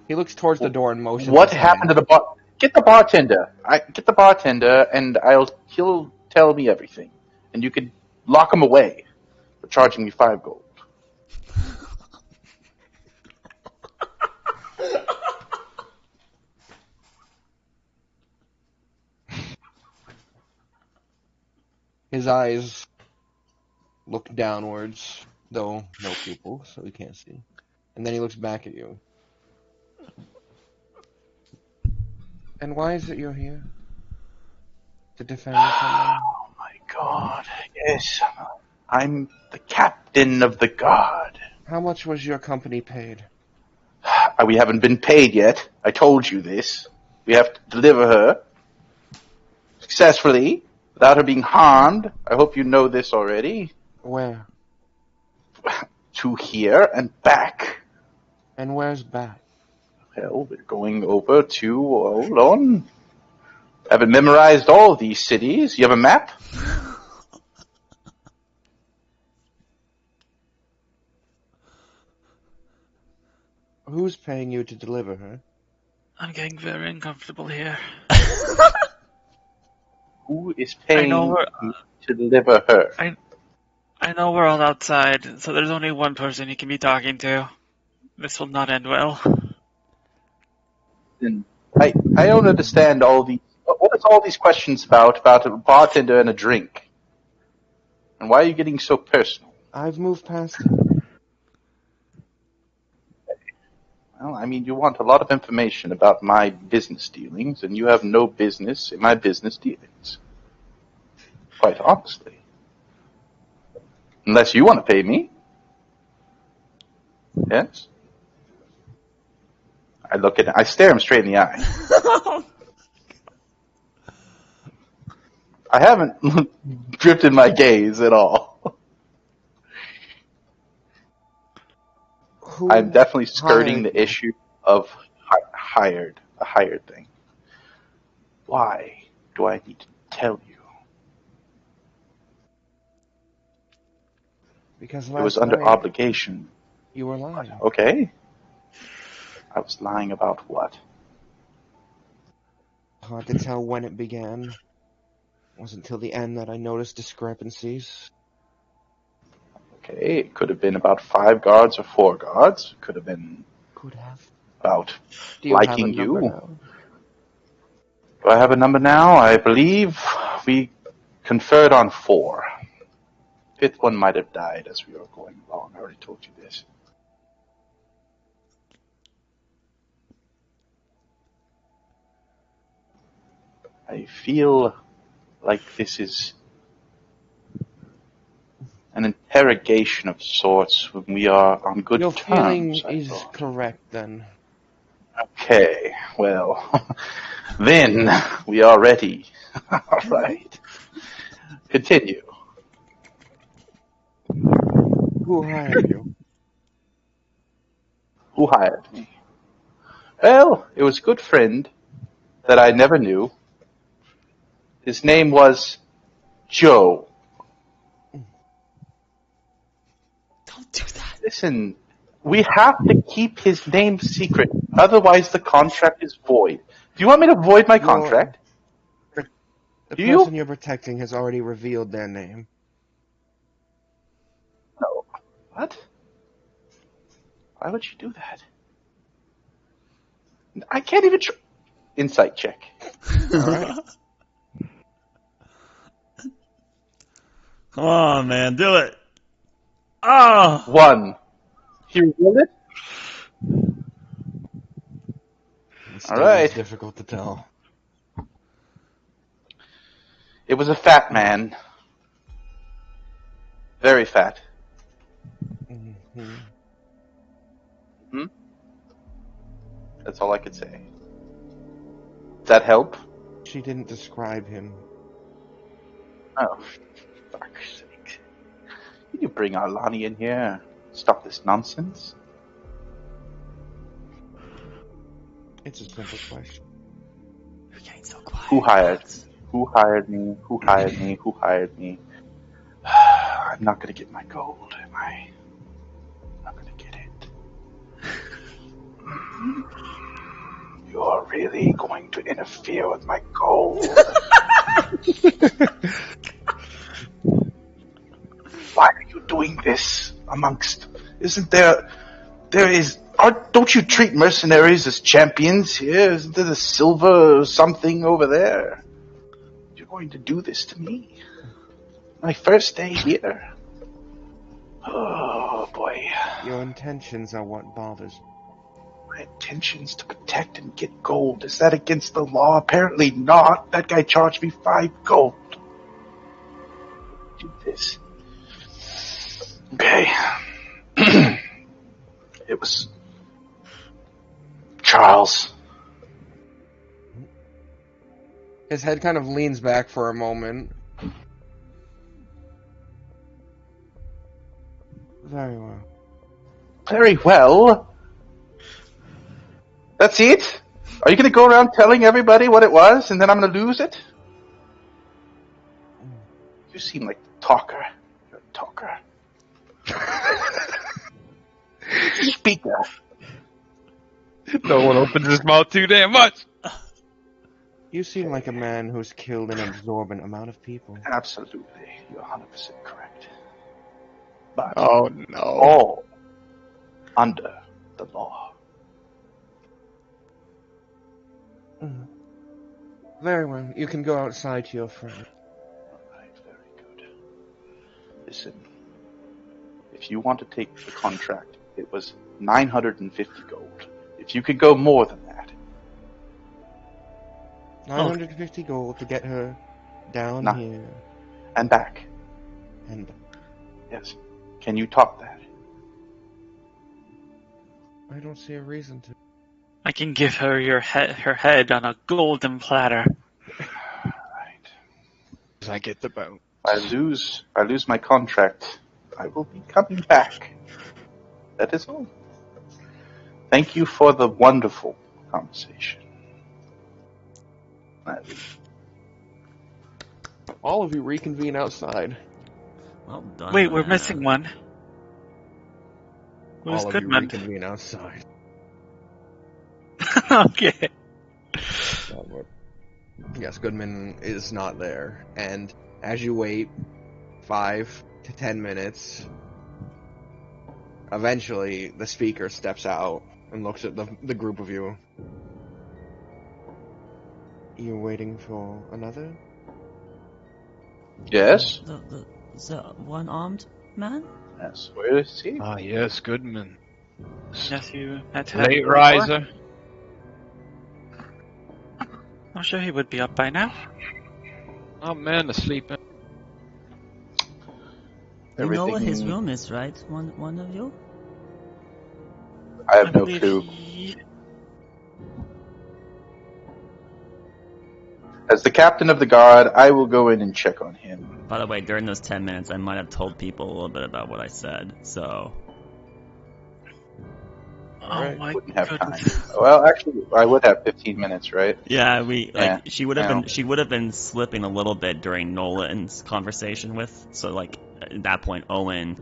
He looks towards the door and motions. what his happened to hand. the bar? Get the bartender. Get the bartender, and he'll tell me everything, and you can lock him away for charging me 5 gold. His eyes look downwards, though no pupil, so he can't see. And then he looks back at you. And why is it you're here? To defend someone? Oh my god, yes. I'm the captain of the guard. How much was your company paid? We haven't been paid yet. I told you this. We have to deliver her successfully, without her being harmed. I hope you know this already. Where? To here and back. And where's back? Well, we're going over to, hold on. Haven't memorized all these cities. You have a map? Who's paying you to deliver her? I'm getting very uncomfortable here. Who is paying I know you to deliver her? I know we're all outside, so there's only one person you can be talking to. This will not end well. And I don't understand all these. What is all these questions about a bartender and a drink? And why are you getting so personal? I've moved past it. Well, I mean, you want a lot of information about my business dealings, and you have no business in my business dealings. Quite honestly. Unless you want to pay me. Yes? I stare him straight in the eye. I haven't drifted my gaze at all. Who I'm definitely skirting hired the you? issue of a hired thing. Why do I need to tell you? Because It was last under night obligation. you were lying. Okay. I was lying about what? Hard to tell when it began. It wasn't till the end that I noticed discrepancies. Okay, it could have been about 5 guards or 4 guards. It could have been Could have. about Do you have a liking number you. now? Do I have a number now? I believe we conferred on 4. 5th one might have died as we were going along. I already told you this. I feel like this is an interrogation of sorts when we are on good Your feeling terms. I is thought. correct then. Okay, well, then we are ready. All right. Continue. Who hired you? Who hired me? Well, it was a good friend that I never knew. His name was Joe. Don't do that. Listen, we have to keep his name secret, otherwise the contract is void. Do you want me to void my contract? The Do you? person you're protecting has already revealed their name. No. What? Why would you do that? I can't even insight check. Alright. Come on, man, do it. Oh, 1. He revealed it? Still, Alright. it's difficult to tell. It was a fat man. Very fat. Mm-hmm. That's all I could say. Does that help? She didn't describe him. Oh, for fuck's sake. Can you bring Arlani in here? Stop this nonsense? It's a simple question. you're getting so quiet. Who hired me? Who hired me? Who hired me? Who hired me? I'm not gonna get my gold, am I? I'm not gonna get it. You're really going to interfere with my gold? Why are you doing this amongst... Isn't there... Don't you treat mercenaries as champions here? Isn't there the silver something over there? You're going to do this to me? My first day here. Oh, boy. Your intentions are what bothers me. My intentions to protect and get gold. Is that against the law? Apparently not. That guy charged me 5 gold. Do this. Okay. It was Charles. His head kind of leans back for a moment. Very well. Very well. That's it? Are you going to go around telling everybody what it was and then I'm going to lose it? You seem like the talker. You're a talker. Speaker. No one opens his mouth too damn much. You seem like a man who's killed an absorbent amount of people. Absolutely. You're 100% correct. But Oh no. all under the law. Very well. You can go outside to your friend. Alright, very good. Listen, if you want to take the contract, it was 950 gold. If you could go more than that. 950 gold to get her down Nah. here. And back. And Yes. Can you top that? I don't see a reason to. I can give her her head on a golden platter. Right. as I get the bone. I lose my contract, I will be coming back. That is all. Thank you for the wonderful conversation. All of you reconvene outside. Well done. Wait, we're man. missing one. Where's All of you Goodman? reconvene outside. Okay. Yes, Goodman is not there. And as you wait 5 to 10 minutes, eventually the speaker steps out and looks at the group of you. You're waiting for another? Yes? The one-armed man? Yes. Where is he? Ah, yes, Goodman. Yes, you had to Late before. riser. I'm sure he would be up by now. Oh man, asleep. You know what his Everything- room is, right? One of you? I have no believe clue. he- As the captain of the guard, I will go in and check on him. By the way, during those 10 minutes, I might have told people a little bit about what I said, so... Oh Alright, my wouldn't have time. goodness. Well, actually, I would have 15 minutes, right? Yeah, Yeah. she would have Now. been slipping a little bit during Nolan's conversation with, so like at that point Owen,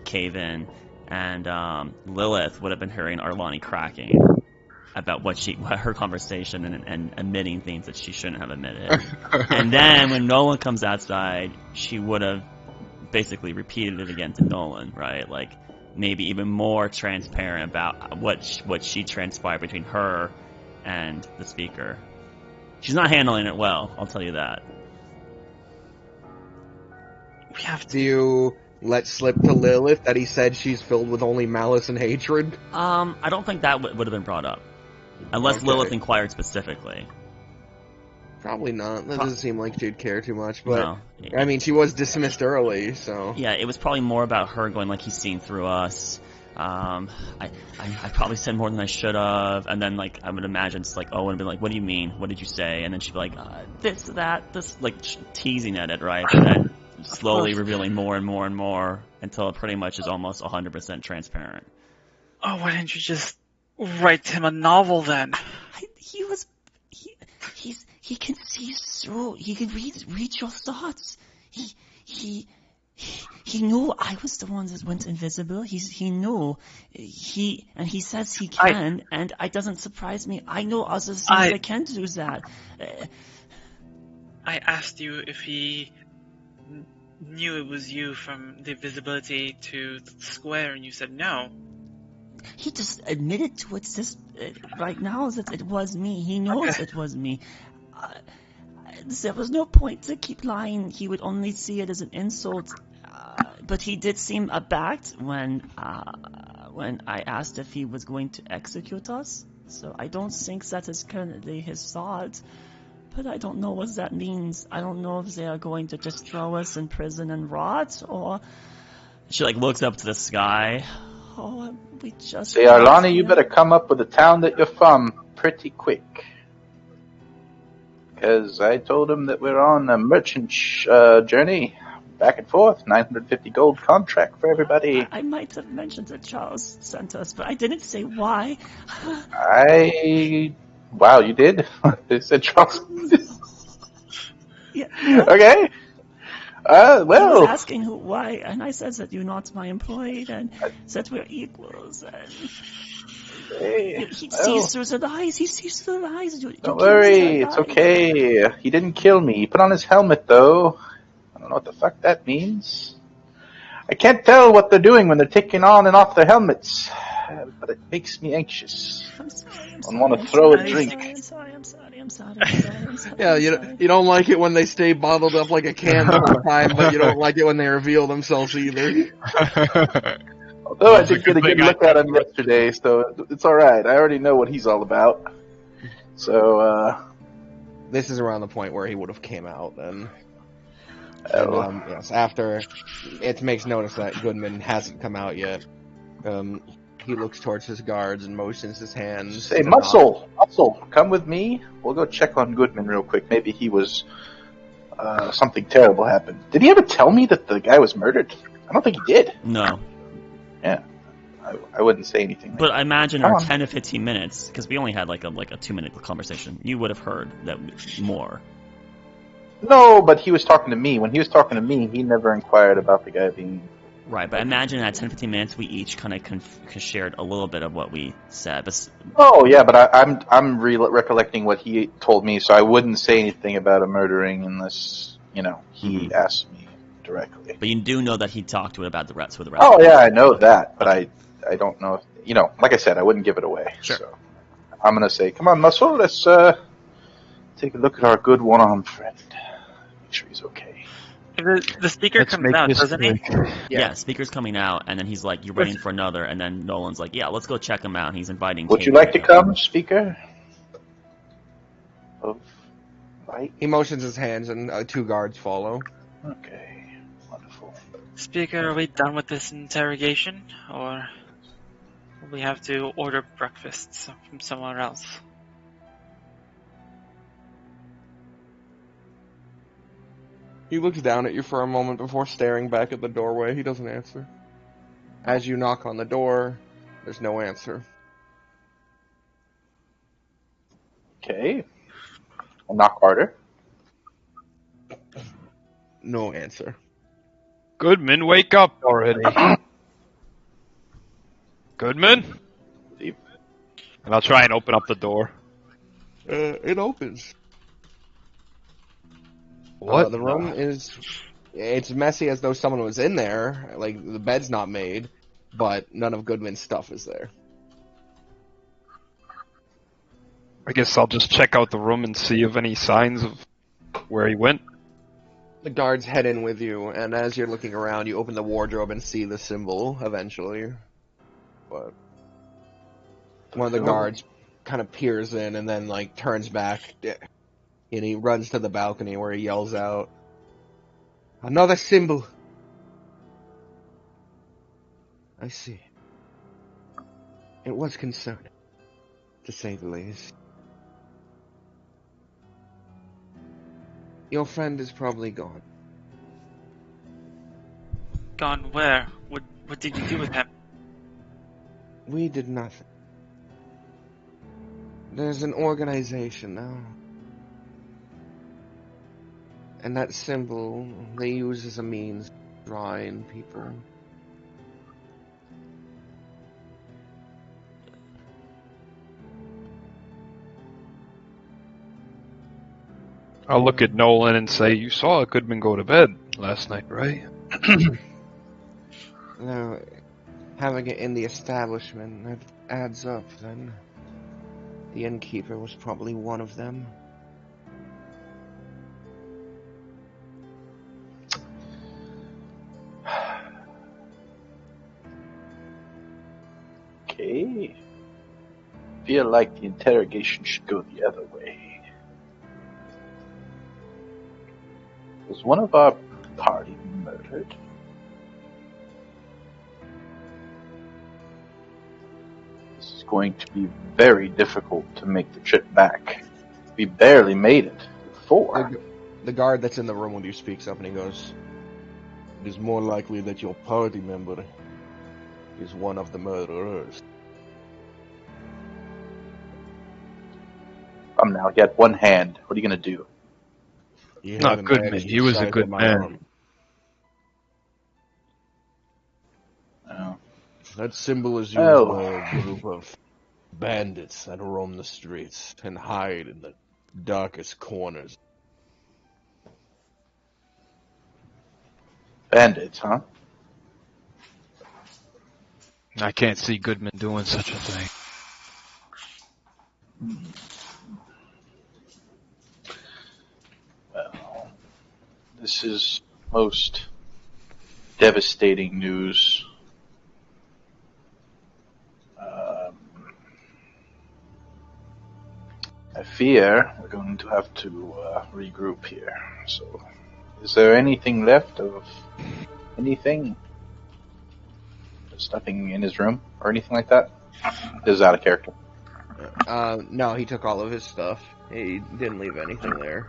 Caven, and Lilith would have been hearing Arlani cracking about what her conversation and admitting things that she shouldn't have admitted. And then when Nolan comes outside, she would have basically repeated it again to Nolan, right? Like maybe even more transparent about what she transpired between her and the speaker. She's not handling it well, I'll tell you that. We have to. Do you let slip to Lilith that he said she's filled with only malice and hatred? I don't think that would have been brought up. Unless Okay. Lilith inquired specifically. Probably not. That doesn't seem like she'd care too much, but... No. I mean, she was dismissed early, so... Yeah, it was probably more about her going like, he's seen through us. I probably said more than I should have, and then like I would imagine it's like Owen would be like, "What do you mean? What did you say?" And then she'd be like, "This, like teasing at it, right?" And then slowly revealing more and more and more until it pretty much is almost 100% transparent. Oh, why didn't you just write him a novel then? He can see through. He can read your thoughts. He knew I was the one that went invisible. He knew. He says he can, and it doesn't surprise me. I know other things that can do that. I asked you if he knew it was you from the visibility to the square, and you said no. He just admitted to it right now that it was me. He knows it was me. There was no point to keep lying. He would only see it as an insult. But he did seem abashed when I asked if he was going to execute us. So I don't think that is currently his thought. But I don't know what that means. I don't know if they are going to just throw us in prison and rot, or... She like looks up to the sky. Oh, we just... Say, Arlani, you better come up with the town that you're from pretty quick. Because I told him that we're on a merchant journey, back and forth, 950 gold contract for everybody. I might have mentioned that Charles sent us, but I didn't say why. Wow, you did? They said Charles. Yeah. Okay. He was Well. asking why, and I said that you're not my employee, and that we're equals, and... Hey, He sees through the lies. He sees through the lies. Don't worry, it's okay. He didn't kill me. He put on his helmet, though. I don't know what the fuck that means. I can't tell what they're doing when they're taking on and off their helmets, but it makes me anxious. I'm sorry. I want to throw a drink. I'm sorry. Yeah, you don't like it when they stay bottled up like a can the whole time, but you don't like it when they reveal themselves either. Although I did get a good look at him yesterday, so it's alright. I already know what he's all about. So, This is around the point where he would have came out then. Oh. And, yes, after it makes notice that Goodman hasn't come out yet, he looks towards his guards and motions his hands. Say, Muscle, come with me. We'll go check on Goodman real quick. Maybe he was something terrible happened. Did he ever tell me that the guy was murdered? I don't think he did. No. Yeah. I wouldn't say anything. But I imagine Come our on. 10 to 15 minutes, because we only had like a 2-minute conversation, you would have heard that more. No, but he was talking to me. When he was talking to me, he never inquired about the guy being... Right, but imagine at 10 to 15 minutes we each kind of shared a little bit of what we said. But Oh, yeah, but I'm recollecting what he told me, so I wouldn't say anything about a murdering unless, he asked me directly. you do know that he talked to it about the rest with the rest. Oh, yeah, I know that, but I don't know if, like I said, I wouldn't give it away. Sure. So I'm going to say, come on, Muscle, let's take a look at our good one-armed friend. Make sure he's okay. The speaker comes out, doesn't he? Yeah, speaker's coming out, and then he's like, "You're waiting for another," and then Nolan's like, "Yeah, let's go check him out." And he's inviting. Would Kate you like to go. come, speaker? Of light? He motions his hands, and 2 guards follow. Okay, wonderful. Speaker, are we done with this interrogation, or will we have to order breakfast from somewhere else? He looks down at you for a moment before staring back at the doorway. He doesn't answer. As you knock on the door, there's no answer. Okay. I'll knock harder. No answer. Goodman, wake up already. Goodman? And I'll try and open up the door. It opens. What? The room it's messy as though someone was in there. Like, the bed's not made, but none of Goodman's stuff is there. I guess I'll just check out the room and see if any signs of where he went. The guards head in with you, and as you're looking around, you open the wardrobe and see the symbol, eventually. But one of the guards kind of peers in and then, turns back, and he runs to the balcony where he yells out, "Another symbol!" I see. It was concerning, to say the least. Your friend is probably gone. Gone where? What did you do with him? We did nothing. There's an organization now. And that symbol they use as a means to draw in people. I'll look at Nolan and say, "You saw Goodman go to bed last night, right?" Now, having it in the establishment, that adds up, then. The innkeeper was probably one of them. Okay. Feel like the interrogation should go the other way. Was one of our party murdered? This is going to be very difficult to make the trip back. We barely made it before. The guard that's in the room with you speaks up and he goes, "It is more likely that your party member is one of the murderers." Come now, he had one hand. What are you going to do? You Not haven't Goodman, managed to he was a decipher good my man. arm. Oh. That symbol is used Oh. by a group of bandits that roam the streets and hide in the darkest corners. Bandits, huh? I can't see Goodman doing such a thing. Well, this is most devastating news. I fear we're going to have to regroup here. So, is there anything left of anything? There's nothing in his room or anything like that? This is out of character. No, he took all of his stuff. He didn't leave anything there.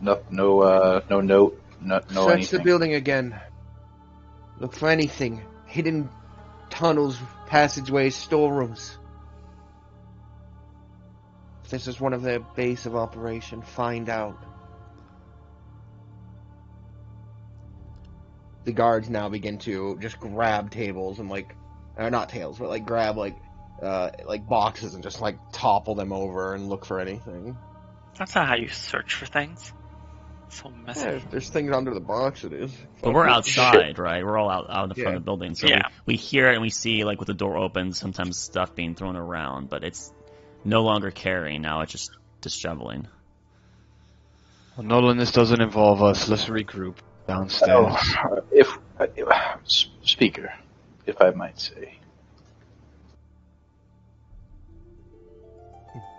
No note, no Search anything. the building again. Look for anything. Hidden tunnels, passageways, storerooms. If this is one of their base of operation, find out. The guards now begin to just grab tables and not tables, but grab boxes and just topple them over and look for anything. That's not how you search for things. So messy. Yeah, if there's things under the box, it is. But we're outside, right? We're all out in the front Yeah. of the building, so Yeah. we hear it and we see with the door open, sometimes stuff being thrown around, but it's no longer carrying now. It's just disheveling. Well, Nolan, this doesn't involve us. Let's regroup downstairs. Speaker, if I might say.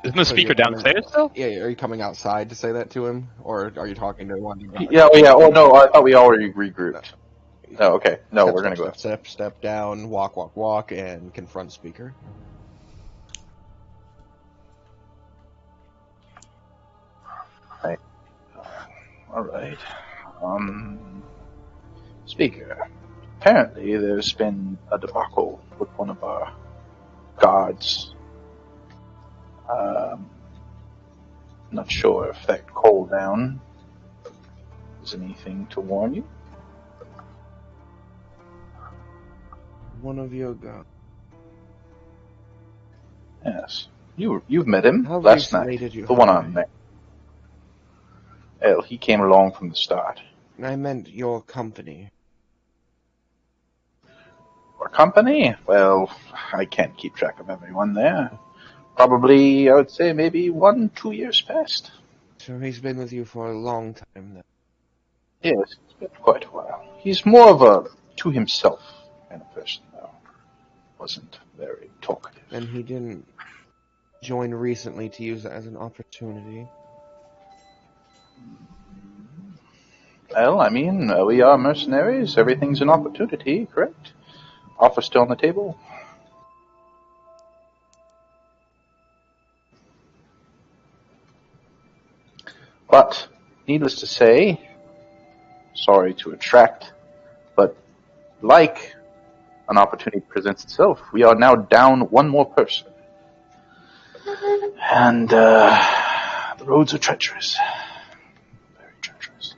Isn't the speaker downstairs still? Yeah, are you coming outside to say that to him, or are you talking to one? Yeah. Oh no, I thought we already regrouped. Oh, okay. No, we're gonna go. Step down, walk, and confront speaker. All right. Speaker. Apparently, there's been a debacle with one of our guards. Not sure if that call down is anything to warn you. One of your guards. Yes, you've met him How last recently night. did you The one hire on him? there. Well, he came along from the start. I meant your company. Our company? Well, I can't keep track of everyone there. Probably, I would say, maybe 1-2 years past. So he's been with you for a long time then. Yes, it's been quite a while. He's more of a to himself kind of person, though. Wasn't very talkative. And he didn't join recently to use it as an opportunity. Well, I mean, we are mercenaries. Everything's an opportunity, correct? Offer still on the table. But, needless to say, sorry to attract, but like an opportunity presents itself, we are now down one more person. And the roads are treacherous. Very treacherous.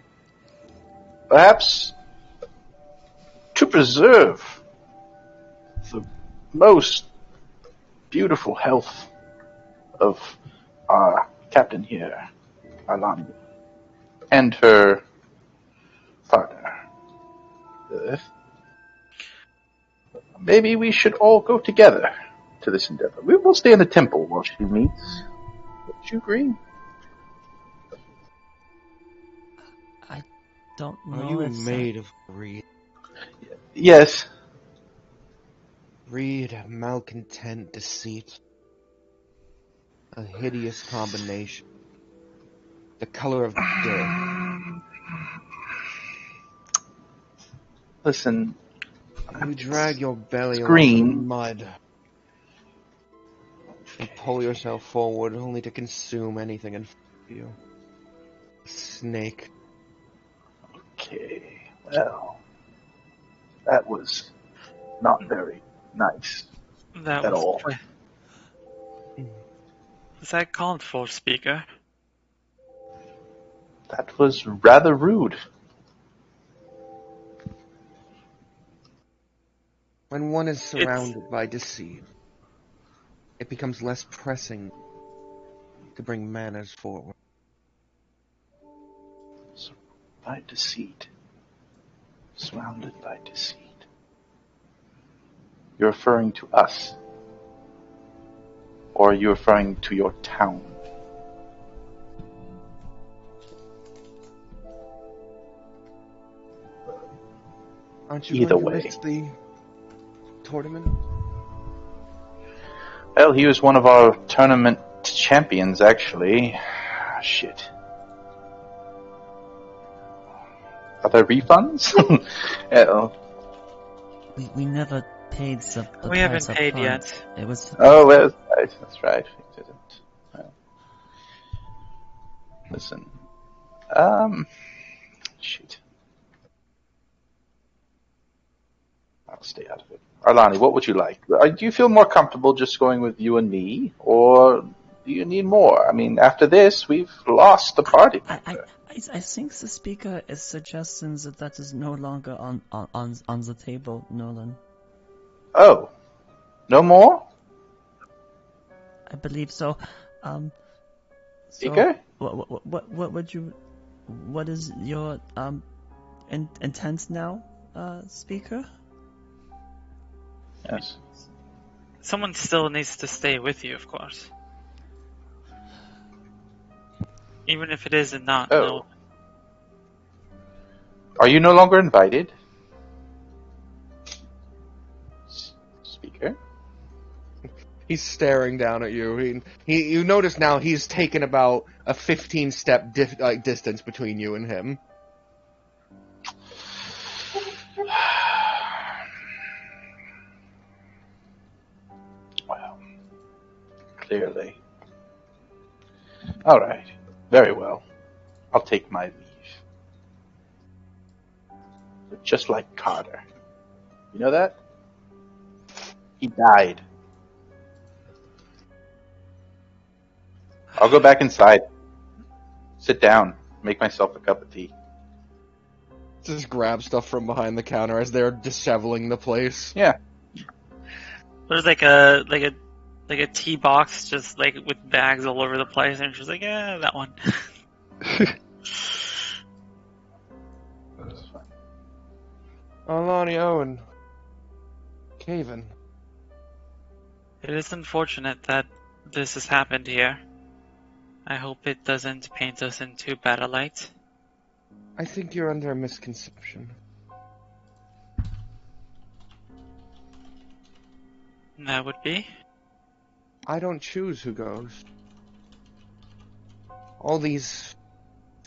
Perhaps to preserve the most beautiful health of our captain here, Alani, and her partner, Lilith, maybe we should all go together to this endeavor. We will stay in the temple while she meets. Would you agree? I don't know. Are you if made of greed? Yes. Greed, malcontent, deceit. A hideous combination. The color of death. Listen, You drag your belly along green. the mud. And pull yourself forward only to consume anything in front of you. A snake. Okay, well, that was not very nice That at was all. Was that called for, speaker? That was rather rude. When one is surrounded by deceit, it becomes less pressing to bring manners forward. By deceit. Surrounded by deceit. You're referring to us? Or are you referring to your town? Aren't you Either going to way. miss the tournament? Well, he was one of our tournament champions, actually. Shit. Are there refunds? we never paid the We haven't price up paid front. yet. It was Oh, well, that's right. We didn't. Well, listen, Shoot. I'll stay out of it. Arlani, what would you like? Do you feel more comfortable just going with you and me, or do you need more? I mean, after this, we've lost the party. I think the speaker is suggesting that is no longer on the table, Nolan. Oh, no more? I believe so. Speaker? What would you? What is your intent now, speaker? Yes. Someone still needs to stay with you, of course. Even if it is not. Oh. No. Are you no longer invited? Speaker? He's staring down at you. You notice now he's taken about a 15-step distance between you and him. Well, clearly. All right. Very well. I'll take my leave. But just like Carter. You know that? He died. I'll go back inside. Sit down. Make myself a cup of tea. Just grab stuff from behind the counter as they're disheveling the place. Yeah. There's like a tea box just like with bags all over the place, and she's like, yeah, that one. Alani Owen. Caven. It is unfortunate that this has happened here. I hope it doesn't paint us in too bad a light. I think you're under a misconception. That would be. I don't choose who goes. All these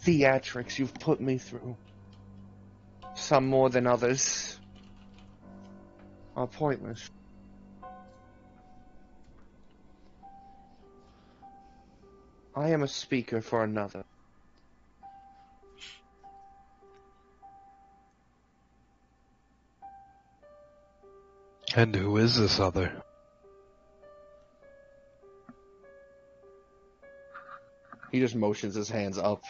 theatrics you've put me through, some more than others, are pointless. I am a speaker for another. And who is this other? He just motions his hands up.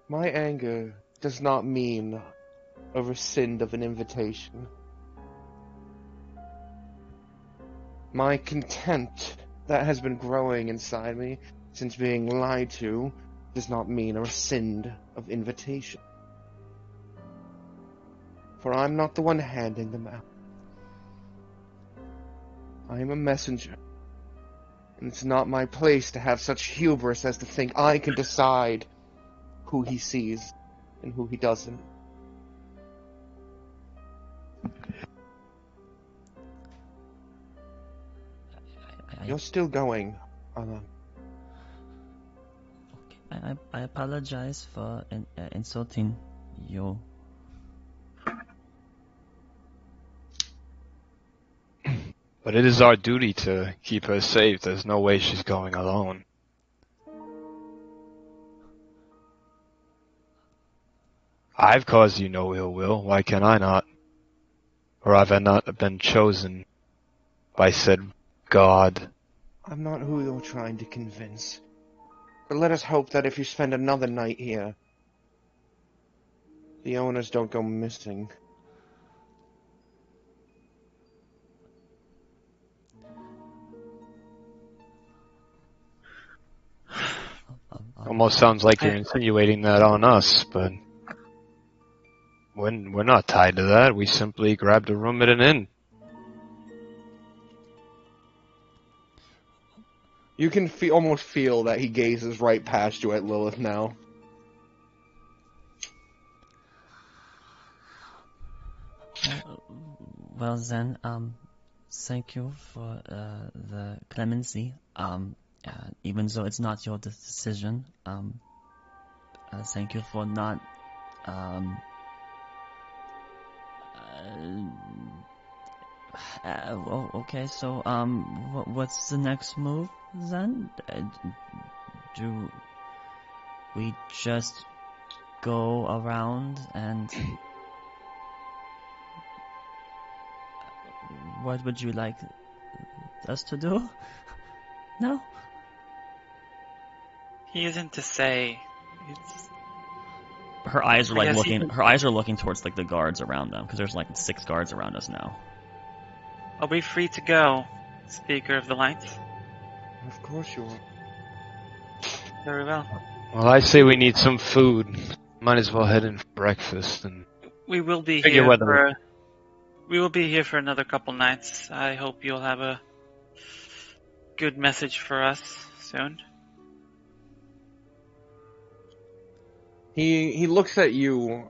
My anger does not mean a rescind of an invitation. My contempt that has been growing inside me since being lied to does not mean a rescind of invitation. For I'm not the one handing them out. I am a messenger, and it's not my place to have such hubris as to think I can decide who he sees and who he doesn't. You're still going, Alan. Okay. I apologize for insulting you. But it is our duty to keep her safe. There's no way she's going alone. I've caused you no ill will. Why can I not? Or have I not been chosen by said God? I'm not who you're trying to convince. But let us hope that if you spend another night here, the owners don't go missing. Almost sounds like you're insinuating that on us, but we're not tied to that. We simply grabbed a room at an inn. You can almost feel that he gazes right past you at Lilith now. Well then, thank you for the clemency. Even though it's not your decision, thank you for not Well, okay, so, what's the next move, then? Do we just go around and... What would you like us to do? No? He isn't to say. It's... Her eyes are I like guess looking. he- Her eyes are looking towards like the guards around them because there's like 6 guards around us now. Are we free to go, Speaker of the Lights? Of course you are. Very well. Well, I say we need some food. Might as well head in for breakfast and We will be Figure here whether- for. We will be here for another couple nights. I hope you'll have a good message for us soon. He looks at you,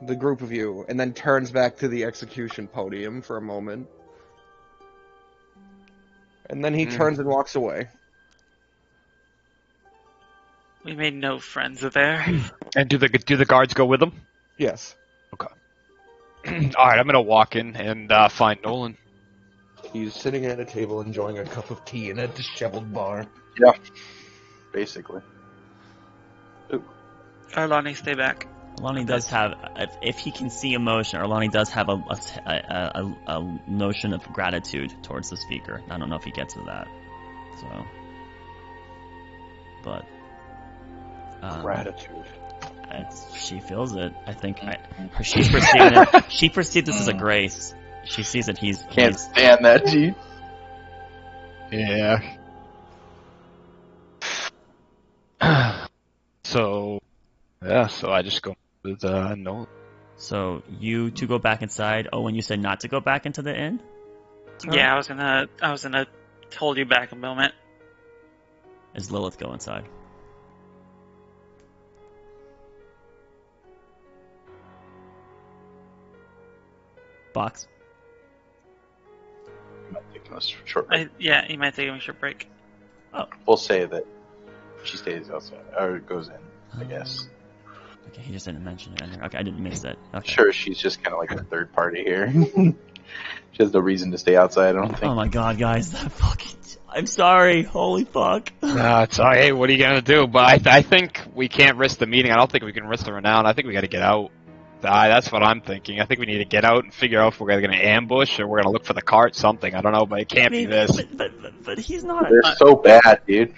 the group of you, and then turns back to the execution podium for a moment. And then he turns and walks away. We made no friends there. And do the guards go with them? Yes. All right, I'm gonna walk in and find Nolan. He's sitting at a table enjoying a cup of tea in a disheveled bar. Basically. Arlani, stay back. Arlani does have, if he can see emotion, Arlani does have a notion of gratitude towards the speaker. I don't know if he gets to that. So, but Gratitude. she feels it. I think she's perceiving it. She perceived this as a grace. She sees that Can't stand that, G. Yeah. So I just go with Nolan. So you two go back inside. Oh, and you said not to go back into the inn? Yeah, I was gonna hold you back a moment. As Lilith go inside. Box. Might take a short break. Yeah, you might take a short break. We'll say that she stays outside, or goes in, I guess. Okay, he just didn't mention it. Okay, I didn't miss it. Okay. Sure, she's just kind of like a third party here. She has no reason to stay outside, I don't think. Oh my god, guys, that fucking... I'm sorry, holy fuck. It's all right. Hey, what are you gonna do? But I think we can't risk the meeting. I don't think we can risk the renown. I think we got to get out. That's what I'm thinking. I think we need to get out and figure out if we're gonna ambush or we're gonna look for the cart. Something. I don't know, but it can't be this. But he's not... They're so bad, dude.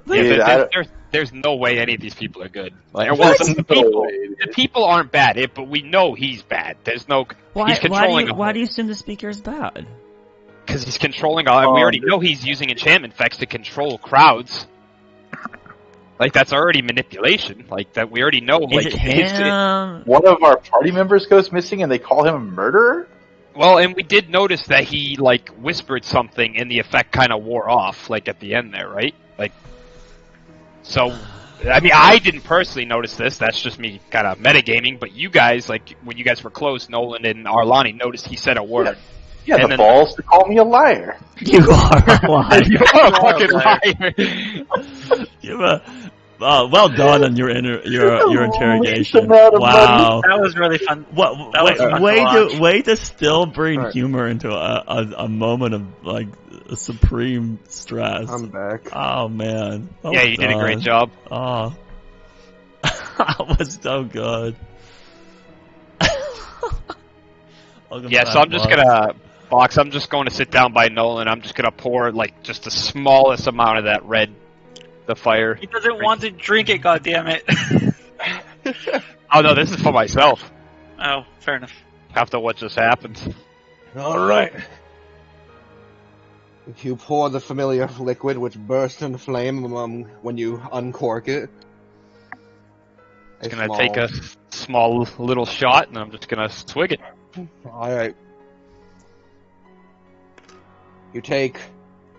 Yeah, Dude, but there's no way any of these people are good. Like, well, What? the people aren't bad, but we know he's bad. There's no. He's controlling. Why do you assume the speaker is bad? Because he's controlling. We already know he's using enchantment effects to control crowds. Like that's already manipulation. Like that we already know. Is Like it him? One of our party members goes missing and they call him a murderer? Well, and we did notice that he like whispered something, and the effect kind of wore off. Like at the end there, right? Like. So, I mean, I didn't personally notice this. That's just me kind of metagaming. But you guys, like, when you guys were close, Nolan and Arlani noticed he said a word. Yeah, And the then- balls to call me a liar. You are a liar. You are a fucking liar. Well done on your interrogation. amount of Wow. That was really fun. What That was fun to watch. way to still bring Alright. humor into a moment of like supreme stress. I'm back. Oh man. Well Yeah, you did a great done. job. Oh. That was so good. Welcome Yeah, back, so I'm just Box. I'm just going to sit down by Nolan. I'm just gonna pour like just the smallest amount of that the fire. He doesn't want to drink it, goddammit. Oh no, this is for myself. Oh, fair enough. After what just happened. Alright. You pour the familiar liquid which bursts into flame when you uncork it. I'm gonna take a small little shot, and I'm just gonna swig it. Alright. You take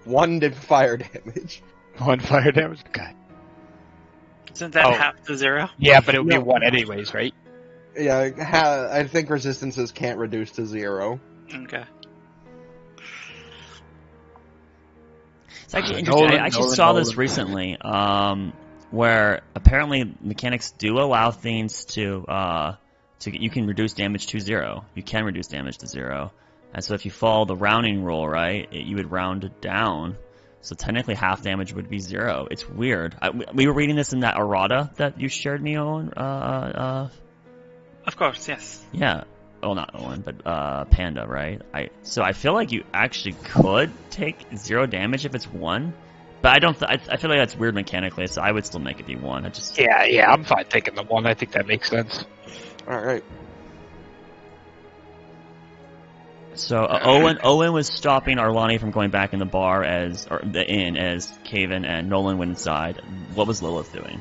1 fire damage. 1 fire damage. Okay. Isn't that Oh. half to 0? Yeah, but it would be No. 1 anyways, right? Yeah, I think resistances can't reduce to 0. Okay. It's actually interesting. I actually saw this recently, where apparently mechanics do allow things to you can reduce damage to 0. You can reduce damage to 0, And so if you follow the rounding rule, right, you would round it down. So technically half damage would be 0. It's weird. We were reading this in that errata that you shared me, Owen. Of course, yes. Yeah. Well, not Owen, but Panda, right? So I feel like you actually could take 0 damage if it's 1. But I don't. I feel like that's weird mechanically, so I would still make it be 1. Yeah, I'm fine taking the 1. I think that makes sense. All right. So Owen was stopping Arlani from going back in the bar as Caven and Nolan went inside. What was Lilith doing?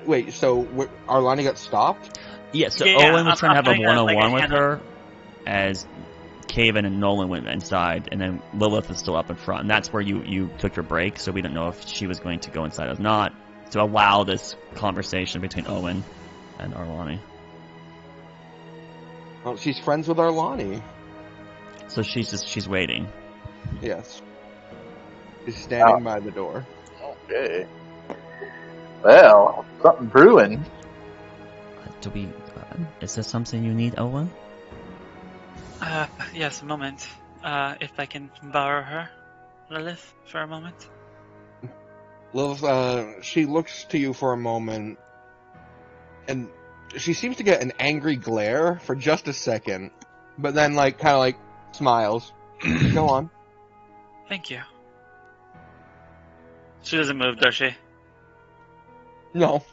Wait. So Arlani got stopped? Yeah. So Yeah, Owen was trying to have a putting a 1-on-1 with hand her, as Caven and Nolan went inside, and then Lilith was still up in front. And that's where you took your break. So we didn't know if she was going to go inside or not, to allow this conversation between Owen and Arlani. Well, she's friends with Arlani. So she's waiting. Yes. She's standing by the door. Okay. Well, something brewing. Is there something you need, Owen? Yes, a moment. If I can borrow her, Lilith, for a moment. Lilith, she looks to you for a moment, and she seems to get an angry glare for just a second, but then, kind of smiles. Go on. Thank you. She doesn't move, does she? No.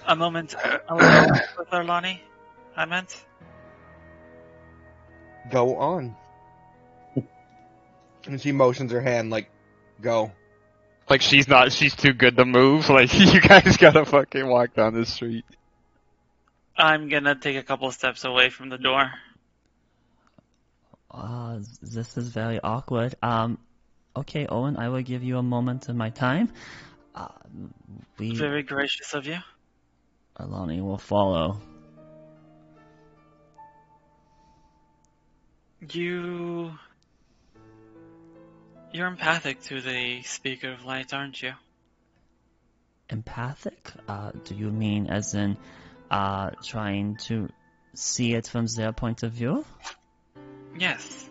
A moment alone with Arlani, I meant. Go on. And she motions her hand, go. Like she's too good to move. Like you guys gotta fucking walk down the street. I'm gonna take a couple steps away from the door. This is very awkward. Okay, Owen, I will give you a moment of my time. Very gracious of you. Alani will follow. You're empathic to the Speaker of Light, aren't you? Empathic? Do you mean as in trying to see it from their point of view? Yes.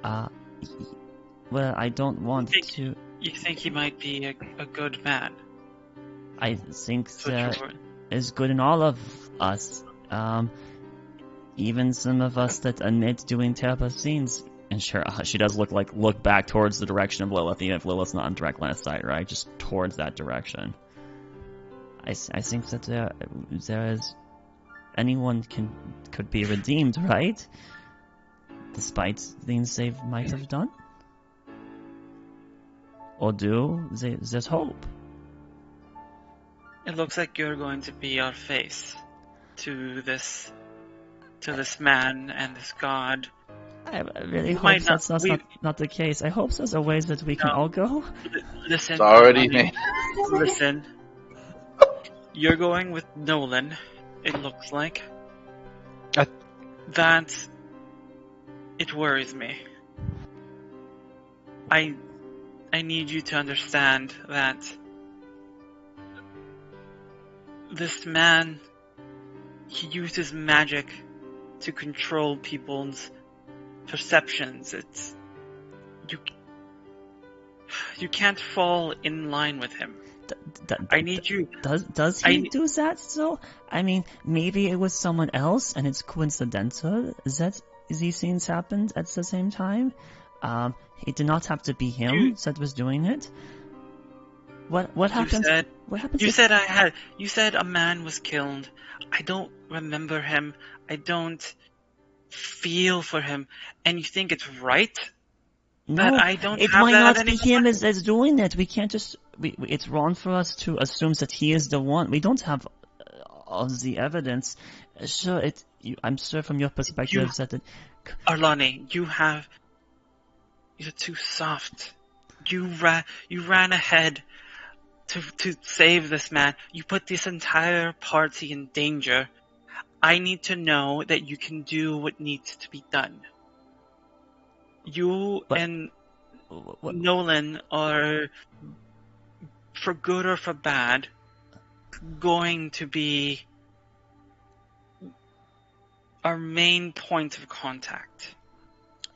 Well, I don't want to... You think he might be a good man? I think there is good in all of us. Even some of us that admit doing terrible things. And sure, she does look back towards the direction of Lilith, even if Lilith's not in direct line of sight, right? Just towards that direction. I think that there is... Anyone could be redeemed, right? Despite things they might have done. Or do. There's hope. It looks like you're going to be our face to this man and this god. I really hope that's not the case. I hope there's a ways that we can all go. Listen. It's already me. Listen. You're going with Nolan, it looks like. That... It worries me. I need you to understand that this man, he uses magic to control people's perceptions. You can't fall in line with him. I need you. Does he do that? So I mean, maybe it was someone else, and it's coincidental that these things happened at the same time. It did not have to be him that was doing it. What happened? What happened? You said a man was killed. I don't remember him. I don't feel for him. And you think it's right? No, that I don't it have might that not be him as doing it. We can't just... it's wrong for us to assume that he is the one. We don't have all the evidence. Sure, I'm sure from your perspective that... Arlani, you're too soft. You ran ahead to save this man. You put this entire party in danger. I need to know that you can do what needs to be done. You and Nolan are, for good or for bad, going to be our main point of contact.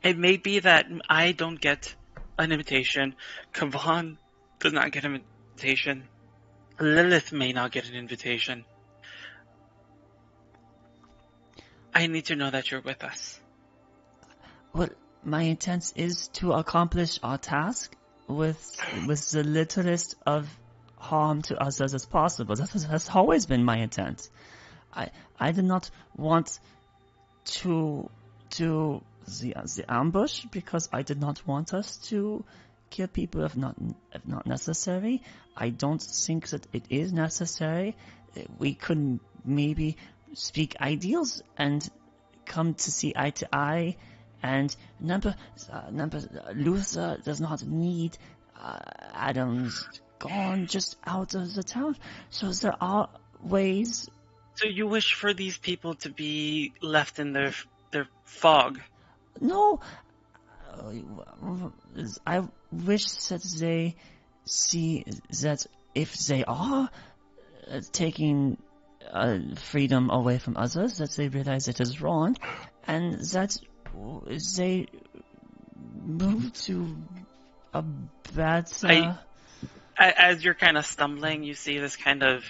It may be that I don't get an invitation, Kavan does not get an invitation, Lilith may not get an invitation. I need to know that you're with us. Well, my intent is to accomplish our task with the littlest of harm to others as possible. That has always been my intent. I did not want to do the ambush because I did not want us to kill people if not necessary. I don't think that it is necessary. We could maybe speak ideals and come to see eye to eye. And number Luther does not need Adam's gone just out of the town. So there are ways. So you wish for these people to be left in their fog? No, I wish that they see that if they are taking freedom away from others, that they realize it is wrong, and that they move to a better... As you're kind of stumbling, you see this kind of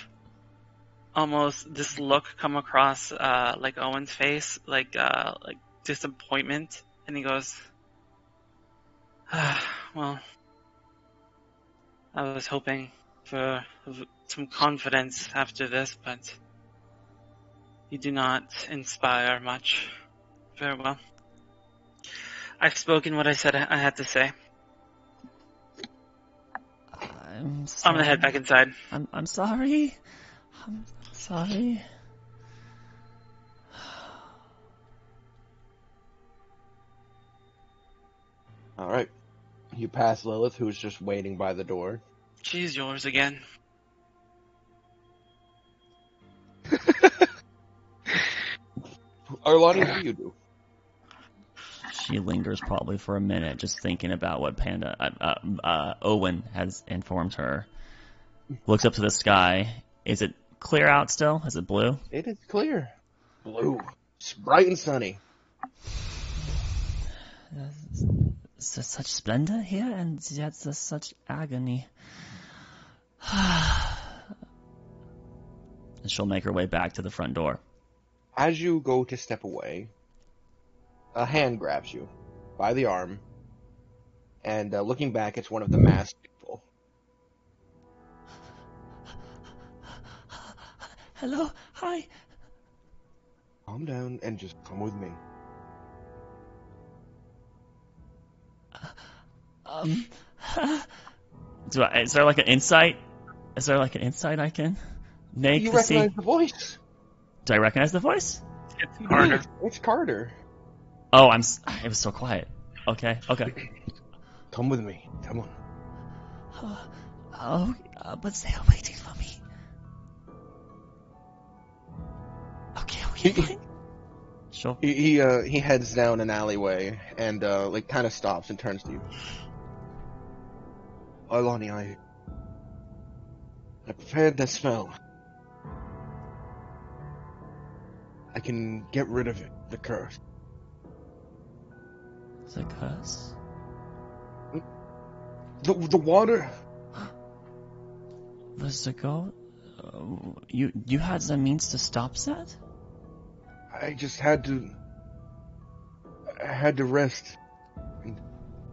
almost this look come across like Owen's face, like disappointment, and he goes, well, I was hoping for some confidence after this, but you do not inspire much. Very well. I've spoken what I said I had to say. I'm gonna head back inside. I'm sorry. I'm sorry. Alright. You pass Lilith, who's just waiting by the door. She's yours again. Arlani, what do you do? She lingers probably for a minute, just thinking about what Owen has informed her. Looks up to the sky. Is it clear out still? Is it blue? It is clear. Blue. It's bright and sunny. There's such splendor here, and yet there's such agony. And she'll make her way back to the front door. As you go to step away, a hand grabs you by the arm, and looking back, it's one of the masked people. Hello, hi. Calm down and just come with me. Is there like an insight? Is there like an insight I can make You to see? recognize the voice. Do I recognize the voice? It's Carter. It's Carter. Oh, it was so quiet. Okay. Come with me. Come on. But they are waiting for me. Okay. Sure. He heads down an alleyway and kind of stops and turns to you. Arlani, I prepared the spell. I can get rid of it, the curse. The curse? The water. Was the goal? You had the means to stop that? I just had to rest and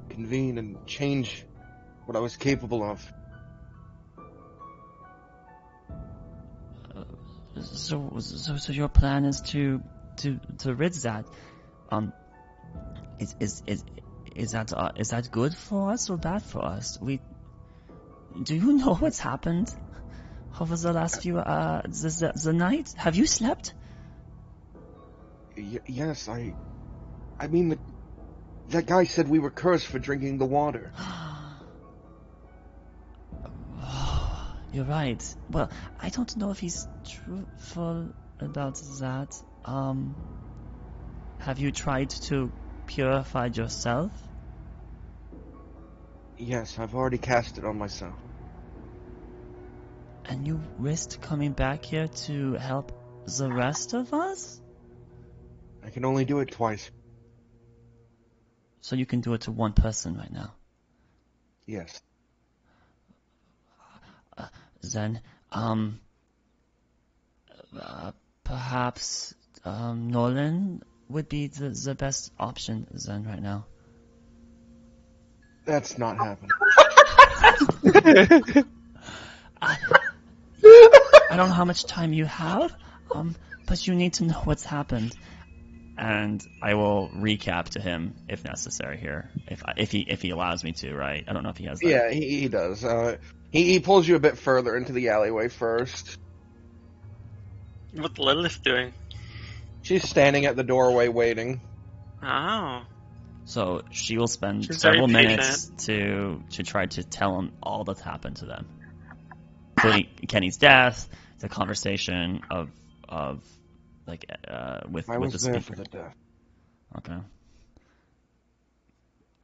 convene and change what I was capable of. So your plan is to rid that. Is that good for us or bad for us? Do you know what's happened over the last few the night? Have you slept? Yes, I mean that guy said we were cursed for drinking the water. You're right. Well, I don't know if he's truthful about that. Have you tried to purify yourself? Yes, I've already cast it on myself. And you risked coming back here to help the rest of us? I can only do it twice. So you can do it to one person right now. Yes. Then, perhaps, Nolan would be the best option then right now. That's not happening. I don't know how much time you have, but you need to know what's happened. And I will recap to him if necessary here, if he allows me to, right? I don't know if he has that. Yeah, he does. He pulls you a bit further into the alleyway first. What's Lilith doing? She's standing at the doorway waiting. Oh. So she will spend She's several very minutes to try to tell him all that's happened to them, including Kenny's death, the conversation of with I the was there speaker. for the death. Okay.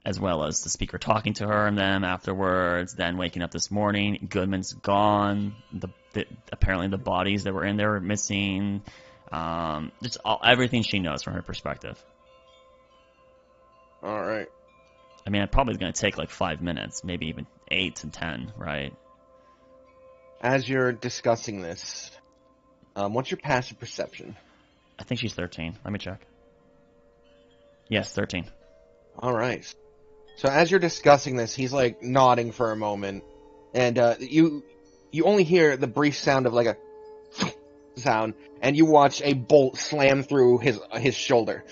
As well as the speaker talking to her and them afterwards, then waking up this morning, Goodman's gone, apparently the bodies that were in there were missing, just everything she knows from her perspective. Alright. I mean, it probably is going to take like 5 minutes, maybe even 8 to 10, right? As you're discussing this, what's your passive perception? I think she's 13. Let me check. Yes, 13. Alright. So as you're discussing this, he's like nodding for a moment, and you only hear the brief sound of like a sound, and you watch a bolt slam through his shoulder.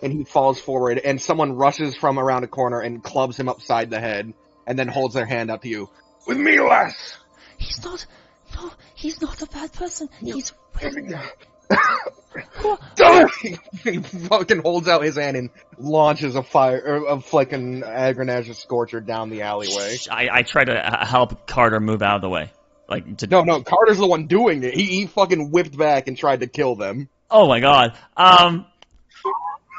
And he falls forward, and someone rushes from around a corner and clubs him upside the head, and then holds their hand up to you. With me, lass! He's not... No, he's not a bad person. He's... He fucking holds out his hand and launches a fucking Agrenage's Scorcher down the alleyway. I try to help Carter move out of the way. No, Carter's the one doing it. He fucking whipped back and tried to kill them. Oh my god.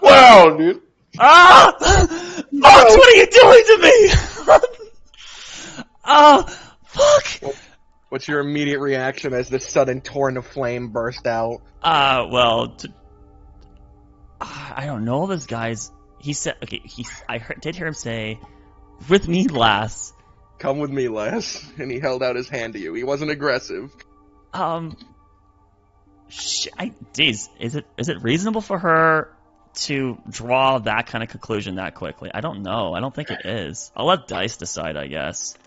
Wow, dude. Max, what are you doing to me? Fuck. What's your immediate reaction as this sudden torrent of flame burst out? I don't know this guy's... He said... Okay, did hear him say, with me, lass. Come with me, lass. And he held out his hand to you. He wasn't aggressive. Geez, is it reasonable for her to draw that kind of conclusion that quickly? I don't know. I don't think it is. I'll let Dice decide, I guess.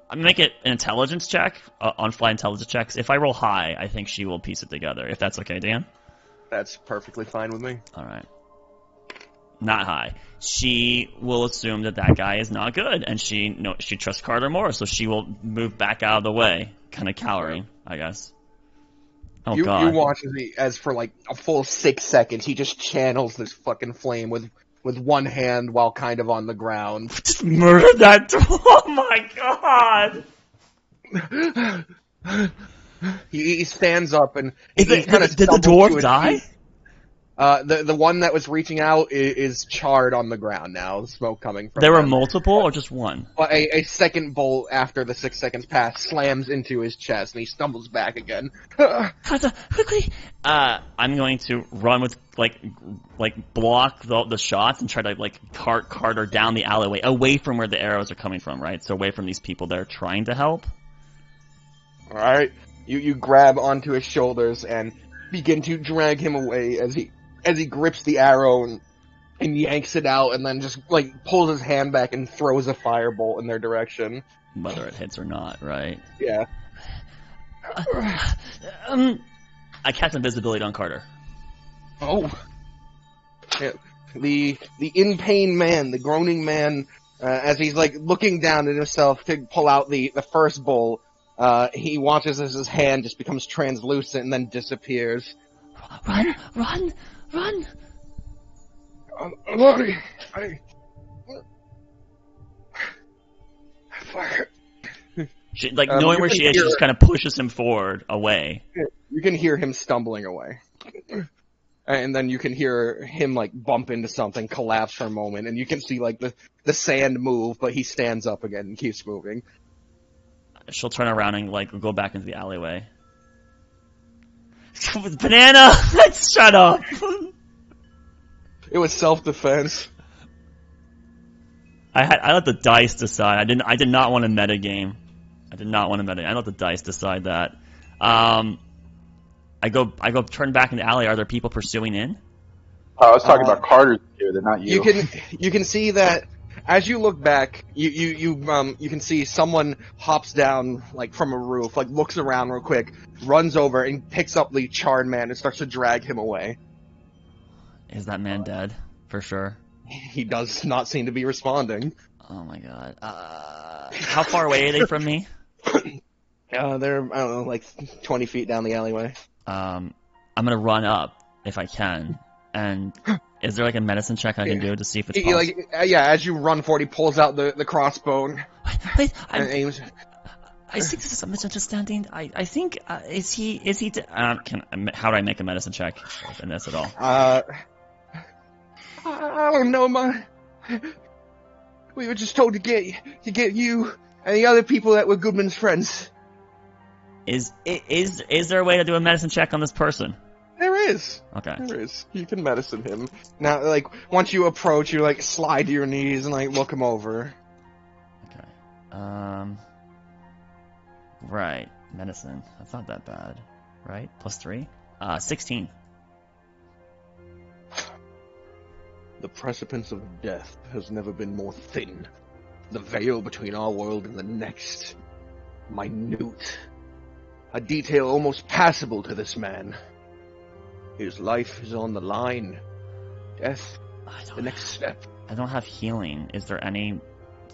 I'm gonna make it an intelligence check, on-fly intelligence checks. If I roll high, I think she will piece it together. If that's okay, Dan? That's perfectly fine with me. Alright. Not high. She will assume that guy is not good, and she trusts Carter more, so she will move back out of the way, kind of cowering, I guess. Oh, God. You watch as for like a full 6 seconds, he just channels this fucking flame with one hand while kind of on the ground. Just murder that... Oh, my God! He stands up and... Did the dwarf die? The one that was reaching out is charred on the ground now, the smoke coming from There were him. multiple, or just one? A second bolt after the 6 seconds pass slams into his chest, and he stumbles back again. Carter, quickly! I'm going to run with, block the shots and try to, cart Carter down the alleyway, away from where the arrows are coming from, right? So away from these people that are trying to help. Alright. You grab onto his shoulders and begin to drag him away as he grips the arrow and yanks it out, and then just pulls his hand back and throws a firebolt in their direction. Whether it hits or not, right? Yeah. I cast invisibility on Carter. Oh. Yeah. The in pain man, the groaning man, as he's looking down at himself to pull out the first bolt, he watches as his hand just becomes translucent and then disappears. Run! Lordy, She, knowing where she is, she just kind of pushes him forward, away. You can hear him stumbling away. And then you can hear him, bump into something, collapse for a moment, and you can see, the sand move, but he stands up again and keeps moving. She'll turn around and, go back into the alleyway. Banana! Shut up! It was self-defense. I let the dice decide. I did not want to metagame. I did not want to metagame. I let the dice decide that. I go turn back in the alley. Are there people pursuing in? I was talking about Carter's here, they're not you. You can see that as you look back, you can see someone hops down like from a roof, like looks around real quick, runs over and picks up the charred man and starts to drag him away. Is that man dead? For sure. He does not seem to be responding. Oh my god. How far away are they from me? They're, I don't know, like 20 feet down the alleyway. I'm gonna run up if I can. And is there like a medicine check I can do to see if it's possible? Yeah, as you run forward, he pulls out the crossbow. Wait, And aims. I think this is a misunderstanding. I think is he how do I make a medicine check in this at all? I don't know, man. We were just told to get you and the other people that were Goodman's friends. Is there a way to do a medicine check on this person? There is. Okay. There is. You can medicine him. Now, like, once you approach, you, like, slide to your knees and, like, look him over. Okay. Right. Medicine. That's not that bad. Right? Plus 3? 16. The precipice of death has never been more thin. The veil between our world and the next. Minute. A detail almost passable to this man. His life is on the line. Death, the next step. I don't have healing. Is there any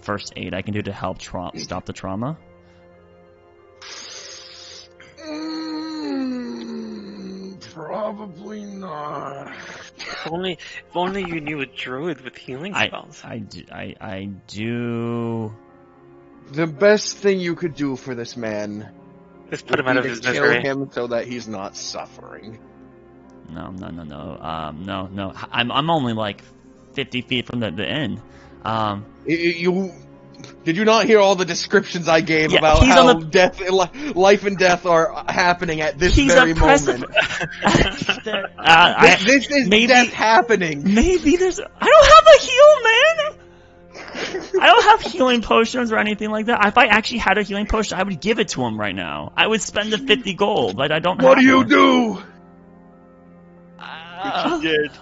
first aid I can do to help stop the trauma? Probably not. If only you knew a druid with healing spells. I do. The best thing you could do for this man Just put him out of his kill misery. him so that he's not suffering. No. No. I'm only like 50 feet from the inn. Did you not hear all the descriptions I gave about he's how on life and death are happening at this very moment? This is death happening. Maybe there's. I don't have a heal, man. I don't have healing potions or anything like that. If I actually had a healing potion, I would give it to him right now. I would spend the 50 gold, but I don't. What have do you one. do?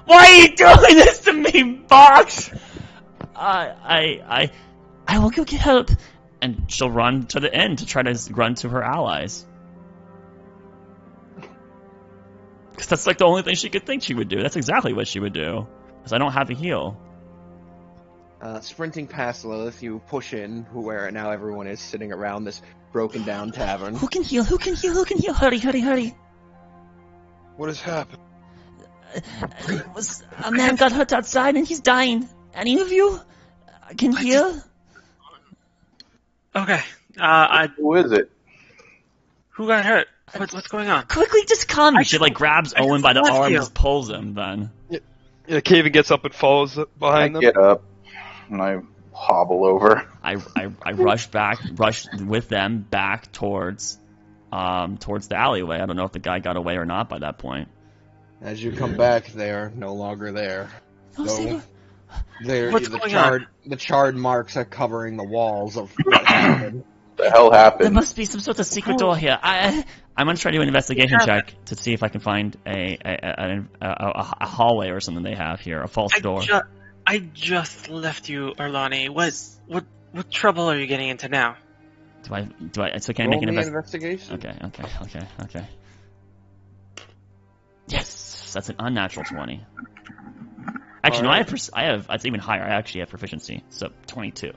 Why are you doing this to me, Box? I will go get help. And she'll run to the inn to try to run to her allies. Because that's like the only thing she could think she would do. That's exactly what she would do. Because I don't have a heal. Sprinting past Lilith, you push in, where now everyone is sitting around this broken down tavern. Who can heal? Who can heal? Who can heal? Hurry. What has happened? A man got hurt outside and he's dying. Any of you can heal? Okay. Who is it? Who got hurt? What's going on? Quickly, just come. She like grabs Owen by the left arm and you. just pulls him. Then Yeah, Caven gets up and follows I behind them. get up and I hobble over. I rush with them back towards the alleyway. I don't know if the guy got away or not by that point. As you come back, they are no longer there. Oh, So, Saber. What's going on? The charred marks are covering the walls of what happened. The hell There happened? must be some sort of secret door here. I'm gonna try to do an investigation check to see if I can find a hallway or something they have here, a false door. I just left you, Arlani. What trouble are you getting into now? Do I? So can I Roll make an me investigation? investigation. Okay. Yes, that's an unnatural 20. Actually, no, I have. It's even higher. I actually have proficiency, so 22.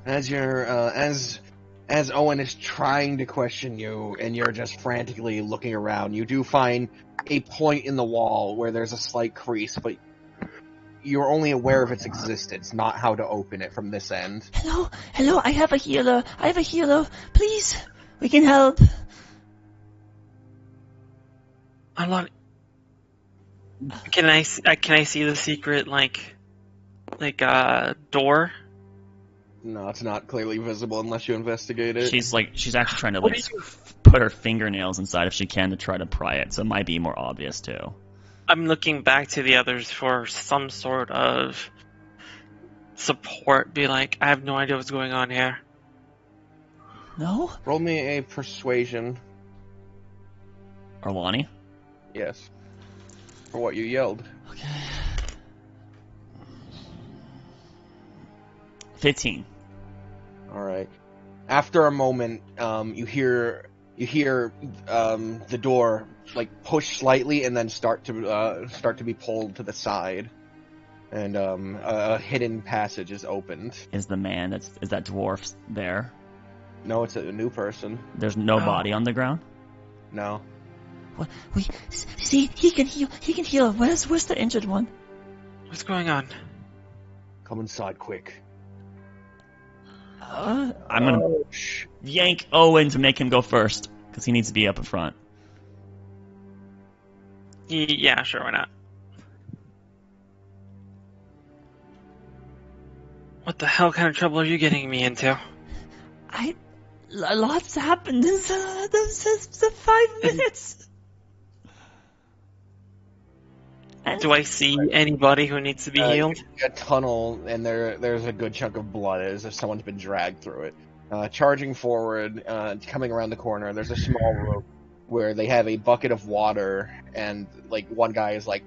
As you're, as Owen is trying to question you, and you're just frantically looking around, you do find a point in the wall where there's a slight crease, but you're only aware of its existence, not how to open it from this end. Hello, I have a healer. Please, we can help. Arlani, can I see the secret door? No, it's not clearly visible unless you investigate it. She's actually trying to put her fingernails inside if she can to try to pry it, so it might be more obvious too. I'm looking back to the others for some sort of support. Be like, I have no idea what's going on here. No? Roll me a persuasion. Arlani? Yes. For what you yelled. Okay. 15. All right. After a moment, you hear the door like push slightly and then start to be pulled to the side, and a hidden passage is opened. Is that dwarf there? No, it's a new person. There's no body on the ground? No. What? See, he can heal. Where's the injured one? What's going on? Come inside quick. I'm gonna yank Owen to make him go first, because he needs to be up in front. Yeah, sure, why not? What the hell kind of trouble are you getting me into? Lots happened in the 5 minutes. Do I see anybody who needs to be healed? A tunnel, and there's a good chunk of blood as if someone's been dragged through it. Charging forward, coming around the corner, there's a small room where they have a bucket of water, and like one guy is like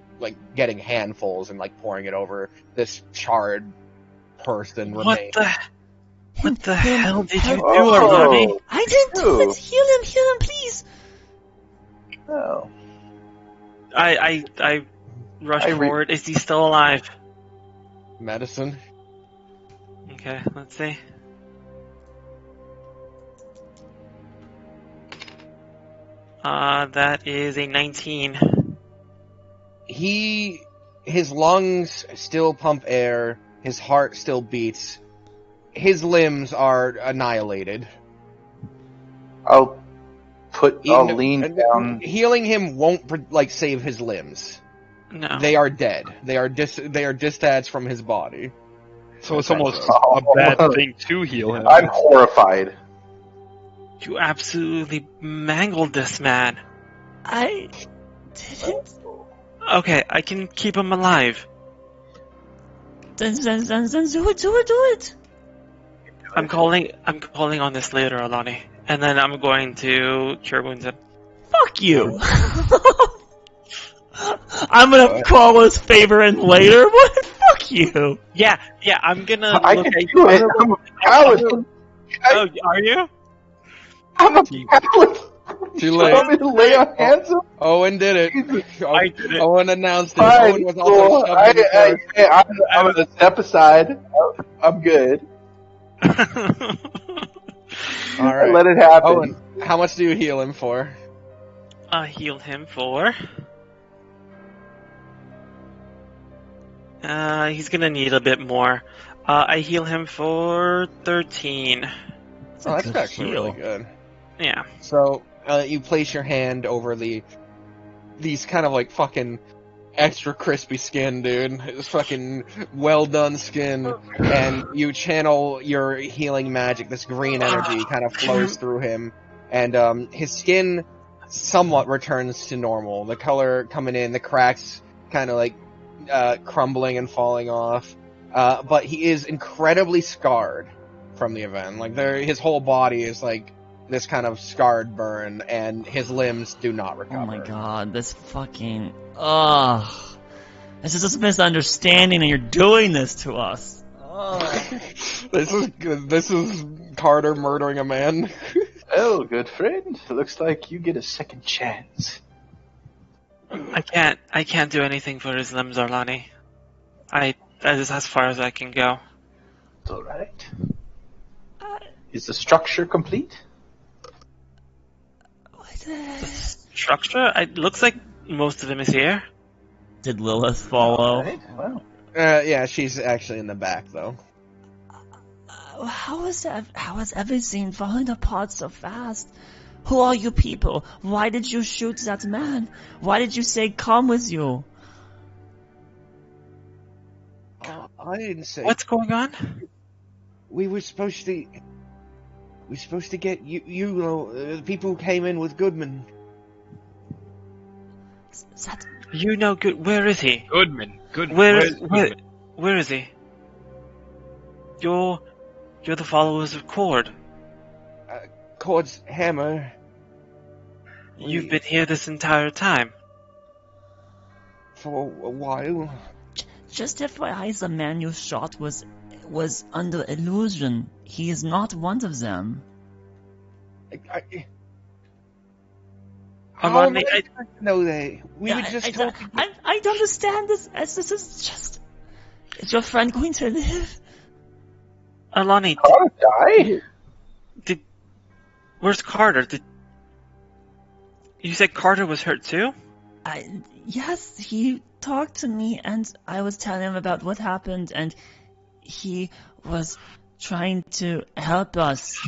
getting handfuls and like pouring it over this charred person. What the hell did you do, Oh. Arlani? I didn't do it. Heal him, please. Oh. I rushed forward. Is he still alive? Medicine. Okay, let's see. That is a 19. His lungs still pump air, his heart still beats, his limbs are annihilated. I'll lean down. Healing him won't save his limbs. No. They are dead. They are detached from his body. So it's almost a bad thing to heal him. I'm horrified. You absolutely mangled this man. I didn't. Okay, I can keep him alive. Then do it. I'm calling on this later, Alani. And then I'm going to cure wounds him. Fuck you. I'm gonna call his favor in later. What? Fuck you. Yeah, I'm gonna I look can at do it. I'm a paladin. Oh, are you? I'm a paladin. Too Want me late. to lay on hands? Owen did it. I did it. Owen announced it. Fine, Owen was cool. also shoved in first. I'm gonna step aside. I'm good. All right. Let it happen. Owen, how much do you heal him for? I healed him for... he's gonna need a bit more. I heal him for 13. Oh, that's good actually heal. really good. Yeah. So, you place your hand over these kind of like fucking extra crispy skin, dude. It's fucking well done skin, and you channel your healing magic. This green energy kind of flows through him, and his skin somewhat returns to normal. The color coming in, the cracks kind of like crumbling and falling off. But he is incredibly scarred from the event. Like his whole body is like this kind of scarred burn, and his limbs do not recover. Oh my god, this fucking... Ugh. This is just a misunderstanding and you're doing this to us. Ugh. This is Carter murdering a man. Oh, good friend. Looks like you get a second chance. I can't do anything for his limbs, Arlani. That is as far as I can go. It's alright. Is the structure complete? Structure? It looks like most of them is here. Did Lilith follow? Alright, well. Yeah, she's actually in the back though. How has everything fallen apart so fast? Who are you people? Why did you shoot that man? Why did you say come with you? I didn't say. What's going on? We were supposed to. We're supposed to get the people who came in with Goodman. You know good. Where is he? Goodman. Goodman. Where's Goodman? where is he? You're the followers of Cord. Cord's hammer. You've been here this entire time. For a while. Just FYI, the man you shot was under illusion. He is not one of them. How am I supposed to know that? We were just talking. I don't understand this. This is just. Is your friend going to live? Alani, Carter died? where's Carter? You said Carter was hurt too? Yes, he talked to me, and I was telling him about what happened, and he was trying to help us.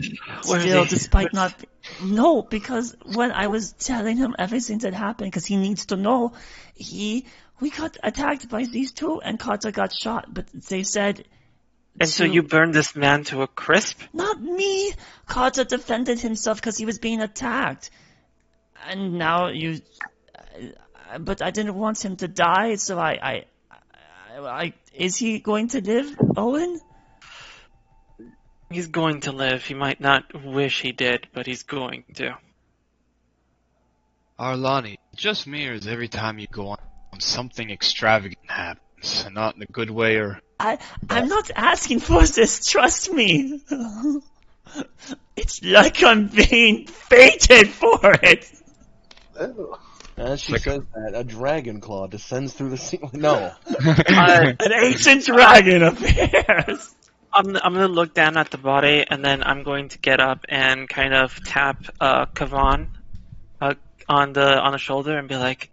Still, despite not. No, because when I was telling him everything that happened, because he needs to know, we got attacked by these two, and Carter got shot. But they said. And so you burned this man to a crisp? Not me. Carter defended himself because he was being attacked, and now you. But I didn't want him to die, so I. Is he going to live, Owen? He's going to live. He might not wish he did, but he's going to. Arlani, it just mirrors every time you go on something extravagant happens, and not in a good way or... I'm not asking for this, trust me. It's like I'm being fated for it. Oh. As she says that, a dragon claw descends through the ceiling. No. An ancient dragon appears. I'm gonna look down at the body, and then I'm going to get up and kind of tap Kavan on the shoulder and be like,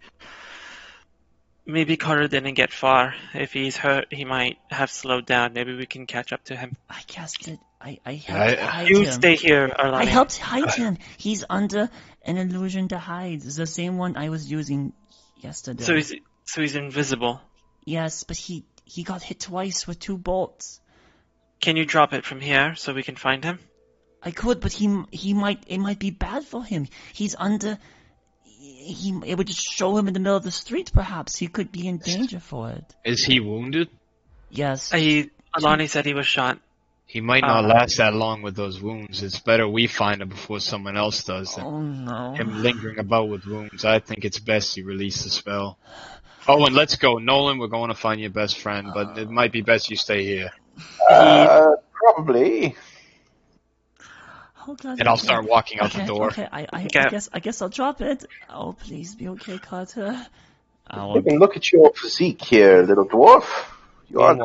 maybe Carter didn't get far. If he's hurt, he might have slowed down. Maybe we can catch up to him. I guessed it. I helped hide you him. Stay here, Arlani. I helped hide him. He's under an illusion to hide. It's the same one I was using yesterday. So he's invisible. Yes, but he got hit twice with 2 bolts. Can you drop it from here so we can find him? I could, but it might be bad for him. He's under. It would just show him in the middle of the street. Perhaps he could be in danger for it. Is he wounded? Yes. Alani said he was shot. He might not last that long with those wounds. It's better we find him before someone else does than Oh no. him lingering about with wounds. I think it's best you release the spell. Oh, and let's go. Nolan, we're going to find your best friend, but it might be best you stay here. Probably. Oh, God, And I'll start walking out okay, the door. Okay, I guess I'll drop it. Oh, please be okay, Carter. Take a look at your physique here, little dwarf. You are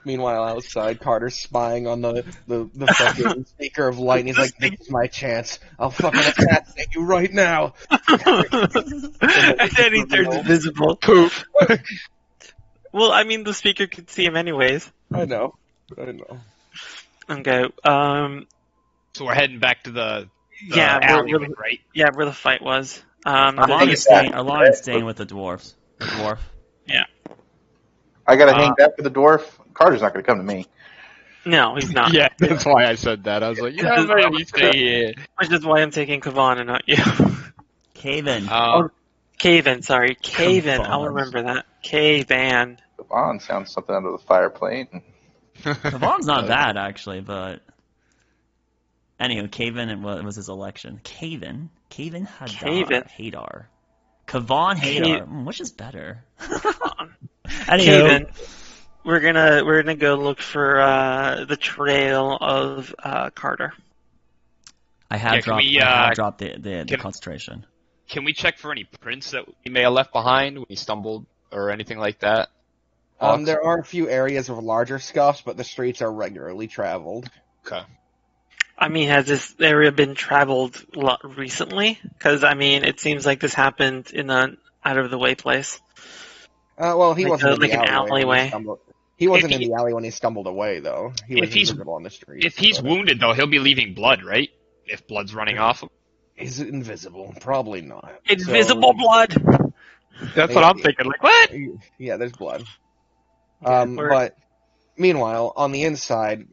Meanwhile, outside, Carter's spying on the fucking speaker of light, and he's like, "This is my chance. I'll fucking assassinate you right now." And then he turns invisible. Poof. Well, I mean, the speaker could see him anyways. I know. Okay. So we're heading back to the alleyway, right? Yeah, where the fight was. Alana's staying with the dwarves. The dwarf. Yeah. I gotta hang back with the dwarf. Carter's not gonna come to me. No, he's not. Yeah, that's why I said that. I was like, yeah, maybe stay here. Which is why I'm taking Kavan and not you. Caven. Caven, sorry. Caven. Kavan. I'll remember that. Cavan. Devon sounds something under the fireplace. Kavan's not bad, actually, but... Anyway, Caven was his election. Caven Hadar. Kavan Hadar. Which is better? Caven. We're gonna go look for the trail of Carter. I have dropped the concentration. Can we check for any prints that he may have left behind when he stumbled or anything like that? There are a few areas of larger scuffs, but the streets are regularly traveled. Okay. I mean, has this area been traveled recently? Because, I mean, it seems like this happened in an out-of-the-way place. Well, he wasn't in the alleyway. He wasn't in the alley when he stumbled away, though. He was invisible on the street. If he's wounded, though, he'll be leaving blood, right? If blood's running off him. Is it invisible? Probably not. Invisible blood! That's what I'm thinking. Like, what? Yeah, there's blood. But meanwhile, on the inside,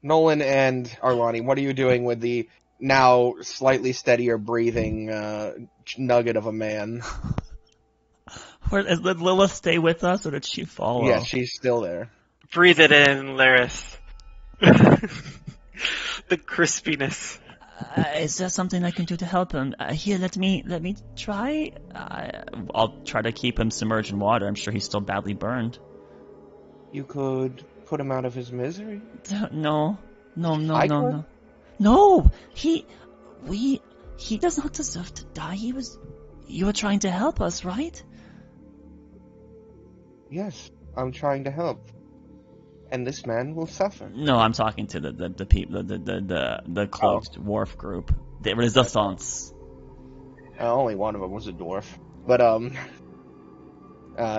Nolan and Arlani, what are you doing with the now slightly steadier breathing nugget of a man? Did Lilith stay with us, or did she follow? Yeah, she's still there. Breathe it in, Laris. The crispiness. Is there something I can do to help him? Here, let me try. I'll try to keep him submerged in water. I'm sure he's still badly burned. You could put him out of his misery. No. I could? No! He does not deserve to die. You were trying to help us, right? Yes, I'm trying to help. And this man will suffer. No, I'm talking to the people, the cloaked dwarf group. The Resistance. Only one of them was a dwarf. But,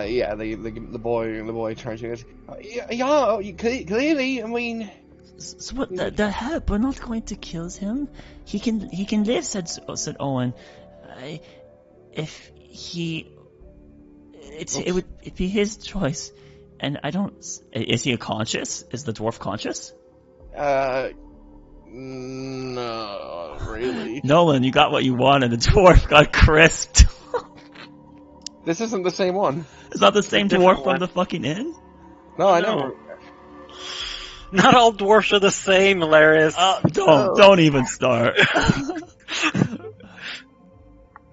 yeah, the boy turns to us. Yeah, clearly, I mean... So what, the help, we're not going to kill him. He can live, said Owen. It would be his choice. And I don't... Is he conscious? Is the dwarf conscious? No, really. Nolan, you got what you wanted. The dwarf got crisped. This isn't the same one. It's not the same dwarf from the fucking inn? No, I know. Not all dwarfs are the same, Laris. Don't even start.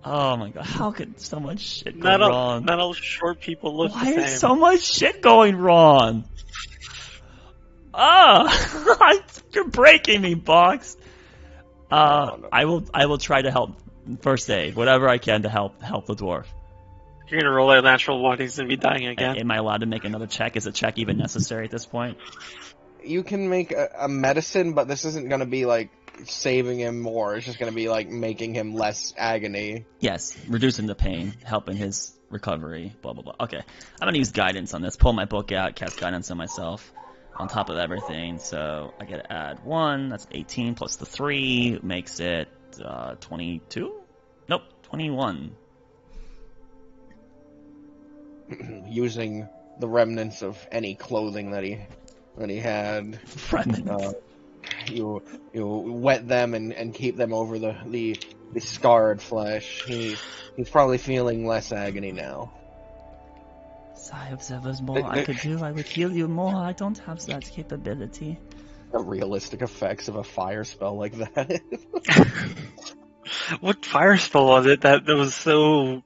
Oh my god, how could so much shit go wrong? Not all short people look the Why same. is so much shit going wrong? You're breaking me, Box. No. I will try to help first aid, whatever I can to help the dwarf. You're gonna roll a natural one, he's gonna be dying again. Am I allowed to make another check? Is a check even necessary at this point? You can make a medicine, but this isn't gonna be like saving him more. It's just gonna be like making him less agony. Yes, reducing the pain, helping his recovery, blah blah blah. Okay, I'm gonna use guidance on this. Pull my book out, cast guidance on myself on top of everything. So I get to add 1, that's 18, plus the 3 makes it 22? Nope, 21. Using the remnants of any clothing that he had. Remnants. You wet them and keep them over the scarred flesh. He's probably feeling less agony now. Sigh, if there was more I could do, I would heal you more. I don't have that capability. The realistic effects of a fire spell like that. What fire spell was it that was so...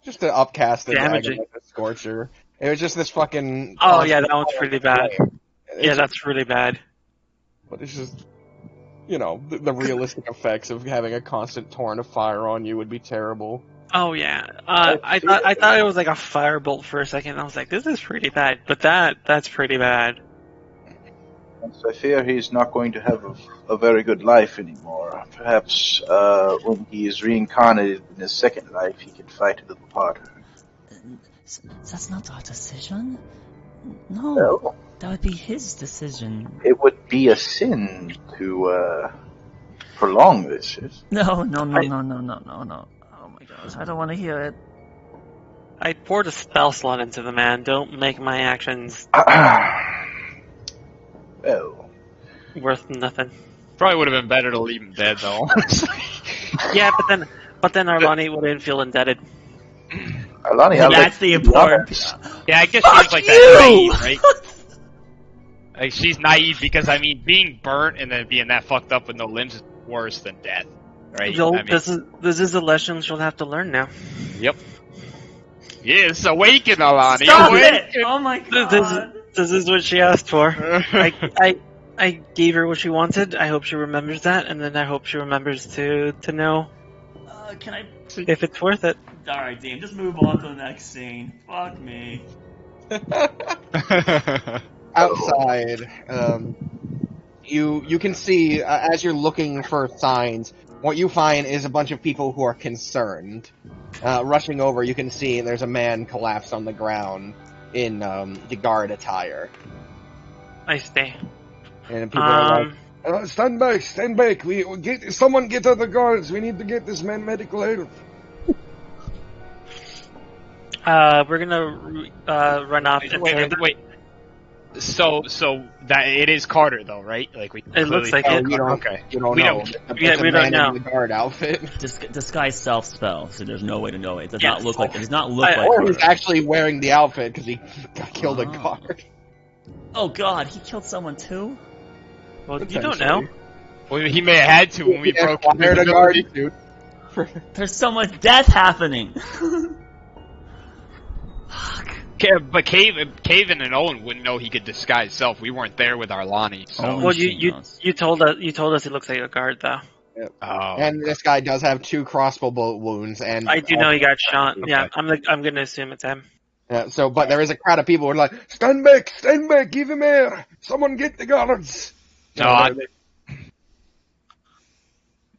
Just an upcasted damaging? dragon like a scorcher. It was just this fucking... Oh yeah, that one's pretty bad. Yeah, that's really bad. But it's just... You know, the realistic effects of having a constant torrent of fire on you would be terrible. Oh yeah, I thought it was like a firebolt for a second. I was like, this is pretty bad, but that's pretty bad. So I fear he's not going to have a very good life anymore. Perhaps when he is reincarnated in his second life, he can fight a little harder. That's not our decision. No, that would be his decision. It would be a sin to prolong this. No. Oh my gosh, I don't want to hear it. I poured a spell slot into the man. Don't make my actions Well, worth nothing. Probably would have been better to leave him dead, though. Yeah, but then Arlani wouldn't feel indebted. Alani, That's the important. Yeah, I guess she's like that naive, right? Like, she's naive because, I mean, being burnt and then being that fucked up with no limbs is worse than death, right? So, I mean, this is a lesson she'll have to learn now. Yep. Yes, awaken, Alani. Stop awaken. it! Oh my god. This is what she asked for. I gave her what she wanted. I hope she remembers that, and then I hope she remembers to know Can I... if it's worth it. Alright, Dean, just move on to the next scene. Fuck me. Outside, you can see, as you're looking for signs, what you find is a bunch of people who are concerned. Rushing over, you can see there's a man collapsed on the ground in the guard attire. I stay. And people are like, stand back, someone get other guards, we need to get this man medical help. We're gonna run off. Wait. So that it is Carter though, right? Like we. It looks like Oh, it. you don't. Okay. You don't We know. don't- Yeah, It's a we don't man know. in the guard outfit. Disguise self spell, so there's no way to know it. It does Yes. not look like. It does not look I- like. Or he's Carter. actually wearing the outfit because he killed a Oh. guard. Oh God, he killed someone too. Well, you don't know. Well, he may have had to when we He broke acquired a guard invisibility. suit. There's so much death happening. Fuck. But Caven and Owen wouldn't know he could disguise self. We weren't there with Arlani. So. Oh. Well, She knows. you told us it looks like a guard though. Oh. And this guy does have 2 crossbow bullet wounds, and I do know he got shot. Okay. Yeah, I'm gonna assume it's him. but there is a crowd of people who are like, stand back, give him air, someone get the guards. No, I-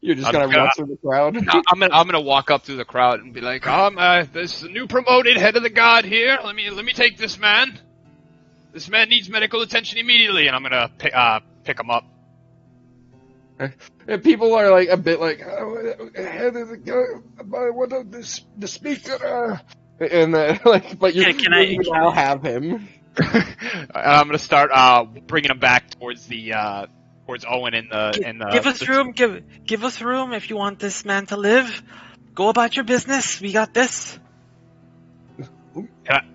You're just I'm gonna gonna- run through the crowd. I'm gonna walk up to the crowd and be like, there's a new promoted head of the guard here. Let me take this man. This man needs medical attention immediately, and I'm gonna pick him up. And people are like a bit like, head of the guard, what of the speaker? And like, but you now have him. And I'm gonna start bringing him back towards the towards Owen and the. Give us room. Give us room if you want this man to live. Go about your business. We got this.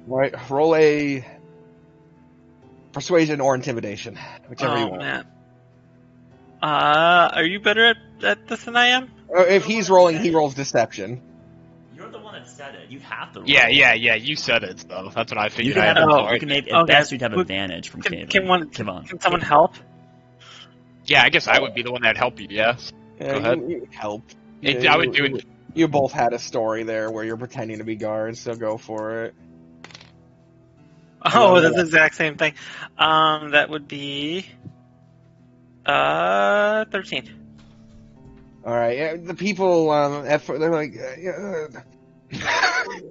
Right, roll a persuasion or intimidation, whichever you Oh want. man. Are you better at this than I am? If he's rolling, he rolls deception. You're the one that said it. You have to. Roll. Yeah. You said it though. That's what I You figured. can I have. had to roll. You can make. At Okay. best, you'd have Who- advantage from Caven. Can someone Caven. help? Yeah, I guess I would be the one that'd help you. Yeah. Yeah, Go ahead. You helped. I would do it. You both had a story there where you're pretending to be guards, so go for it. Oh, that's the exact same thing. That would be 13. All right, yeah, the people they're like,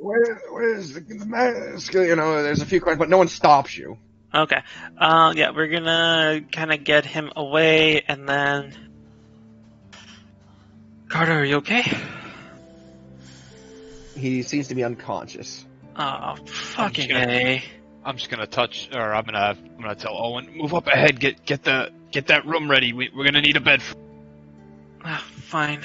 where's the mask? You know, there's a few questions, but no one stops you. Okay. Yeah, we're gonna kind of get him away, and then. Carter, are you okay? He seems to be unconscious. Oh, fucking gonna- A. I'm just gonna I'm gonna tell Owen, move up ahead, get that room ready. We're gonna need a bed. Fine.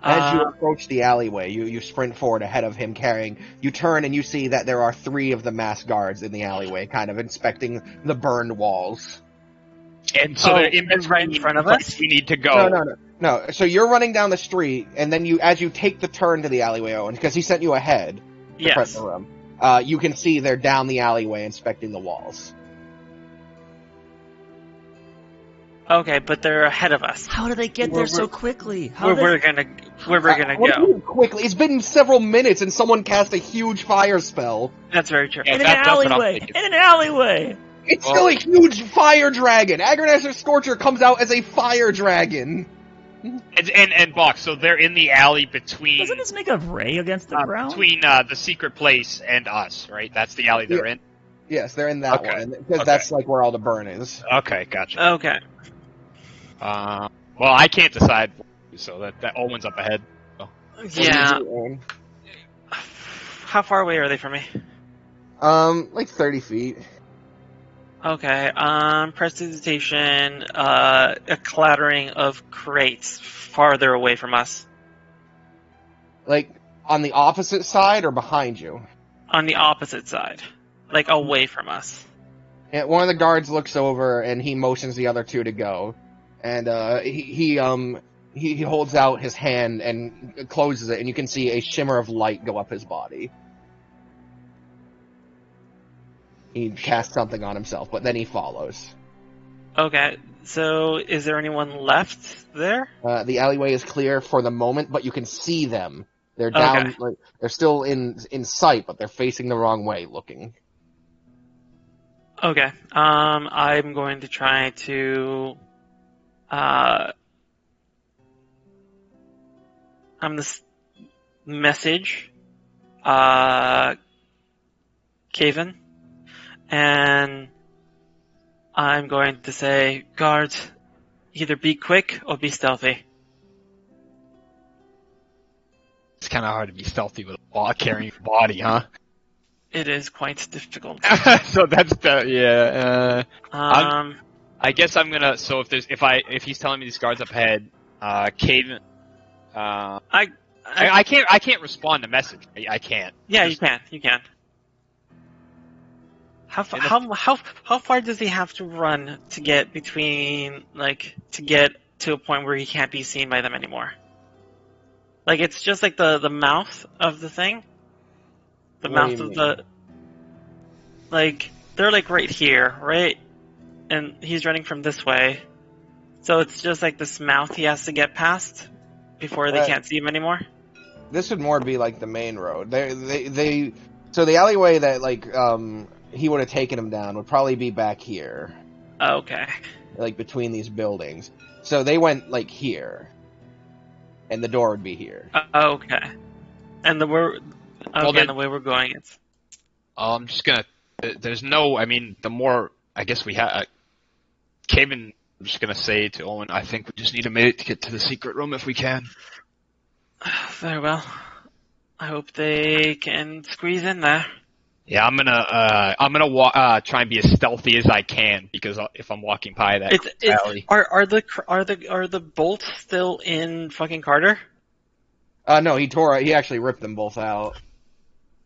As you approach the alleyway, you sprint forward ahead of him carrying. You turn and you see that there are 3 of the masked guards in the alleyway, kind of inspecting the burned walls. And so they're in and right in front of us? We need to go. No. So you're running down the street, and then as you take the turn to the alleyway, Owen, because he sent you ahead to prep Yes. the room, you can see they're down the alleyway inspecting the walls. Okay, but they're ahead of us. How did they get there so quickly? How Where did we're gonna What do you go? mean quickly? It's been several minutes, and someone cast a huge fire spell. That's very true. Yeah, in an that's what I'm alleyway? thinking. In an alleyway. It's still a huge fire dragon. Agronazar Scorcher comes out as a fire dragon. And Box, so they're in the alley between Doesn't this make a ray against the ground? between the secret place and us, right? That's the alley they're in. Yes, they're in that Okay. one, because Okay. that's like where all the burn is. Okay, gotcha. Okay. Well, I can't decide, so that Owen's up ahead. Yeah. How far away are they from me? Like 30 feet. Okay. Prestidigitation, a clattering of crates farther away from us. Like, on the opposite side or behind you? On the opposite side. Like, away from us. And one of the guards looks over and he motions the other 2 to go. And he holds out his hand and closes it, and you can see a shimmer of light go up his body. He casts something on himself, but then he follows. Okay. So, is there anyone left there? The alleyway is clear for the moment, but you can see them. They're down, Okay. like, they're still in sight, but they're facing the wrong way, looking. Okay. I'm going to try to. I'm this message, Caven, and I'm going to say, guards, either be quick or be stealthy. It's kind of hard to be stealthy with a carrying body, huh? It is quite difficult. So that's the I guess I'm gonna. So if he's telling me these guards up ahead, Caven. I can't respond to message. I can't. Yeah, you can. You can. How far does he have to run to get to get to a point where he can't be seen by them anymore? Like it's just like the mouth of the thing, the What mouth do you of the like they're like right here, right? And he's running from this way, so it's just like this mouth he has to get past before they can't see him anymore. This would more be like the main road. So the alleyway that he would have taken him down would probably be back here, Okay. like between these buildings. So they went like here, and the door would be here. Okay. And the way we're going, it's I'm just gonna. There's no. I mean, the more I guess we have. Caven, I'm just gonna say to Owen, I think we just need a minute to get to the secret room if we can. very well. I hope they can squeeze in there. Yeah, I'm gonna try and be as stealthy as I can because if I'm walking by that alley. Are the bolts still in fucking Carter? No, he actually ripped them both out.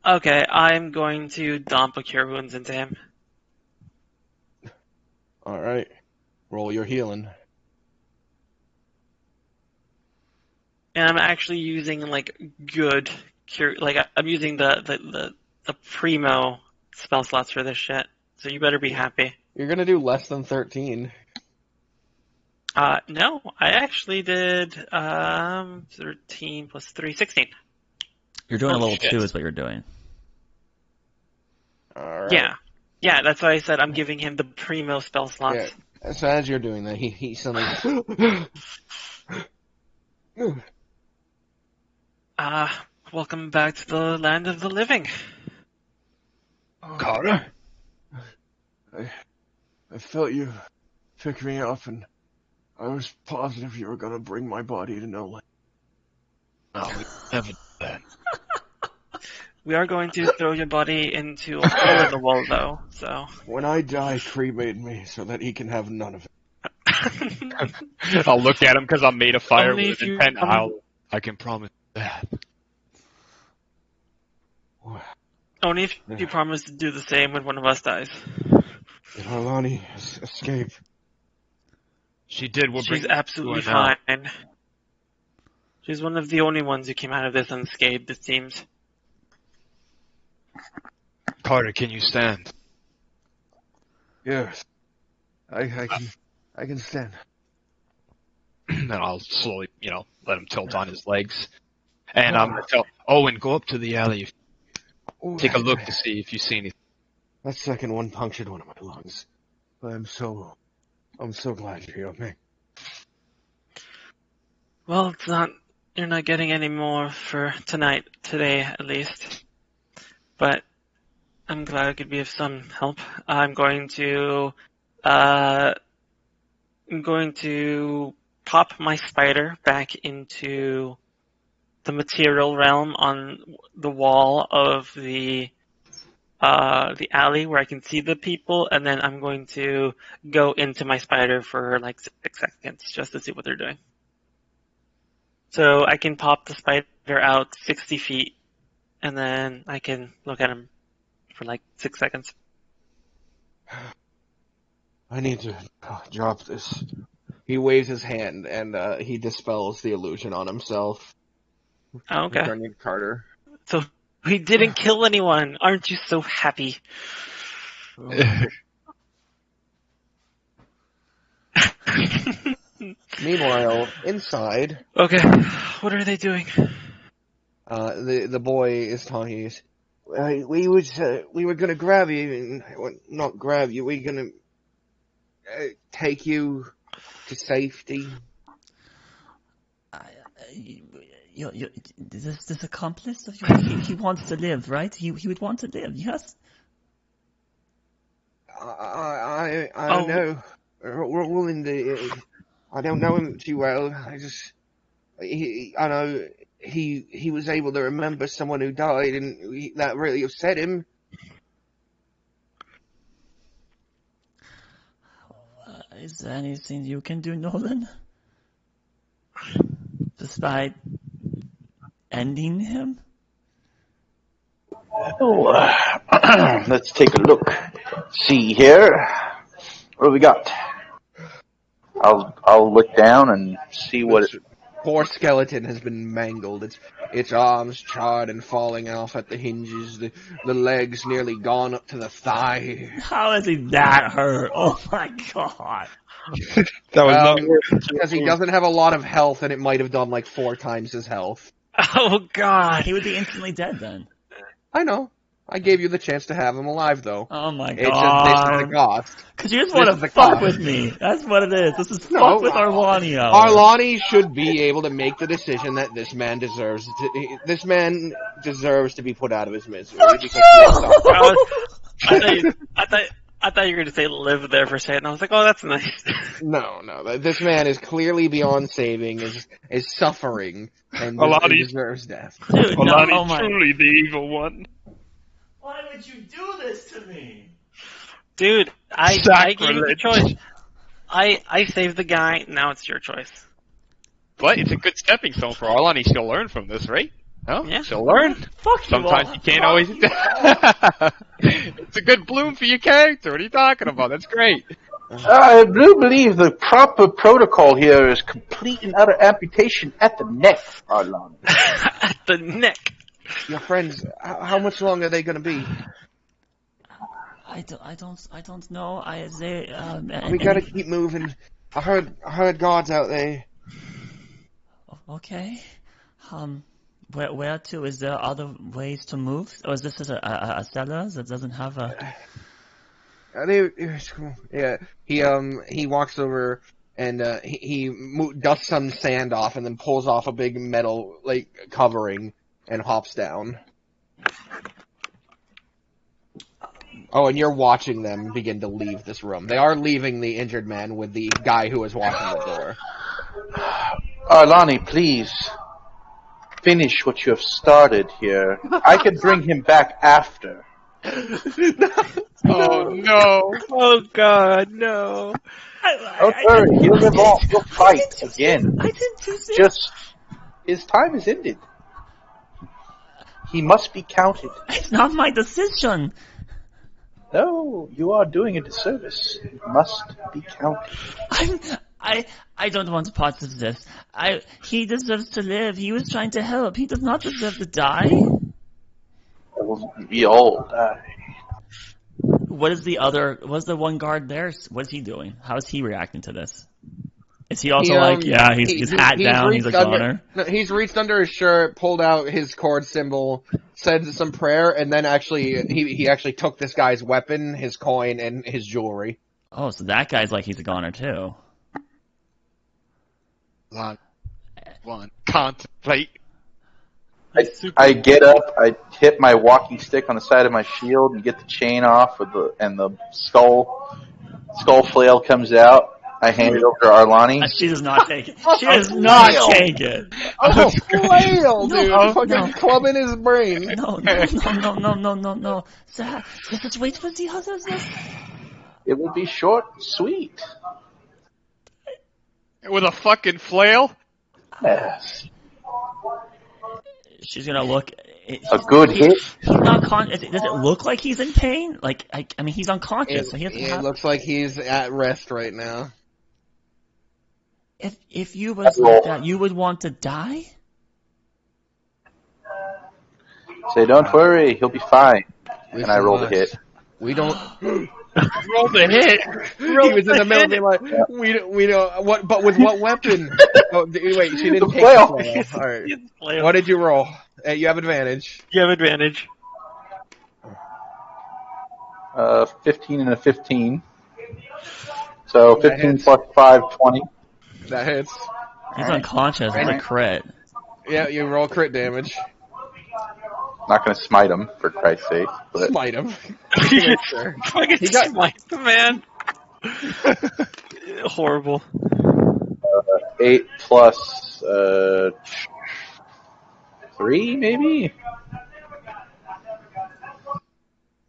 Okay, I'm going to dump a cure wounds into him. All right, roll your healing. And I'm actually using like good cure, like I'm using the primo spell slots for this shit. So you better be happy. You're gonna do less than 13. No, I actually did 13 plus 3, 16. You're doing a level shit. 2 is what you're doing. All right. Yeah, that's why I said I'm giving him the primo spell slots. Yeah. So as you're doing that, he suddenly. Welcome back to the land of the living. Carter? I felt you pick me up, and I was positive you were gonna bring my body to no land. No, we never did that. We are going to throw your body into a hole in the wall, though, so... When I die, cremate me so that he can have none of it. I'll look at him because I'm made of fire Only with if you- intent. I can promise that. Only if you promise to do the same when one of us dies. Did Alani escape? She did. She's absolutely fine. She's one of the only ones who came out of this unscathed, it seems. Carter, can you stand? Yes. I can stand. Then I'll slowly, let him tilt on his legs. And I'm going to tell Owen, go up to the alley. Take a look to see if you see anything. That second one punctured one of my lungs. I'm so glad you're okay. Well, you're not getting any more for today at least. But I'm glad I could be of some help. I'm going to pop my spider back into the material realm on the wall of the alley where I can see the people, and then I'm going to go into my spider for like 6 seconds just to see what they're doing. So I can pop the spider out 60 feet, and then I can look at him for like 6 seconds. I need to drop this. He waves his hand, and he dispels the illusion on himself. Oh, okay. Turning to Carter. So he didn't kill anyone. Aren't you so happy? Meanwhile, inside, Okay, what are they doing? the boy is talking. We were gonna grab you, not grab you. We were gonna take you to safety. This accomplice of yours, he wants to live, right? He would want to live, yes? I know. Roland, I don't know him too well. I know he was able to remember someone who died, and that really upset him. Is there anything you can do, Nolan? Despite ending him? Oh, let's take a look. See here. What do we got? I'll look down and see what. This poor skeleton has been mangled. Its arms charred and falling off at the hinges. The legs nearly gone up to the thigh. How is he that hurt? Oh my god. That was not Because he doesn't have a lot of health, and it might have done like 4 times his health. Oh God! He would be instantly dead then. I know. I gave you the chance to have him alive, though. Oh my It's just this is the cost. Because you just This want is to the fuck cost. with me. That's what it is. This is No, fuck with Arlanio. Arlani should be able to make the decision that this man deserves. This man deserves to be put out of his misery. Because he has suffered. I thought you were going to say live there for a second. I was like, oh, that's nice. No. This man is clearly beyond saving. Is suffering and Alani- deserves death. Dude, no, Alani, oh my. truly the evil one. Why would you do this to me? Dude, I gave you the choice. I saved the guy. Now it's your choice. But it's a good stepping stone for Arlani. She'll learn from this, right? No? Yeah. She'll learn. Fuck you Sometimes all. you can't always. It's a good bloom for your character. What are you talking about? That's great. I do believe the proper protocol here is complete and utter amputation at the neck, Arlan. At the neck. Your friends, how much longer are they going to be? I don't know. We got to keep moving. I heard guards out there. Okay. Where to? Is there other ways to move? Or is this just a cellar that doesn't have a? Yeah, he walks over and he dusts some sand off and then pulls off a big metal covering and hops down. Oh, and you're watching them begin to leave this room. They are leaving the injured man with the guy who was watching the door. Arlani, please finish what you have started here. I can bring him back after. Oh no! Oh God, no! Don't worry, he'll live on. He'll fight again. I didn't do this. Just his time is ended. He must be counted. It's not my decision. No, you are doing a disservice. It must be counted. I don't want to part of this. He deserves to live. He was trying to help. He does not deserve to die. We all die. What's the one guard there? What's he doing? How is he reacting to this? Is he also he's hat down, he's a goner? No, he's reached under his shirt, pulled out his cord symbol, said some prayer, and then he actually took this guy's weapon, his coin, and his jewelry. Oh, so that guy's like he's a goner too. One, contemplate. I get up, I hit my walking stick on the side of my shield and get the chain off and the skull flail comes out. I hand it over to Arlani. She does not take it. She does not take it. Oh, flail, dude! No, Fucking no. club in his brain. No. Zach, let's wait for the others. It will be short and sweet. With a fucking flail? Yes. She's gonna look. A good hit. He's not does it look like he's in pain? Like, I mean, he's unconscious. So he doesn't It have. looks like he's at rest right now. If you was like that, you would want to die. Say, don't worry, he'll be fine. And I rolled a hit. We don't. Roll the hit! He was in the middle of being like, we don't. What? But with what weapon? Oh, wait, she didn't The take flail. the flail. All right. What did you roll? You have advantage. You have advantage. 15 and a 15. So 15 plus 5, 20. That hits. He's unconscious. It's a crit. Yeah, you roll crit damage. Not going to smite him, for Christ's sake. But Smite him. Sure. Fucking He got- smite the man. Horrible. 8 plus 3, maybe?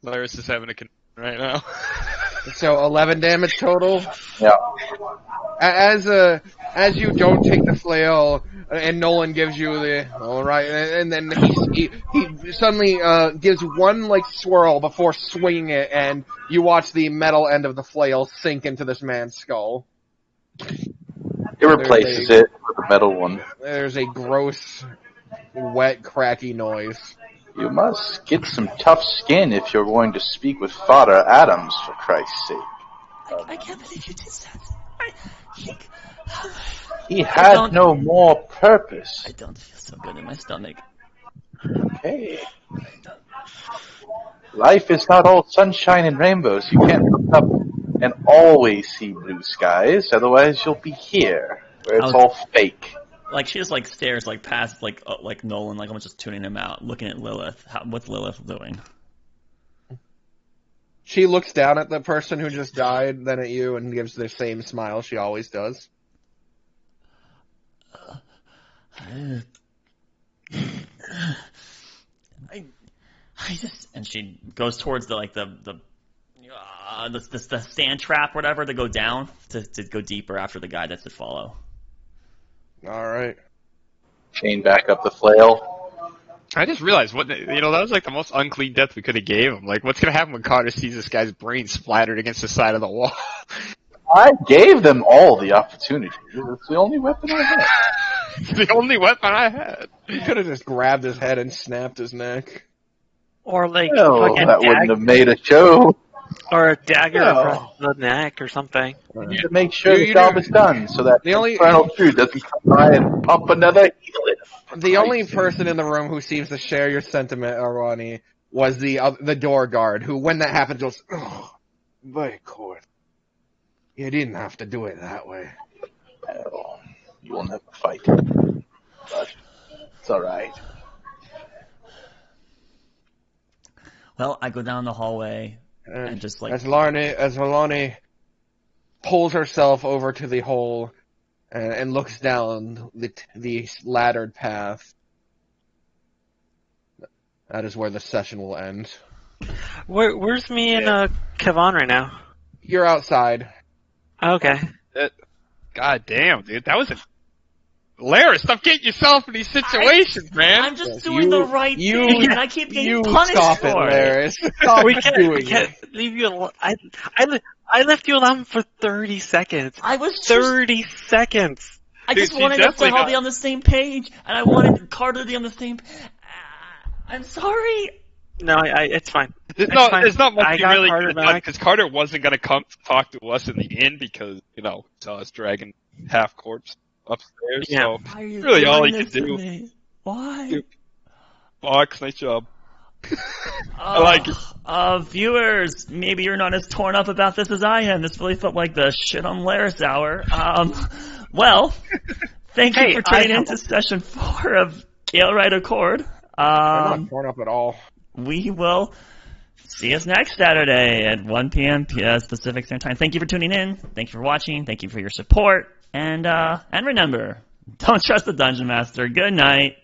Larus is having a con right now. So 11 damage total. Yeah. as you don't take the flail, and Nolan gives you the all right, and then he suddenly gives one like swirl before swinging it, and you watch the metal end of the flail sink into this man's skull. It replaces it with a metal one. There's a gross, wet, cracky noise. You must get some tough skin if you're going to speak with Father Adams, for Christ's sake. I can't believe you did that. He had no more purpose. I don't feel so good in my stomach. Okay. Life is not all sunshine and rainbows. You can't look up and always see blue skies, otherwise you'll be here, where it's all fake. Like, she just, like, stares, like, past, like Nolan, like, I'm just tuning him out, looking at Lilith. What's Lilith doing? She looks down at the person who just died, then at you, and gives the same smile she always does. I just, and she goes towards the stand trap, whatever, to go down, to go deeper after the guy that's to follow. All right. Chain back up the flail. I just realized that was like the most unclean death we could have gave him. Like, what's gonna happen when Carter sees this guy's brain splattered against the side of the wall? I gave them all the opportunity. It's the only weapon I had. The only weapon I had. You could have just grabbed his head and snapped his neck. Or like that wouldn't have made a show. Or a dagger across the neck or something. You need to make sure the job is done so that the Infernal Crew doesn't come by and pump another healing. The only person in the room who seems to share your sentiment, Arwani, was the door guard, who, when that happens, goes, "Oh, by court. You didn't have to do it that way." Well, you will never fight. But it's alright. Well, I go down the hallway and just like... As Maloney pulls herself over to the hole and looks down the laddered path, that is where the session will end. Where's me and Kevon right now? You're outside. Okay. God damn, dude, that was a... Laris, stop getting yourself in these situations, man. I'm just doing the right thing, and I keep getting punished stop for it, it. Laris. Stop we doing can't leave you alone. I left you alone for 30 seconds. I was 30 seconds. I just wanted us to all be on the same page, and I wanted Carter to be on the same... I'm sorry. No, it's fine. There's not much you really could have done, because Carter wasn't going to come talk to us in the inn because, saw us dragging half corpse upstairs. Yeah. So really all he could do. Why? Fox, nice job. I like it. Viewers, maybe you're not as torn up about this as I am. This really felt like the shit on Laris hour. Well, thank you for tuning in to session 4 of Galewright Accord. I'm not torn up at all. We will see us next Saturday at 1 p.m. Pacific Standard Time. Thank you for tuning in. Thank you for watching. Thank you for your support. And remember, don't trust the Dungeon Master. Good night.